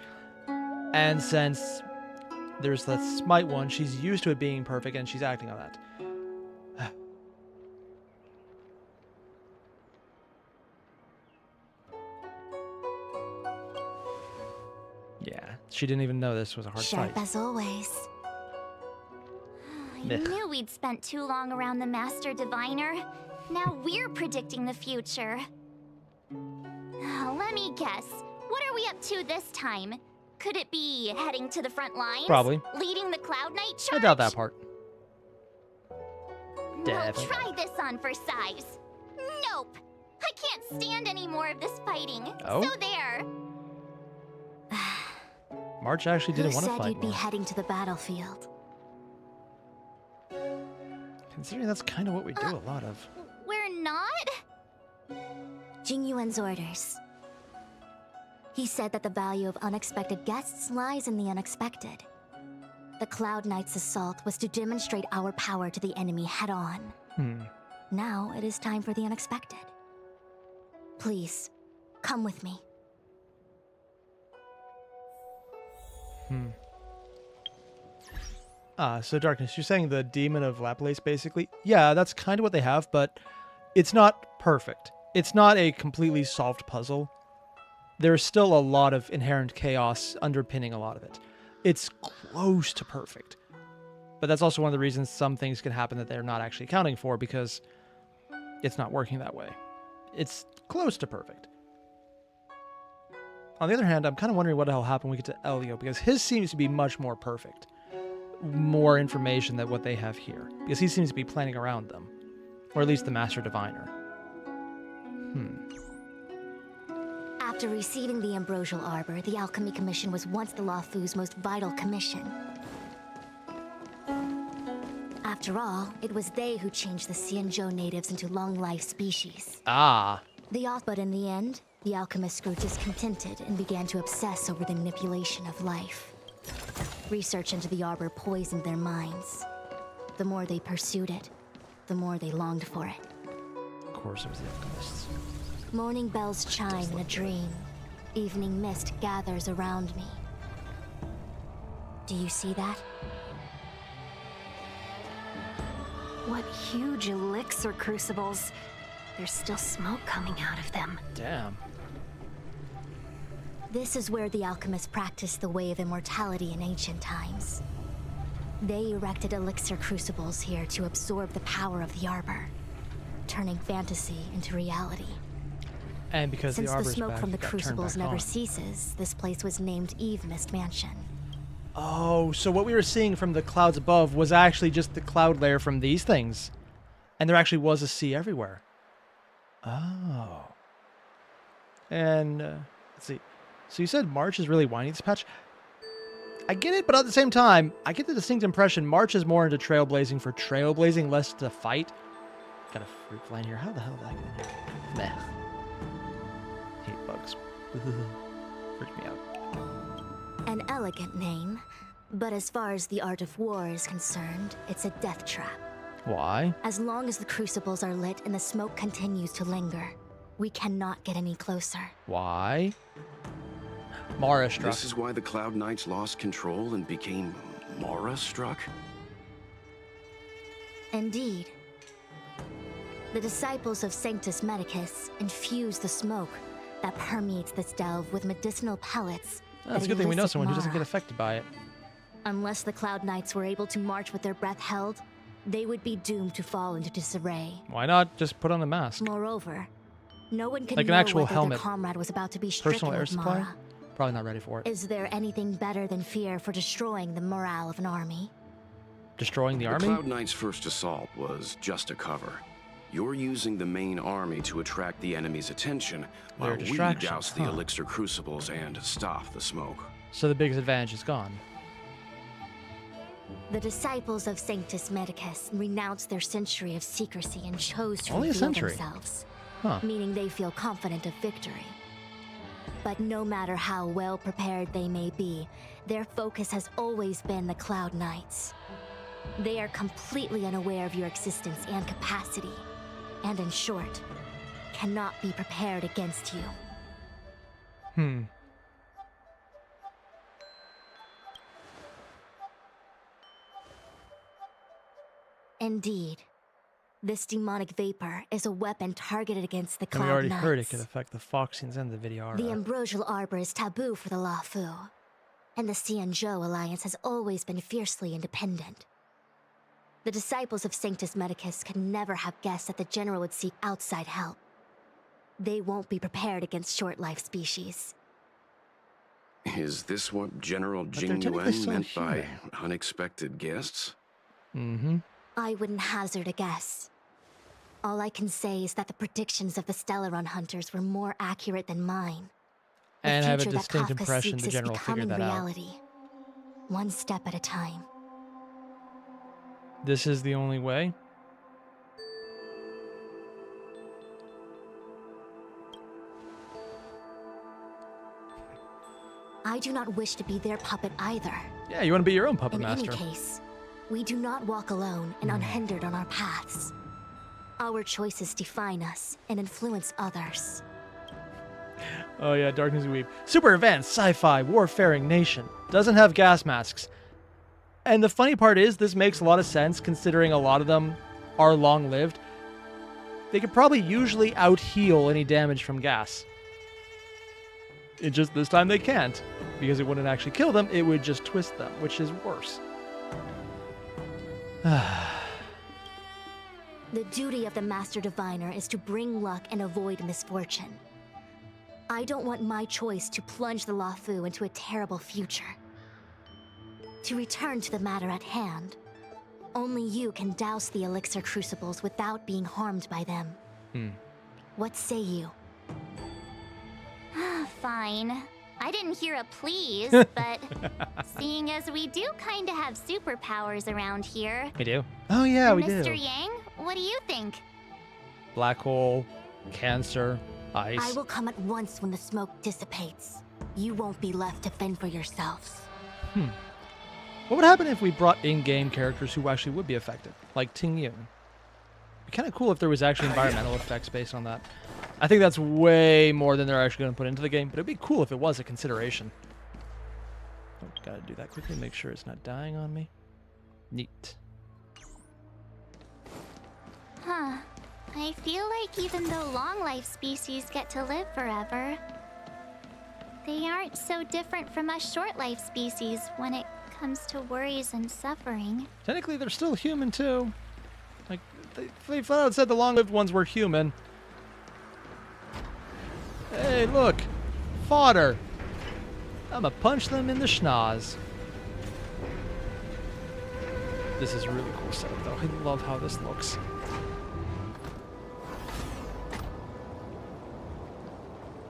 Speaker 1: And since there's that Smite one, she's used to it being perfect, and she's acting on that. Yeah, she didn't even know this was a hard
Speaker 21: Sharp
Speaker 1: fight.
Speaker 21: as always.
Speaker 2: I knew we'd spent too long around the Master Diviner. Now we're predicting the future. Let me guess. What are we up to this time? Could it be heading to the front lines?
Speaker 1: Probably.
Speaker 2: Leading the Cloud Knight charge?
Speaker 1: I doubt that part.
Speaker 2: We'll
Speaker 1: Definitely.
Speaker 2: try this on for size. Nope. I can't stand any more of this fighting.
Speaker 1: Oh?
Speaker 2: So there.
Speaker 1: March actually didn't want to
Speaker 21: Who said
Speaker 1: fight
Speaker 21: you'd be
Speaker 1: more.
Speaker 21: heading to the battlefield?
Speaker 1: Considering that's kind of what we do a lot of.
Speaker 2: We're not?
Speaker 21: Jing Yuan's orders. He said that the value of unexpected guests lies in the unexpected. The Cloud Knight's assault was to demonstrate our power to the enemy head-on. Now it is time for the unexpected. Please, come with me.
Speaker 1: So Darkness, you're saying the Demon of Laplace, basically? Yeah, that's kind of what they have, but it's not perfect. It's not a completely solved puzzle. There's still a lot of inherent chaos underpinning a lot of it. It's close to perfect. But that's also one of the reasons some things can happen that they're not actually accounting for, because it's not working that way. It's close to perfect. On the other hand, I'm kind of wondering what will happen when we get to Elio, because his seems to be much more perfect. More information than what they have here, because he seems to be planning around them. Or at least the Master Diviner.
Speaker 21: After receiving the Ambrosial Arbor, the Alchemy Commission was once the Luofu's most vital commission. After all, it was they who changed the Xianzhou natives into long-life species.
Speaker 1: Ah.
Speaker 21: But in the end, the alchemists grew discontented and began to obsess over the manipulation of life. Research into the Arbor poisoned their minds. The more they pursued it, the more they longed for it.
Speaker 1: Of course it was the alchemists.
Speaker 21: Morning bells chime in a dream. Evening mist gathers around me. Do you see that?
Speaker 3: What huge elixir crucibles. There's still smoke coming out of them.
Speaker 1: Damn.
Speaker 21: This is where the alchemists practiced the way of immortality in ancient times. They erected elixir crucibles here to absorb the power of the Arbor, turning fantasy into reality.
Speaker 1: And because
Speaker 21: Since
Speaker 1: the Arbor's
Speaker 21: the smoke
Speaker 1: back,
Speaker 21: from the
Speaker 1: it got turned
Speaker 21: crucibles
Speaker 1: back
Speaker 21: never
Speaker 1: on.
Speaker 21: ceases, this place was named Eve Mist Mansion.
Speaker 1: Oh, so what we were seeing from the clouds above was actually just the cloud layer from these things. And there actually was a sea everywhere. Oh. And, let's see. So you said March is really whiny this patch? I get it, but at the same time, I get the distinct impression March is more into trailblazing for trailblazing, less to fight. Got a fruit fly in here. How the hell did that get in here? Meh. Hate bugs. Freak me out.
Speaker 21: An elegant name, but as far as the art of war is concerned, it's a death trap.
Speaker 1: Why?
Speaker 21: As long as the crucibles are lit and the smoke continues to linger, we cannot get any closer.
Speaker 1: Why? Mara struck.
Speaker 4: This is why the Cloud Knights lost control and became Mara struck?
Speaker 21: Indeed. The disciples of Sanctus Medicus infuse the smoke that permeates this delve with medicinal pellets.
Speaker 1: That's a good thing we know someone who doesn't get affected by it.
Speaker 21: Unless the Cloud Knights were able to march with their breath held, they would be doomed to fall into disarray.
Speaker 1: Why not just put on the mask?
Speaker 21: Moreover, no one can
Speaker 1: like an
Speaker 21: know
Speaker 1: actual
Speaker 21: whether
Speaker 1: helmet.
Speaker 21: their comrade was about to be stricken
Speaker 1: Personal air
Speaker 21: with
Speaker 1: supply?
Speaker 21: Mara.
Speaker 1: Probably not ready for it.
Speaker 21: Is there anything better than fear for destroying the morale of an army?
Speaker 1: Destroying the army?
Speaker 4: The Cloud Knight's first assault was just a cover. You're using the main army to attract the enemy's attention, while we douse the elixir crucibles and stop the smoke.
Speaker 1: So the biggest advantage is gone.
Speaker 21: The disciples of Sanctus Medicus renounced their century of secrecy and chose to
Speaker 1: Only a
Speaker 21: reveal
Speaker 1: century.
Speaker 21: themselves,
Speaker 1: Huh.
Speaker 21: meaning they feel confident of victory. But no matter how well prepared they may be, their focus has always been the Cloud Knights. They are completely unaware of your existence and capacity, and in short, cannot be prepared against you. Indeed, this demonic vapor is a weapon targeted against the
Speaker 1: And
Speaker 21: Cloud
Speaker 1: we already
Speaker 21: Knights.
Speaker 1: heard it could affect the Foxians and the Vidyara.
Speaker 21: The ambrosial arbor is taboo for the Luofu, and the Xianzhou alliance has always been fiercely independent. The disciples of Sanctus Medicus could never have guessed that the general would seek outside help. They won't be prepared against short-life species.
Speaker 4: Is this what General
Speaker 21: they're
Speaker 4: Jing
Speaker 21: technically
Speaker 4: Yuan
Speaker 21: so
Speaker 4: meant by
Speaker 21: human.
Speaker 4: unexpected guests?
Speaker 21: I wouldn't hazard a guess. All I can say is that the predictions of the Stellaron hunters were more accurate than mine. The
Speaker 1: And I have a
Speaker 21: future that
Speaker 1: distinct
Speaker 21: Kafka
Speaker 1: impression
Speaker 21: seeks
Speaker 1: the
Speaker 21: is
Speaker 1: general
Speaker 21: becoming
Speaker 1: figured that out.
Speaker 21: reality, one step at a time.
Speaker 1: This is the only way?
Speaker 21: I do not wish to be their puppet either.
Speaker 1: Yeah, you want to be your own puppet
Speaker 21: In
Speaker 1: master.
Speaker 21: any case, we do not walk alone and unhindered on our paths. Our choices define us and influence others.
Speaker 1: Oh yeah, Darkness Weep. Super advanced sci-fi warfaring nation. Doesn't have gas masks. And the funny part is, this makes a lot of sense considering a lot of them are long-lived. They could probably usually out-heal any damage from gas. It just this time they can't. Because it wouldn't actually kill them, it would just twist them, which is worse.
Speaker 21: The duty of the Master Diviner is to bring luck and avoid misfortune. I don't want my choice to plunge the Luofu into a terrible future. To return to the matter at hand, only you can douse the elixir crucibles without being harmed by them. What say you?
Speaker 2: Fine. I didn't hear a please, but seeing as we do kind of have superpowers around here.
Speaker 1: We do? Oh yeah, we
Speaker 2: Mr.
Speaker 1: do.
Speaker 2: Yang, what do you think?
Speaker 1: Black hole, cancer, ice.
Speaker 21: I will come at once when the smoke dissipates. You won't be left to fend for yourselves.
Speaker 1: What would happen if we brought in-game characters who actually would be affected, like Ting Yun? It'd be kind of cool if there was actually environmental effects based on that. I think that's way more than they're actually going to put into the game, but it'd be cool if it was a consideration. Oh, gotta do that quickly, make sure it's not dying on me. Neat.
Speaker 2: Huh. I feel like even though long-life species get to live forever, they aren't so different from us short-life species when it comes to worries and suffering.
Speaker 1: Technically, they're still human, too. Like, they flat out said the long-lived ones were human. Hey, look! Fodder! I'ma punch them in the schnoz. This is really cool setup, though. I love how this looks.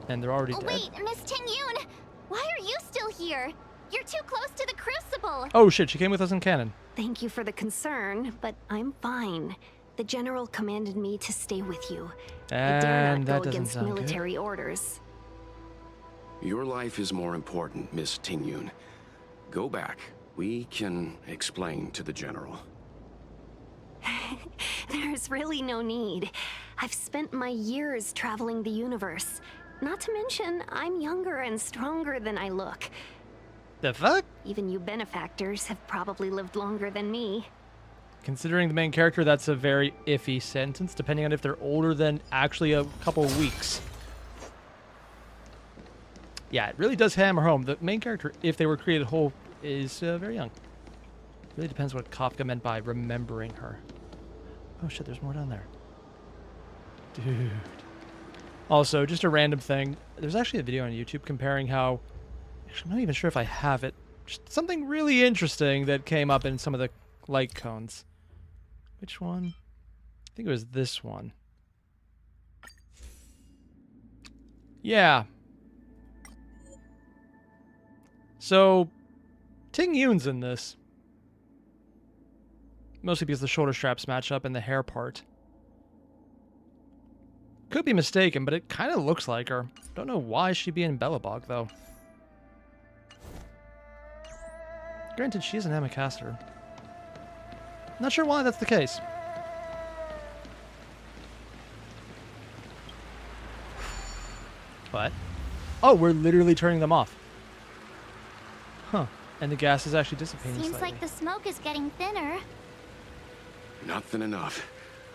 Speaker 1: And they're already dead.
Speaker 2: Wait, Miss Ting Yun! Why are you still here? You're too close to the crucible!
Speaker 1: Oh shit, she came with us in canon.
Speaker 3: Thank you for the concern, but I'm fine. The general commanded me to stay with you. I dare
Speaker 1: And
Speaker 3: not
Speaker 1: that
Speaker 3: go
Speaker 1: doesn't
Speaker 3: against
Speaker 1: sound good.
Speaker 3: military orders.
Speaker 4: Your life is more important, Miss Ting Yun. Go back. We can explain to the general.
Speaker 3: There's really no need. I've spent my years traveling the universe. Not to mention, I'm younger and stronger than I look.
Speaker 1: The fuck?
Speaker 3: Even you benefactors have probably lived longer than me.
Speaker 1: Considering the main character, that's a very iffy sentence, depending on if they're older than actually a couple weeks. Yeah, it really does hammer home. The main character, if they were created whole, is very young. Really depends what Kafka meant by remembering her. Oh shit, there's more down there. Dude. Also, just a random thing. There's actually a video on YouTube comparing how... Actually, I'm not even sure if I have it. Just something really interesting that came up in some of the light cones. Which one? I think it was this one. Yeah. So, Ting Yoon's in this. Mostly because the shoulder straps match up and the hair part. Could be mistaken, but it kind of looks like her. Don't know why she'd be in Bellabog, though. Granted, she is an Amikaster. Not sure why that's the case. But... Oh, we're literally turning them off. Huh. And the gas is actually dissipating
Speaker 2: Seems
Speaker 1: slightly.
Speaker 2: like the smoke is getting thinner.
Speaker 4: Not thin enough.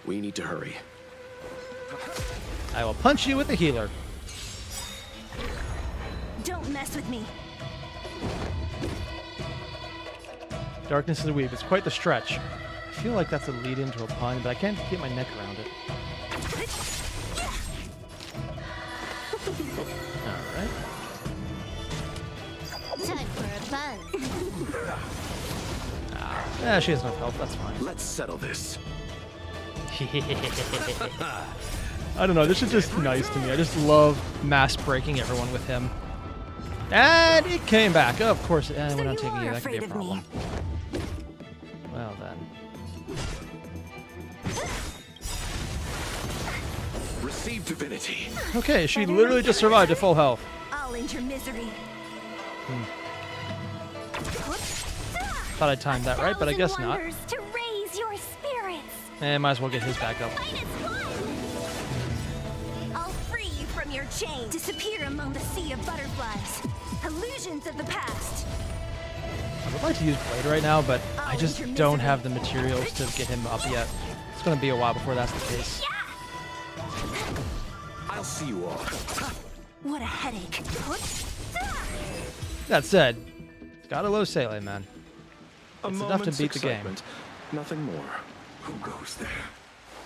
Speaker 4: We need to hurry.
Speaker 1: I will punch you with the healer.
Speaker 3: Don't mess with me.
Speaker 1: Darkness is a weave. It's quite the stretch. I feel like that's a lead into a pun, but I can't get my neck around it. Alright.
Speaker 2: Time for a buzz.
Speaker 1: Yeah, she has enough health. That's fine.
Speaker 11: Let's settle this.
Speaker 1: I don't know. This is just nice to me. I just love mass breaking everyone with him. And it came back. Of course. And we're not taking you. That could be a problem. Well then.
Speaker 11: Receive divinity.
Speaker 1: Okay, she literally just survived to full health.
Speaker 3: I'll end your misery.
Speaker 1: Thought I timed that right, but I guess not.
Speaker 2: To raise your spirits.
Speaker 1: And might as well get his back up.
Speaker 3: I'll free you from your chain. Disappear among the sea of butterflies. Illusions of the past.
Speaker 1: I would like to use Blade right now, but I just don't have the materials to get him up yet. It's going to be a while before that's the case.
Speaker 11: I'll see you all.
Speaker 3: What a headache.
Speaker 1: That said, it's got a low Sele, man. It's enough to
Speaker 11: moment's
Speaker 1: beat the game.
Speaker 11: excitement, nothing more. Who goes there?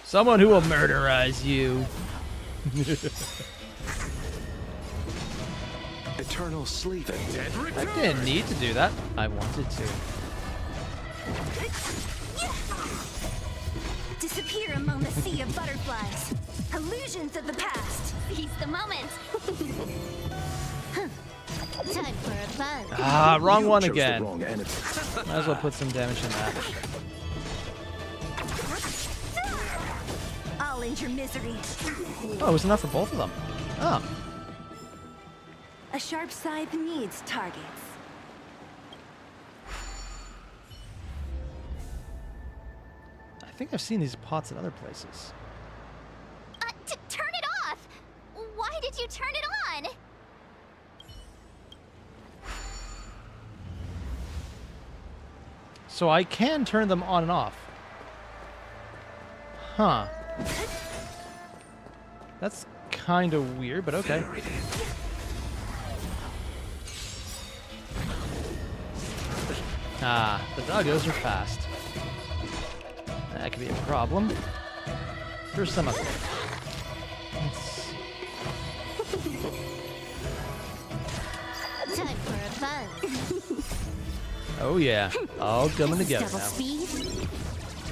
Speaker 1: Someone who will murderize you.
Speaker 11: Eternal sleep. The dead return.
Speaker 1: I didn't need to do that. I wanted to.
Speaker 3: Disappear among the sea of butterflies. Illusions of the past.
Speaker 2: Seize the moment. Time for a buzz.
Speaker 1: Ah, wrong one
Speaker 11: chose the
Speaker 1: again.
Speaker 11: wrong enemy.
Speaker 1: Might as well put some damage in that.
Speaker 3: I'll end your misery.
Speaker 1: Oh, it was enough for both of them. Oh.
Speaker 3: A sharp scythe needs targets.
Speaker 1: I think I've seen these pots in other places.
Speaker 2: Turn it off! Why did you turn it on?
Speaker 1: So I can turn them on and off. Huh. That's kind of weird, but okay. Ah, the doggos are fast. That could be a problem. There's some up there.
Speaker 2: Time for a buzz.
Speaker 1: Oh yeah, all coming together
Speaker 2: Double
Speaker 1: now.
Speaker 2: speed.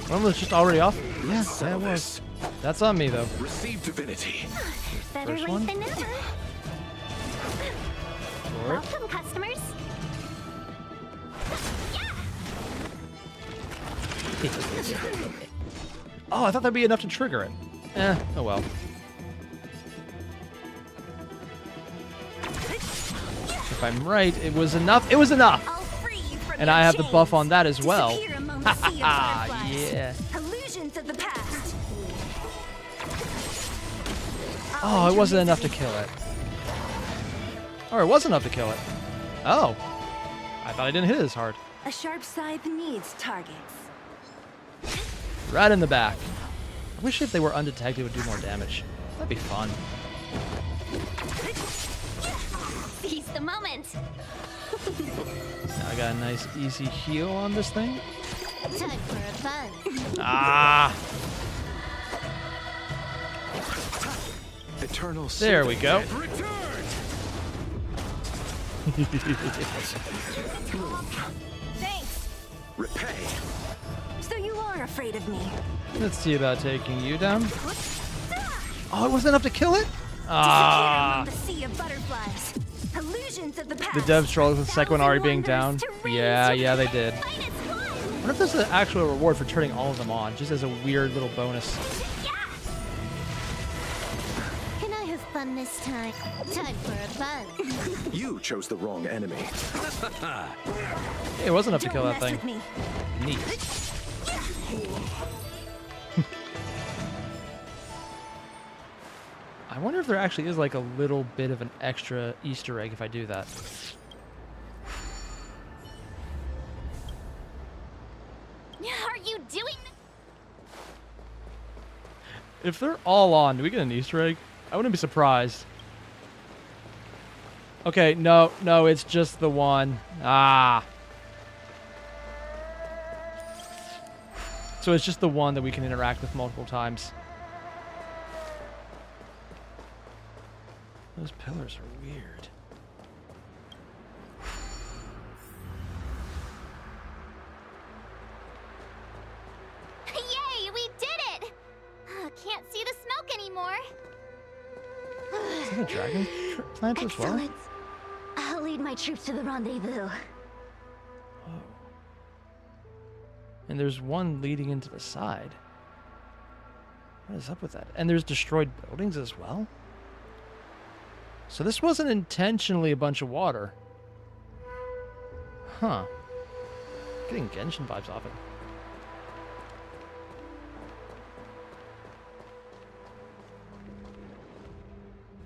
Speaker 1: One was just already off? Yeah, that was. That's on me though.
Speaker 11: Receive divinity.
Speaker 2: Better
Speaker 1: First
Speaker 2: late
Speaker 1: one.
Speaker 2: than never.
Speaker 1: Forward.
Speaker 2: Welcome, customers.
Speaker 1: Oh, I thought that'd be enough to trigger it. Oh well. If I'm right, it was enough. It was enough! And I have the buff on that as well. Haha, yeah.
Speaker 3: Illusions of the past.
Speaker 1: Oh, it wasn't enough to kill it. Or it was enough to kill it. Oh. I thought I didn't hit it as hard.
Speaker 3: A sharp scythe needs targets.
Speaker 1: Right in the back. I wish if they were undetected, it would do more damage. That'd be fun.
Speaker 2: Seize the moment.
Speaker 1: Now I got a nice easy heal on this thing.
Speaker 2: Time for a buzz.
Speaker 1: Ah!
Speaker 11: Eternal.
Speaker 1: There we go.
Speaker 3: Thanks.
Speaker 11: Repay.
Speaker 3: So you are afraid of me.
Speaker 1: Let's see about taking you down. Oh, it wasn't enough to kill it? Ah.
Speaker 3: The sea of butterflies. Illusions of the past.
Speaker 1: The devs trolled with the second one already being down. Yeah, they did. I wonder if this is an actual reward for turning all of them on, just as a weird little bonus.
Speaker 2: Can I have fun this time? Time for a buzz.
Speaker 11: You chose the wrong enemy.
Speaker 1: It wasn't enough to kill that thing. Neat. I wonder if there actually is like a little bit of an extra Easter egg if I do that.
Speaker 2: Are you doing
Speaker 1: If they're all on, do we get an Easter egg? I wouldn't be surprised. Okay, no, it's just the one. Ah. So it's just the one that we can interact with multiple times. Those pillars are weird.
Speaker 2: Yay, we did it! Can't see the smoke anymore.
Speaker 1: Is that a dragon plant as well?
Speaker 21: Excellent. I'll lead my troops to the rendezvous.
Speaker 1: And there's one leading into the side. What is up with that? And there's destroyed buildings as well? So this wasn't intentionally a bunch of water. Huh. Getting Genshin vibes off it.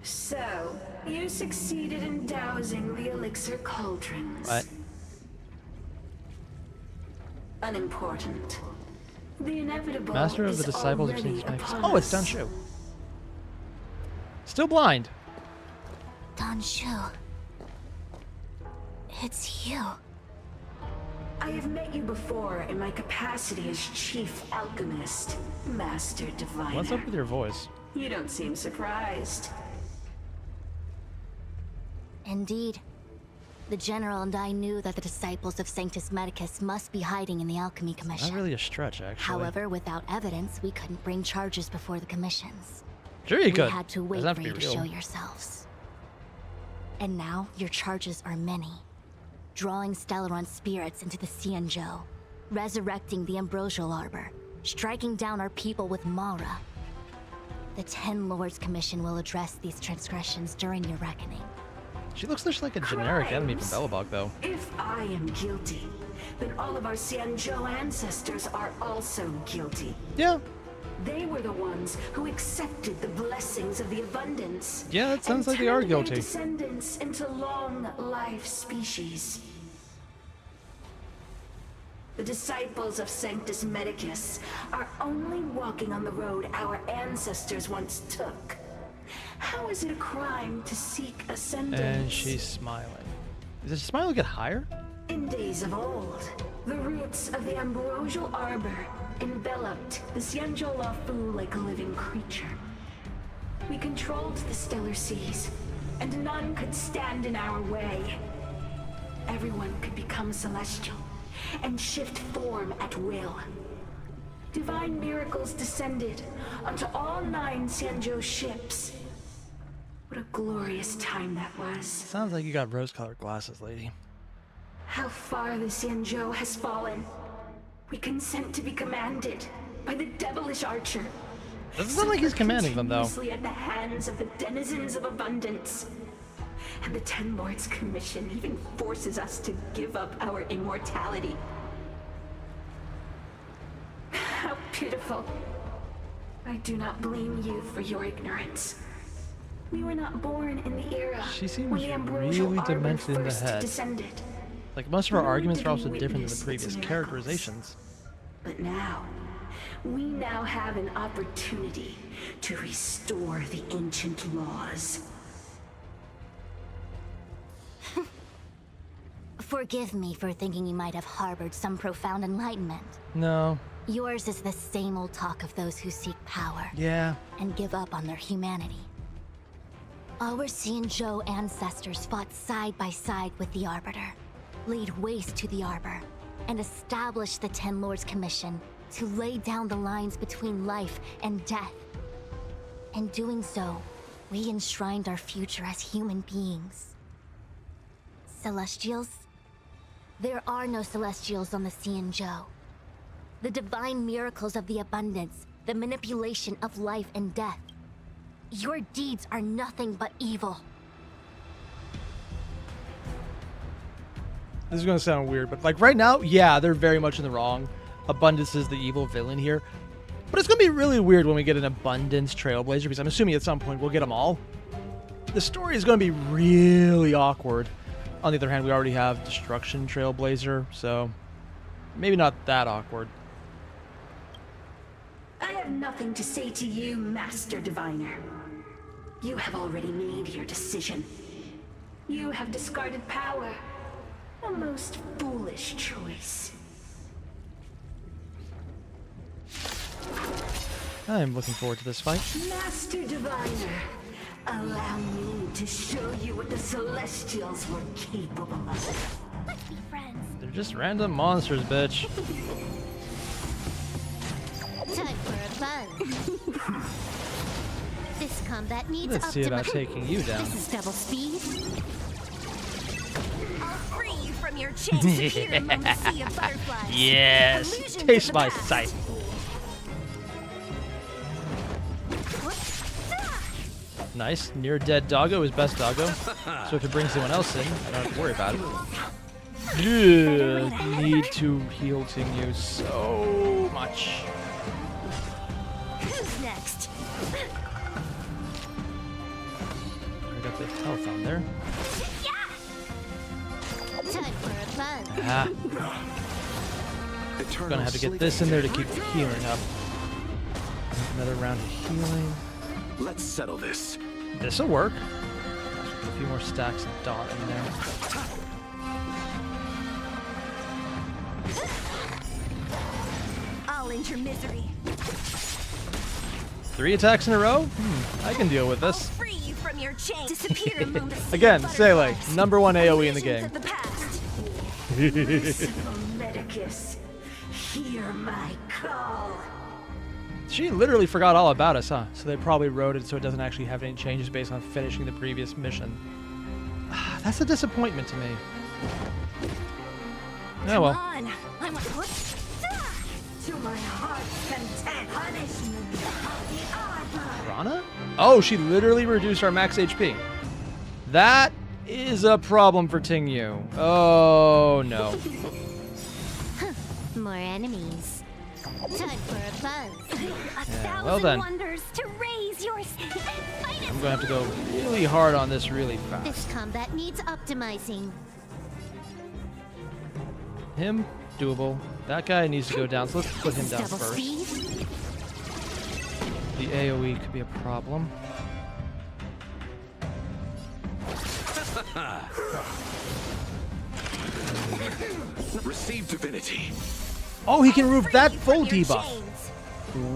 Speaker 17: So, you succeeded in dousing the elixir cauldrons.
Speaker 1: What?
Speaker 17: Unimportant. The inevitable
Speaker 1: Master of the
Speaker 17: is
Speaker 1: Disciples of
Speaker 17: already
Speaker 1: Saint Magus.
Speaker 17: upon
Speaker 1: Oh, it's
Speaker 17: us.
Speaker 1: Danshu. Still blind.
Speaker 21: Danshu. It's you.
Speaker 17: I have met you before in my capacity as Chief Alchemist, Master Diviner.
Speaker 1: What's up with your voice?
Speaker 17: You don't seem surprised.
Speaker 21: Indeed. The General and I knew that the disciples of Sanctus Medicus must be hiding in the Alchemy Commission.
Speaker 1: Not really a stretch, actually.
Speaker 21: However, without evidence, we couldn't bring charges before the commissions.
Speaker 1: Sure you could.
Speaker 21: We had to wait
Speaker 1: Doesn't have
Speaker 21: for
Speaker 1: to
Speaker 21: you
Speaker 1: be
Speaker 21: to
Speaker 1: real.
Speaker 21: show yourselves. And now, your charges are many. Drawing Stellaron spirits into the Xianzhou, resurrecting the Ambrosial Arbor, striking down our people with Mara. The Ten Lords Commission will address these transgressions during your reckoning.
Speaker 1: She looks just like a generic enemy from Bellabog, though.
Speaker 17: If I am guilty, then all of our Xianzhou ancestors are also guilty.
Speaker 1: Yeah.
Speaker 17: They were the ones who accepted the blessings of the abundance.
Speaker 1: Yeah, that sounds
Speaker 17: and
Speaker 1: like they are
Speaker 17: turned
Speaker 1: guilty.
Speaker 17: Their descendants into long-life species. The disciples of Sanctus Medicus are only walking on the road our ancestors once took. How is it a crime to seek ascendance?
Speaker 1: And she's smiling. Does the smile get higher?
Speaker 17: In days of old, the roots of the Ambrosial Arbor enveloped the Xianzhou Luofu like a living creature. We controlled the stellar seas, and none could stand in our way. Everyone could become celestial and shift form at will. Divine miracles descended onto all 9 Xianzhou ships. What a glorious time that was.
Speaker 1: Sounds like you got rose-colored glasses, lady.
Speaker 17: How far the Xianzhou has fallen. We consent to be commanded by the devilish archer.
Speaker 1: Doesn't sound like he's commanding them, though.
Speaker 17: Continuously at the hands of the denizens of abundance. And the Ten Lords Commission even forces us to give up our immortality. How pitiful. I do not blame you for your ignorance. We were not born in the era
Speaker 1: She seems
Speaker 17: when the Ambrosial
Speaker 1: really
Speaker 17: Arbor
Speaker 1: demented in the
Speaker 17: first
Speaker 1: head.
Speaker 17: descended.
Speaker 1: Like, most of our
Speaker 17: None
Speaker 1: arguments
Speaker 17: did
Speaker 1: are
Speaker 17: we
Speaker 1: also different than
Speaker 17: witness
Speaker 1: the previous
Speaker 17: its miracles.
Speaker 1: characterizations.
Speaker 17: But now, we now have an opportunity to restore the ancient laws.
Speaker 21: Forgive me for thinking you might have harbored some profound enlightenment.
Speaker 1: No.
Speaker 21: Yours is the same old talk of those who seek power.
Speaker 1: Yeah.
Speaker 21: And give up on their humanity. Our Xianzhou ancestors fought side by side with the Arbiter, laid waste to the Arbor, and established the Ten Lords Commission to lay down the lines between life and death. In doing so, we enshrined our future as human beings. Celestials? There are no Celestials on the Xianzhou. The divine miracles of the abundance, the manipulation of life and death. Your deeds are nothing but evil.
Speaker 1: This is gonna sound weird, but like right now, yeah, they're very much in the wrong. Abundance is the evil villain here. But it's gonna be really weird when we get an Abundance Trailblazer, because I'm assuming at some point we'll get them all. The story is gonna be really awkward. On the other hand, we already have Destruction Trailblazer, so maybe not that awkward.
Speaker 17: I have nothing to say to you, Master Diviner. You have already made your decision. You have discarded power. A most foolish choice.
Speaker 1: I'm looking forward to this fight.
Speaker 17: Master Diviner, allow me to show you what the Celestials were capable of.
Speaker 21: Let's be friends.
Speaker 1: They're just random monsters, bitch.
Speaker 2: Time for a buzz. This combat needs
Speaker 1: Let's see about taking you down.
Speaker 2: This is double speed.
Speaker 18: I'll free you from your chains. Disappear among the sea of butterflies.
Speaker 1: Yes,
Speaker 18: Illusions
Speaker 1: taste
Speaker 18: of the
Speaker 1: my
Speaker 18: past.
Speaker 1: sight. Nice. Near dead doggo is best doggo. So if it brings anyone else in, I don't have to worry about it. Yeah, need to heal Tingyu so much.
Speaker 18: Who's next?
Speaker 1: I got the health on there.
Speaker 2: Time for a buzz.
Speaker 1: Ah. Gonna have to get this in there to keep healing up. Another round of healing.
Speaker 11: Let's settle this.
Speaker 1: This'll work. A few more stacks of dot in there.
Speaker 18: I'll end your misery.
Speaker 1: 3 attacks in a row? I can deal with this.
Speaker 18: Free you from your chains. Disappear among the sea
Speaker 1: Again,
Speaker 18: of
Speaker 1: Sele,
Speaker 18: butterflies.
Speaker 1: number 1 AoE in the
Speaker 18: Illusions
Speaker 1: game.
Speaker 18: of the past.
Speaker 17: Merciful Medicus, hear my call.
Speaker 1: She literally forgot all about us, huh? So they probably wrote it so it doesn't actually have any changes based on finishing the previous mission. That's a disappointment to me. Oh well.
Speaker 18: Come on. I want
Speaker 17: To my heart's content, punishment of the Arbor.
Speaker 1: Rana? Oh, she literally reduced our max HP. That is a problem for Tingyu. Oh no.
Speaker 2: More enemies. Time for a buzz.
Speaker 1: Yeah, well then.
Speaker 2: Wonders to raise your
Speaker 1: I'm gonna have to go really hard on this really fast.
Speaker 2: This combat needs optimizing.
Speaker 1: Him, doable. That guy needs to go down, so let's put him down
Speaker 2: Double
Speaker 1: first.
Speaker 2: speed.
Speaker 1: The AoE could be a problem.
Speaker 11: Receive divinity.
Speaker 1: Oh, he can remove that full debuff.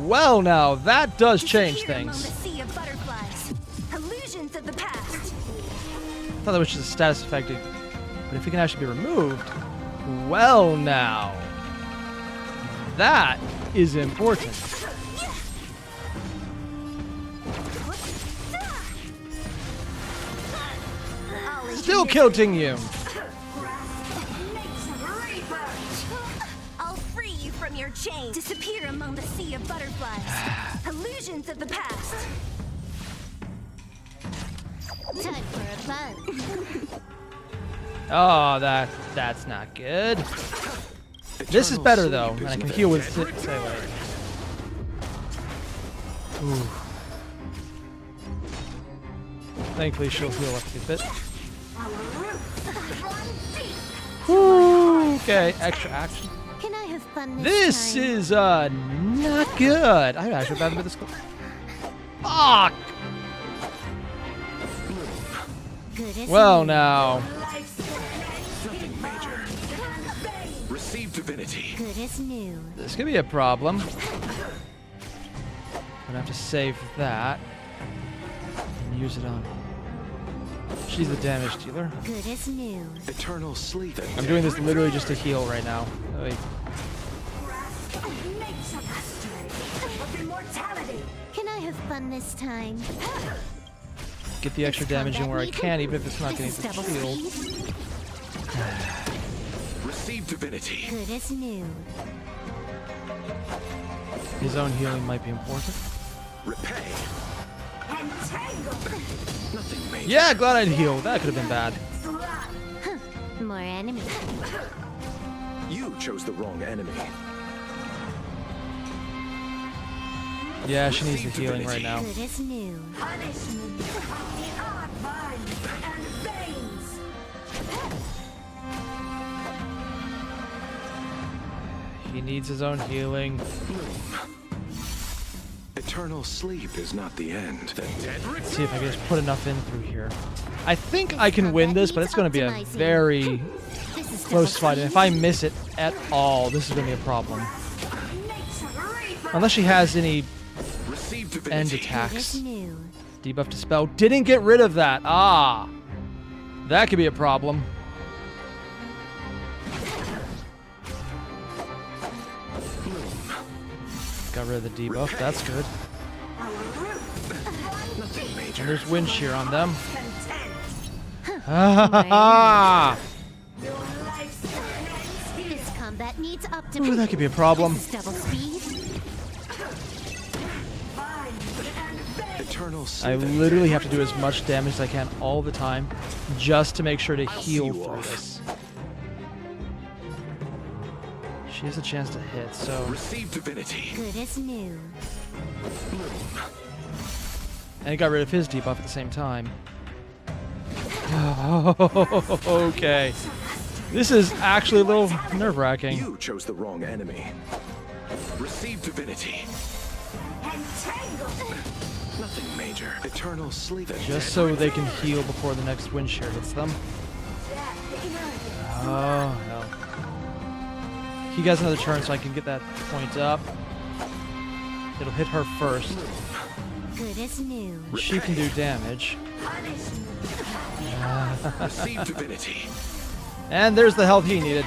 Speaker 1: Well, now that does change things.
Speaker 18: sea of butterflies. Illusions of the past.
Speaker 1: I thought that was just a status effect, but if he can actually be removed, well, now that is important. Still killing you.
Speaker 18: I'll free you from your chains. Disappear among the sea of butterflies. Illusions of the past.
Speaker 2: Time for a buzz.
Speaker 1: Oh, that's not good. This is better though, and I can heal with Sailor. Ooh. Thankfully, she'll heal up a bit. Woo, okay, extra action.
Speaker 2: Can I have fun fun
Speaker 1: This
Speaker 2: time.
Speaker 1: is not good. I actually bad with this. Fuck.
Speaker 2: Good as
Speaker 1: Well,
Speaker 2: new.
Speaker 1: now.
Speaker 11: Nothing major. Receive divinity.
Speaker 2: Good as new.
Speaker 1: This could be a problem. Gonna have to save that and use it on. She's the damage dealer.
Speaker 2: Good as new.
Speaker 11: Eternal sleep.
Speaker 1: I'm doing this literally just to heal right now. Like,
Speaker 2: Can I have fun this time?
Speaker 1: get the extra damage in where I can, even if it's not getting
Speaker 2: This is
Speaker 1: the
Speaker 2: double
Speaker 1: shield.
Speaker 2: speed.
Speaker 11: Receive divinity.
Speaker 2: Good as new.
Speaker 1: His own healing might be important.
Speaker 11: Repay. Nothing major.
Speaker 1: Yeah, glad I'd healed. That could have been bad.
Speaker 2: More enemies.
Speaker 11: You chose the wrong enemy.
Speaker 1: Yeah, she needs the healing right now.
Speaker 2: Good as new.
Speaker 1: He needs his own healing.
Speaker 11: Eternal sleep is not the end.
Speaker 1: Let's see if I can just put enough in through here. I think I can win this, but it's going to be a very close fight. And if I miss it at all, this is going to be a problem. Unless she has any end attacks. Debuff Dispel. Didn't get rid of that. Ah. That could be a problem. Got rid of the debuff. That's good. And there's wind shear on them. Ah!
Speaker 2: This combat needs up
Speaker 1: Ooh, that could be a problem.
Speaker 2: This is double speed.
Speaker 11: Eternal
Speaker 1: I
Speaker 11: sleep.
Speaker 1: literally have to do as much damage as I can all the time just to make sure to heal through this. She has a chance to hit, so...
Speaker 11: Receive divinity.
Speaker 2: Good as new.
Speaker 1: And he got rid of his debuff at the same time. Okay. This is actually a little nerve-wracking.
Speaker 11: You chose the wrong enemy. Receive divinity. Nothing major. Eternal sleep.
Speaker 1: Just so they can heal before the next wind shear hits them. Oh, hell. He gets another turn so I can get that point up. It'll hit her first.
Speaker 2: Good as new.
Speaker 1: She can do damage.
Speaker 11: Receive divinity.
Speaker 1: And there's the health he needed.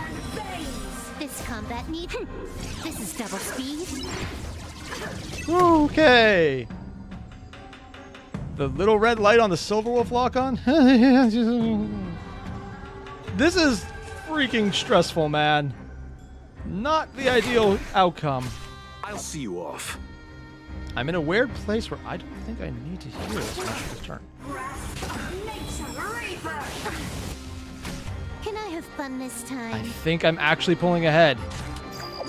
Speaker 2: This combat needs. This is double speed.
Speaker 1: Okay. The little red light on the Silver Wolf lock-on? This is freaking stressful, man. Not the ideal outcome.
Speaker 11: I'll see you off.
Speaker 1: I'm in a weird place where I don't think I need to heal as much this turn.
Speaker 2: Can I have fun this
Speaker 1: I
Speaker 2: time?
Speaker 1: think I'm actually pulling ahead.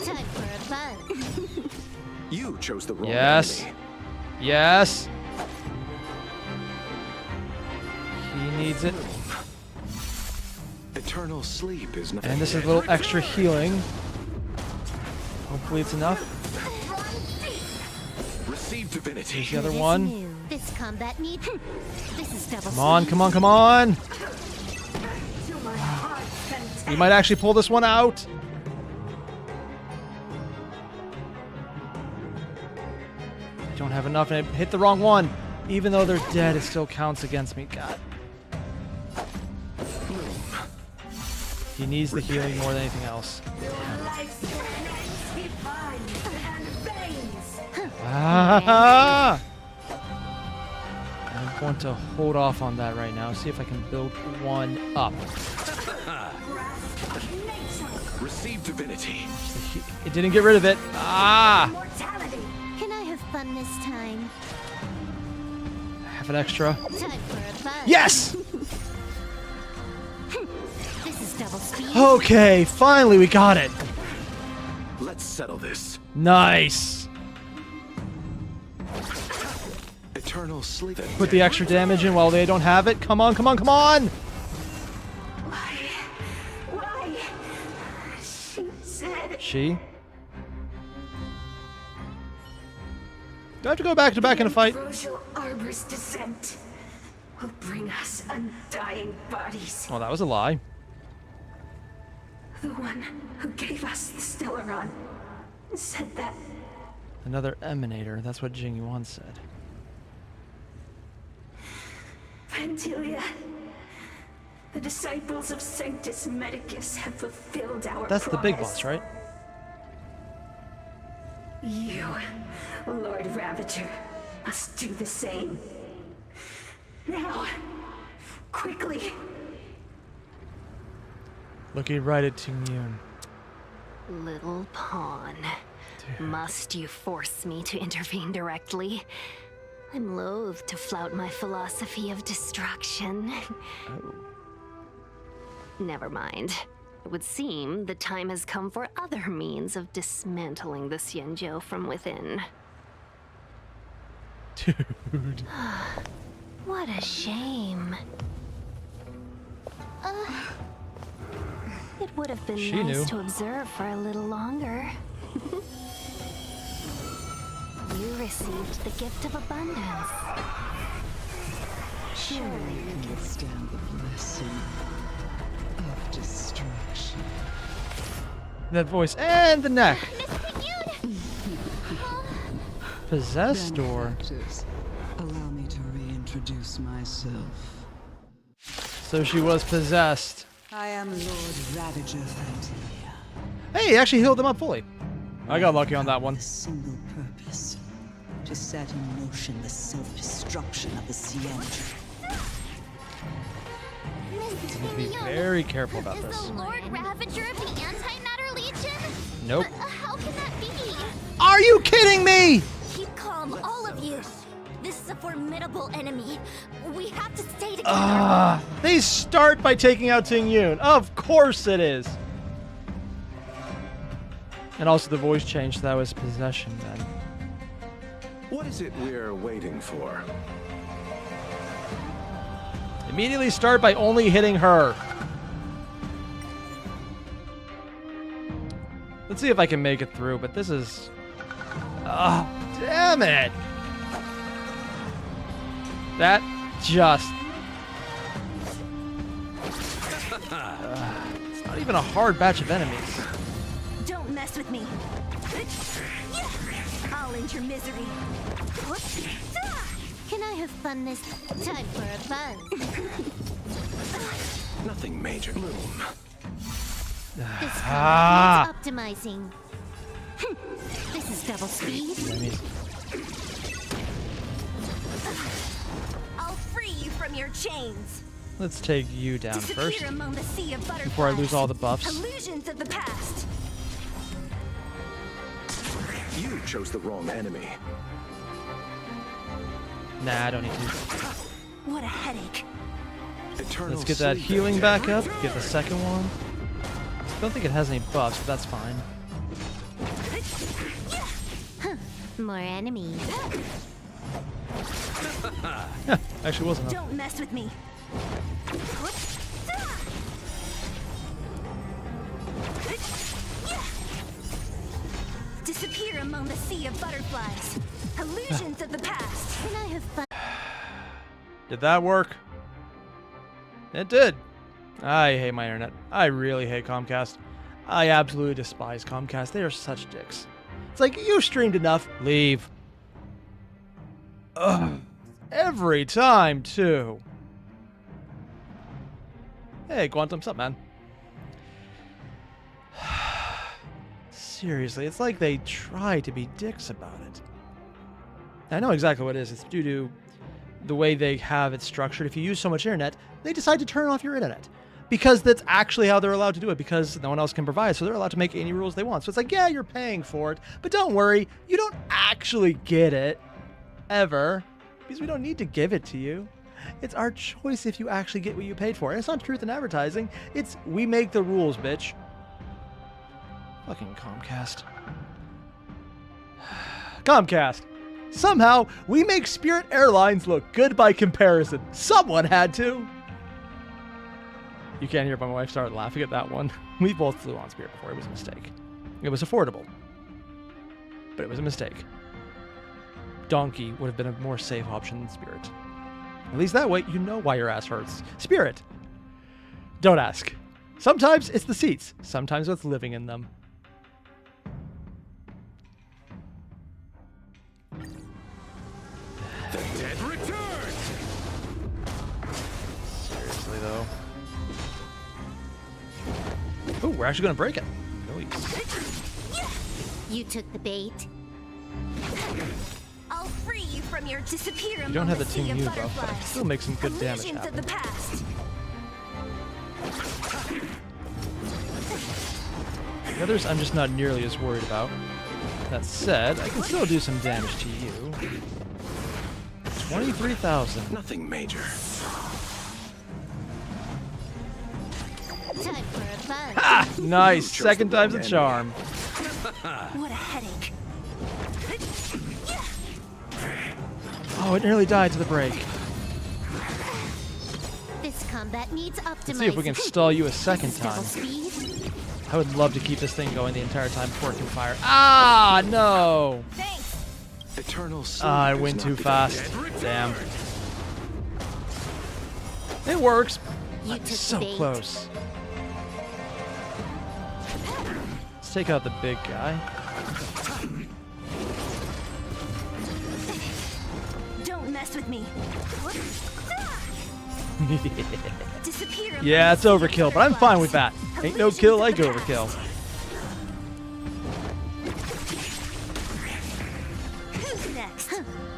Speaker 2: Time for a fun.
Speaker 11: You chose the wrong
Speaker 1: Yes.
Speaker 11: enemy.
Speaker 1: Yes. He needs it.
Speaker 11: Eternal sleep is not.
Speaker 1: And this is a little extra healing. Hopefully it's enough.
Speaker 11: Receive divinity.
Speaker 1: Here's the other
Speaker 2: Good as
Speaker 1: one.
Speaker 2: new. This combat needs. This is double
Speaker 1: Come on,
Speaker 2: speed.
Speaker 1: come on, come on! We might actually pull this one out. I don't have enough, and I hit the wrong one. Even though they're dead, it still counts against me. God. He needs the healing more than anything else. Ah! I'm going to hold off on that right now. See if I can build one up.
Speaker 11: Receive divinity.
Speaker 1: It didn't get rid of it. Ah!
Speaker 2: Can I have fun this time?
Speaker 1: Have an extra.
Speaker 2: Time for a fun.
Speaker 1: Yes!
Speaker 2: This is double speed.
Speaker 1: Okay, finally we got it.
Speaker 11: Let's settle this.
Speaker 1: Nice.
Speaker 11: Eternal sleep.
Speaker 1: Put the extra damage in while they don't have it. Come on, come on, come on!
Speaker 17: Why? She said.
Speaker 1: She? Do I have to go back to back in a fight?
Speaker 17: The Ambrosial Arbor's descent will bring us undying bodies.
Speaker 1: Well, that was a lie.
Speaker 17: The one who gave us the Stellaron said that.
Speaker 1: Another emanator. That's what Jing Yuan said.
Speaker 17: Vantilia, the disciples of Sanctus Medicus have fulfilled our
Speaker 1: That's the big
Speaker 17: promise.
Speaker 1: boss, right?
Speaker 17: You, Lord Ravager, must do the same. Now, quickly.
Speaker 1: Looking right at Ting Yun.
Speaker 3: Little pawn. Must you force me to intervene directly? I'm loath to flout my philosophy of destruction.
Speaker 1: Oh.
Speaker 3: Never mind. It would seem the time has come for other means of dismantling the Xianzhou from within.
Speaker 1: Dude.
Speaker 3: What a shame. It would have been
Speaker 1: She
Speaker 3: nice
Speaker 1: knew.
Speaker 3: to observe for a little longer. You received the gift of abundance.
Speaker 5: Surely you can stand the blessing of destruction.
Speaker 1: That voice and the neck. Possessed door.
Speaker 5: Allow me to reintroduce myself.
Speaker 1: So she was possessed.
Speaker 5: I am Lord Ravager Vantilia.
Speaker 1: Hey, he actually healed them up fully. I got lucky on that one.
Speaker 5: The single purpose: to set in motion the self-destruction of the Xianzhou.
Speaker 1: You need to be very careful about
Speaker 2: Is
Speaker 1: this.
Speaker 2: the Lord Ravager of the Antimatter Legion?
Speaker 1: Nope.
Speaker 2: But how can that be?
Speaker 1: Are you kidding me?
Speaker 2: Keep calm, all of you. This is a formidable enemy. We have to stay together.
Speaker 1: They start by taking out Ting Yun. Of course it is. And also the voice changed. That was possession then.
Speaker 11: What is it we're waiting for?
Speaker 1: Immediately start by only hitting her. Let's see if I can make it through, but this is... Oh, damn it! That just... it's not even a hard batch of enemies.
Speaker 2: Don't mess with me. I'll end your misery. Can I have fun this time for a buzz?
Speaker 11: Nothing major. Bloom.
Speaker 2: This time needs optimizing. This is double speed. I'll free you from your chains.
Speaker 1: Let's take you down
Speaker 2: Disappear
Speaker 1: first
Speaker 2: among the sea of butterflies.
Speaker 1: before I lose all the buffs.
Speaker 2: Illusions of the past.
Speaker 11: You chose the wrong enemy.
Speaker 1: Nah, I don't need to.
Speaker 2: What a headache.
Speaker 11: Eternal
Speaker 1: Let's get that
Speaker 11: sleep.
Speaker 1: healing back up. Get the second one. Don't think it has any buffs, but that's fine.
Speaker 2: More enemies.
Speaker 1: Actually, wasn't.
Speaker 2: Don't mess with me. Disappear among the sea of butterflies. Illusions of the past. Can I have fun?
Speaker 1: Did that work? It did. I hate my internet. I really hate Comcast. I absolutely despise Comcast. They are such dicks. It's like, you streamed enough. Leave. Ugh. Every time, too. Hey, Quantum, what's up, man? Seriously, it's like they try to be dicks about it. I know exactly what it is. It's due to the way they have it structured. If you use so much internet, they decide to turn off your internet. Because that's actually how they're allowed to do it, because no one else can provide, so they're allowed to make any rules they want. So it's like, yeah, you're paying for it, but don't worry, you don't actually get it. Ever. Because we don't need to give it to you. It's our choice if you actually get what you paid for. And it's not truth in advertising. It's, we make the rules, bitch. Fucking Comcast. Comcast. Somehow, we make Spirit Airlines look good by comparison. Someone had to. You can't hear, but my wife started laughing at that one. We both flew on Spirit before. It was a mistake. It was affordable. But it was a mistake. donkey would have been a more safe option than Spirit. At least that way, you know why your ass hurts. Spirit! Don't ask. Sometimes it's the seats. Sometimes it's living in them.
Speaker 11: The dead return!
Speaker 1: Seriously, though. Ooh, we're actually going to break it. Nice.
Speaker 2: You took the bait. I'll free you from your disappear.
Speaker 1: You don't have the Ting Yu buff, but I can still make some good damage happen.
Speaker 2: The past.
Speaker 1: The others I'm just not nearly as worried about. That said, I can still do some damage to you. 23,000.
Speaker 4: Nothing major.
Speaker 2: Time for a buzz.
Speaker 1: Ha! Nice. Second time's a charm.
Speaker 2: What a headache.
Speaker 1: Oh, it nearly died to the break.
Speaker 2: This combat needs optimizing.
Speaker 1: Let's see if we can stall you a second time. I would love to keep this thing going the entire time before it can fire. Ah, no!
Speaker 4: Eternal
Speaker 1: Ah, I went too fast. Damn. It works. But so close. Let's take out the big guy.
Speaker 2: Don't mess with me. Disappear.
Speaker 1: Yeah, it's overkill, but I'm fine with that. Ain't no kill like overkill.
Speaker 2: Who's next?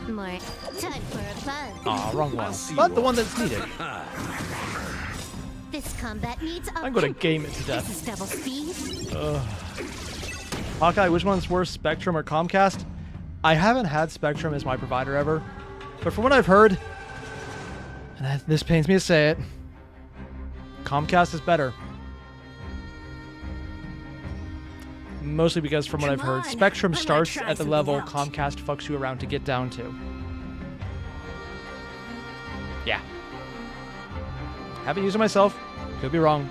Speaker 2: More time for a buzz.
Speaker 1: Aw, wrong one. But the one that's needed.
Speaker 2: This combat needs
Speaker 1: I'm gonna game it to death.
Speaker 2: This is double speed.
Speaker 1: Ugh. Hawkeye, which one's worse, Spectrum or Comcast? I haven't had Spectrum as my provider ever, but from what I've heard, and this pains me to say it, Comcast is better. Mostly because from what I've heard, Spectrum starts at the level Comcast fucks you around to get down to. Yeah. Haven't used it myself. Could be wrong.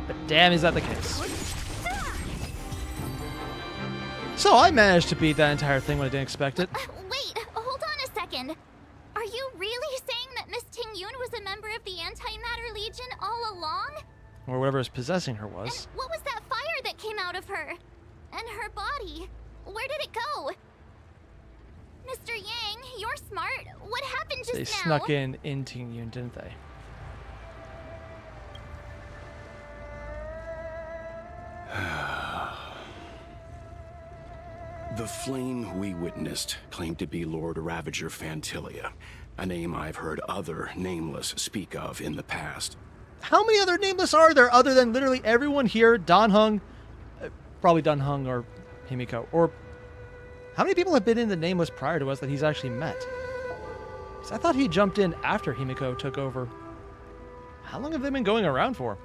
Speaker 1: But damn, is that the case. So I managed to beat that entire thing when I didn't expect it.
Speaker 2: Wait, hold on a second. Are you really saying that Miss Ting Yun was a member of the Antimatter Legion all along?
Speaker 1: Or whatever is possessing her was.
Speaker 2: And what was that fire that came out of her? And her body? Where did it go? Mr. Yang, you're smart. What happened just now?
Speaker 1: They snuck in Ting Yun, didn't they?
Speaker 4: The flame we witnessed claimed to be Lord Ravager Fantilia, a name I've heard other Nameless speak of in the past.
Speaker 1: How many other Nameless are there other than literally everyone here? Dan Heng, probably Dan Heng or Himiko, or how many people have been in the Nameless prior to us that he's actually met? Because I thought he jumped in after Himiko took over. How long have they been going around for?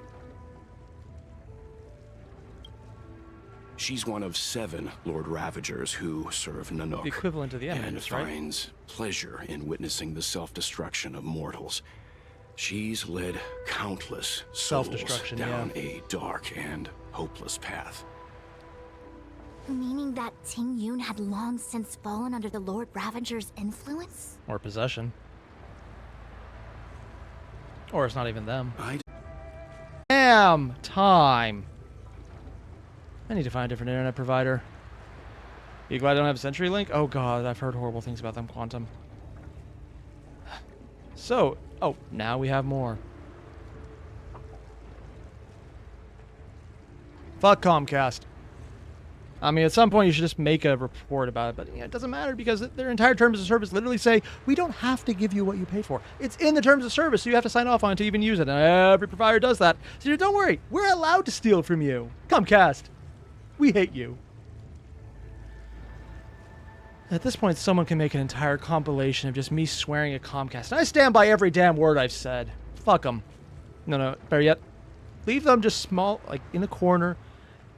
Speaker 4: She's one of 7 Lord Ravagers who serve Nanook.
Speaker 1: The equivalent of the Eminence,
Speaker 4: and
Speaker 1: right?
Speaker 4: finds pleasure in witnessing the self-destruction of mortals. She's led countless souls down a dark and hopeless path.
Speaker 21: Meaning that Ting Yun had long since fallen under the Lord Ravager's influence?
Speaker 1: Or possession. Or it's not even them. Damn time. I need to find a different internet provider. You glad I don't have CenturyLink? Oh god, I've heard horrible things about them, Quantum. So, oh, now we have more. Fuck Comcast. I mean, at some point you should just make a report about it, but it doesn't matter because their entire terms of service literally say, we don't have to give you what you paid for. It's in the terms of service, so you have to sign off on it to even use it, and every provider does that. So don't worry, we're allowed to steal from you. Comcast. We hate you. At this point, someone can make an entire compilation of just me swearing at Comcast. And I stand by every damn word I've said. Fuck them. No, better yet. Leave them just small, like in the corner,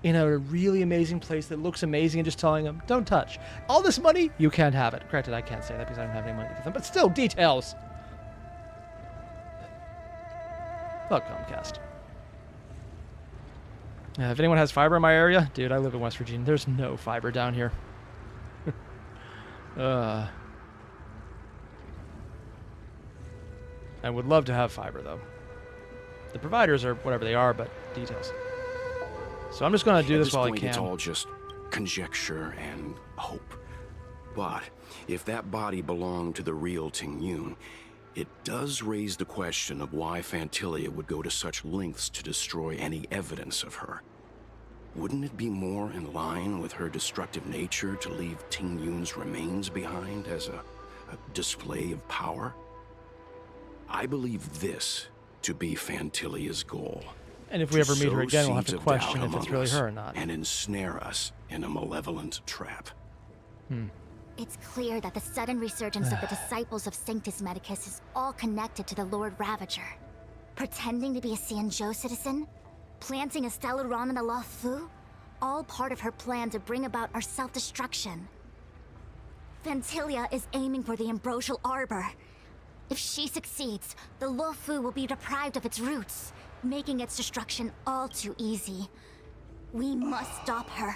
Speaker 1: in a really amazing place that looks amazing, and just telling them, don't touch. All this money, you can't have it. Granted, I can't say that because I don't have any money to give them, but still, details. Fuck Comcast. If anyone has fiber in my area, dude, I live in West Virginia. There's no fiber down here. I would love to have fiber, though. The providers are whatever they are, but details. So I'm just going to do this while I can.
Speaker 4: It's all just conjecture and hope. But if that body belonged to the real Ting Yun, it does raise the question of why Phantilia would go to such lengths to destroy any evidence of her. Wouldn't it be more in line with her destructive nature to leave Ting Yun's remains behind as a display of power? I believe this to be Phantilia's goal.
Speaker 1: And if we ever meet her again, we'll have to question if it's really her or not.
Speaker 4: And ensnare us in a malevolent trap.
Speaker 21: It's clear that the sudden resurgence of the disciples of Sanctus Medicus is all connected to the Lord Ravager. Pretending to be a Xianzhou citizen, planting a stellar rom in the Lo Fu, all part of her plan to bring about our self-destruction. Phantilia is aiming for the Ambrosial Arbor. If she succeeds, the Lo Fu will be deprived of its roots, making its destruction all too easy. We must stop her.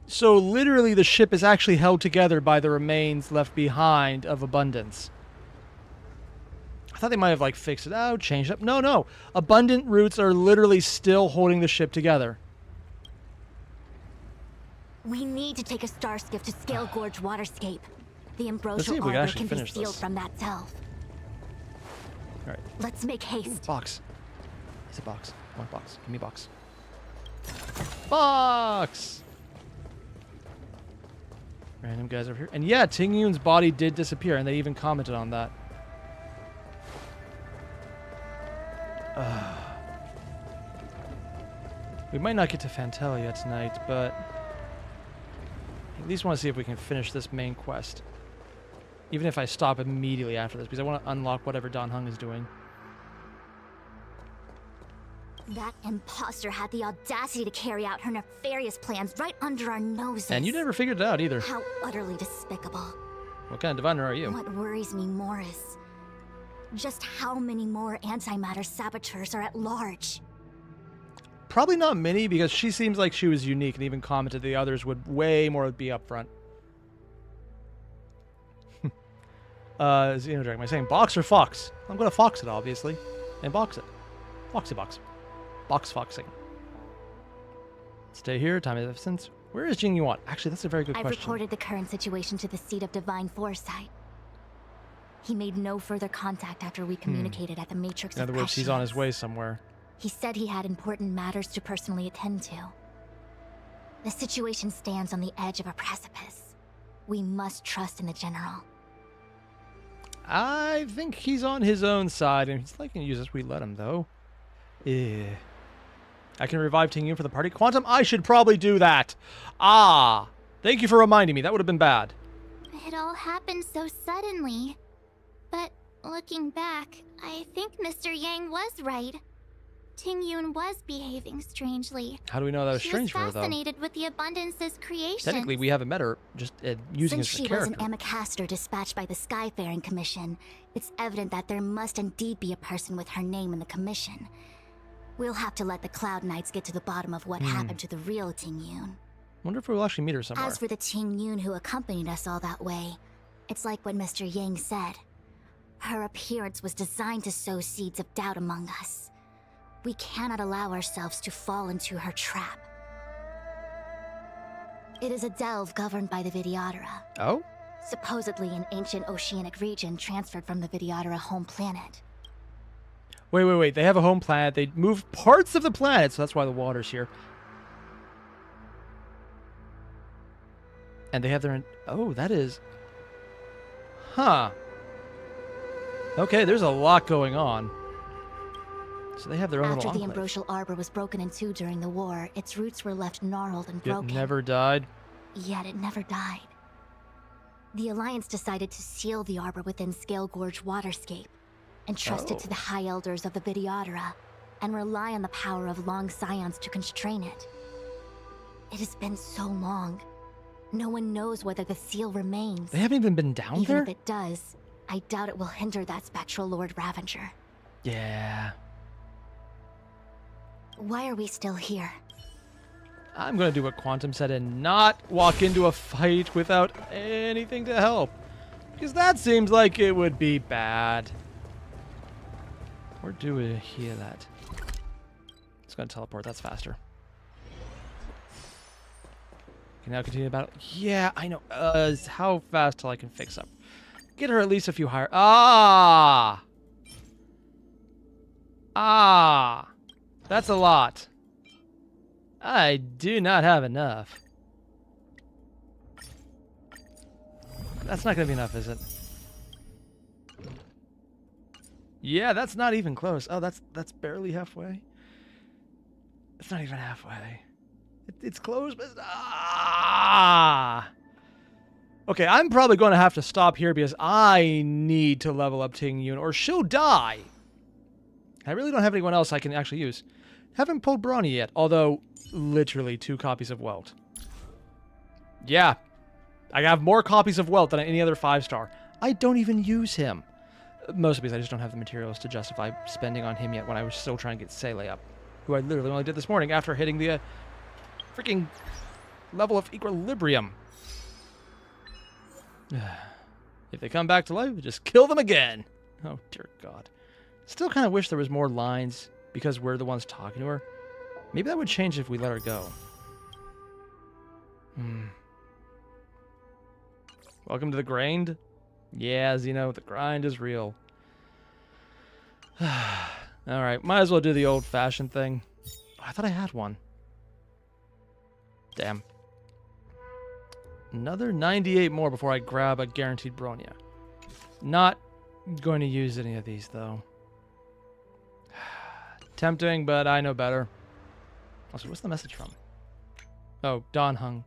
Speaker 1: So literally the ship is actually held together by the remains left behind of Abundance. I thought they might have like fixed it out, changed it up. No. Abundant roots are literally still holding the ship together.
Speaker 21: We need to take a star skiff to Scale Gorge Waterscape. The Ambrosial Arbor can be sealed from that delve.
Speaker 1: Alright.
Speaker 21: Let's make haste.
Speaker 1: Box. It's a box. I want a box. Give me a box. Box! Random guys over here. And yeah, Ting Yun's body did disappear, and they even commented on that. We might not get to Phantilia tonight, but I at least want to see if we can finish this main quest. Even if I stop immediately after this, because I want to unlock whatever Dan Heng is doing.
Speaker 21: That imposter had the audacity to carry out her nefarious plans right under our noses.
Speaker 1: And you never figured it out either.
Speaker 21: How utterly despicable.
Speaker 1: What kind of diviner are you?
Speaker 21: What worries me more is just how many more antimatter saboteurs are at large.
Speaker 1: Probably not many, because she seems like she was unique and even commented the others would way more be up front. Xenodragon, am I saying box or fox? I'm going to fox it, obviously. And box it. Foxy box. Box foxing. Stay here, time of absence. Where is Jing Yuan? Actually, that's a very good question.
Speaker 21: I've reported the current situation to the seat of divine foresight. He made no further contact after we communicated at the Matrix.
Speaker 1: In other words, he's on his way somewhere.
Speaker 21: He said he had important matters to personally attend to. The situation stands on the edge of a precipice. We must trust in the General.
Speaker 1: I think he's on his own side, and he's liking to use us. We let him, though. Yeah. I can revive Ting Yun for the party. Quantum, I should probably do that. Ah, thank you for reminding me. That would have been bad.
Speaker 2: It all happened so suddenly. But looking back, I think Mr. Yang was right. Ting Yun was behaving strangely.
Speaker 1: How do we know that was strange for her, though?
Speaker 2: She was fascinated with the Abundance's creation.
Speaker 1: Technically, we haven't met her, just using
Speaker 21: Since
Speaker 1: as a
Speaker 21: she
Speaker 1: character.
Speaker 21: was an Amicastor dispatched by the Skyfaring Commission, it's evident that there must indeed be a person with her name in the commission. We'll have to let the Cloud Knights get to the bottom of what happened to the real Ting Yun.
Speaker 1: Wonder if we'll actually meet her somewhere.
Speaker 21: As for the Ting Yun who accompanied us all that way, it's like what Mr. Yang said. Her appearance was designed to sow seeds of doubt among us. We cannot allow ourselves to fall into her trap. It is a delve governed by the Vidyadhara.
Speaker 1: Oh?
Speaker 21: Supposedly an ancient oceanic region transferred from the Vidyadhara home planet.
Speaker 1: Wait. They have a home planet. They moved parts of the planet, so that's why the water's here. And they have their... Oh, that is... Huh. Okay, there's a lot going on. So they have their own
Speaker 21: After
Speaker 1: little
Speaker 21: the
Speaker 1: enclave.
Speaker 21: Ambrosial Arbor was broken in two during the war, its roots were left gnarled and broken.
Speaker 1: It never died.
Speaker 21: Yet it never died. The Alliance decided to seal the arbor within Scale Gorge Waterscape, entrust it to the High Elders of the Vidyadhara, and rely on the power of long scions to constrain it. It has been so long. No one knows whether the seal remains.
Speaker 1: They haven't even been down
Speaker 21: Even
Speaker 1: there?
Speaker 21: if it does, I doubt it will hinder that spectral Lord Ravager.
Speaker 1: Yeah.
Speaker 21: Why are we still here?
Speaker 1: I'm going to do what Quantum said and not walk into a fight without anything to help. Because that seems like it would be bad. Where do we hear that? It's going to teleport. That's faster. Can now continue the battle. Yeah, I know. How fast till I can fix up? Get her at least a few higher. Ah! Ah! That's a lot. I do not have enough. That's not going to be enough, is it? Yeah, that's not even close. Oh, that's barely halfway. It's not even halfway. It's close, but... Ah! Okay, I'm probably going to have to stop here because I need to level up Ting Yun or she'll die. I really don't have anyone else I can actually use. Haven't pulled Brawny yet, although literally 2 copies of Welt. Yeah, I have more copies of Welt than any other 5-star. I don't even use him. Mostly because I just don't have the materials to justify spending on him yet when I was still trying to get Sele up, who I literally only did this morning after hitting the freaking level of equilibrium. If they come back to life, just kill them again. Oh, dear God. Still kind of wish there was more lines because we're the ones talking to her. Maybe that would change if we let her go. Welcome to the grind. Yeah, Zeno, the grind is real. Alright, might as well do the old-fashioned thing. Oh, I thought I had one. Damn. Another 98 more before I grab a guaranteed Bronya. Not going to use any of these, though. Tempting, but I know better. Also, what's the message from? Oh, Don Hung.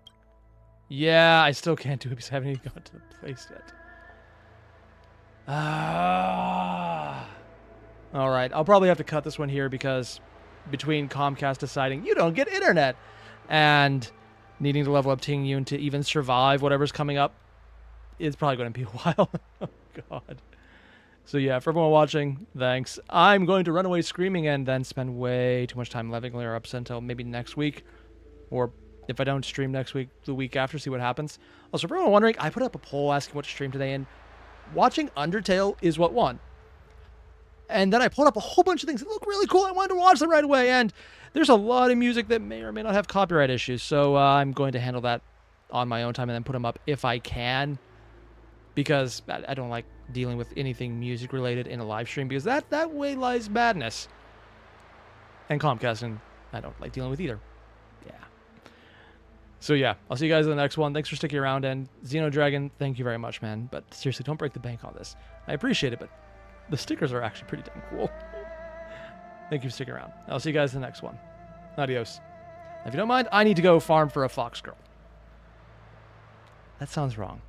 Speaker 1: Yeah, I still can't do it because I haven't even got to the place yet. Alright, I'll probably have to cut this one here because between Comcast deciding you don't get internet and needing to level up Ting Yun to even survive whatever's coming up, it's probably going to be a while. Oh, God. So yeah, for everyone watching, thanks. I'm going to run away screaming and then spend way too much time leveling her up until maybe next week. Or if I don't stream next week, the week after, see what happens. Also, for everyone wondering, I put up a poll asking what to stream today, and watching Undertale is what won. And then I pulled up a whole bunch of things that look really cool. I wanted to watch them right away, and there's a lot of music that may or may not have copyright issues, so I'm going to handle that on my own time and then put them up if I can, because I don't like dealing with anything music related in a live stream, because that way lies madness. And Comcast, and I don't like dealing with either. Yeah. So yeah, I'll see you guys in the next one. Thanks for sticking around, and Xenodragon, thank you very much, man. But seriously, don't break the bank on this. I appreciate it, but the stickers are actually pretty damn cool. Thank you for sticking around. I'll see you guys in the next one. Adios. If you don't mind, I need to go farm for a fox girl. That sounds wrong.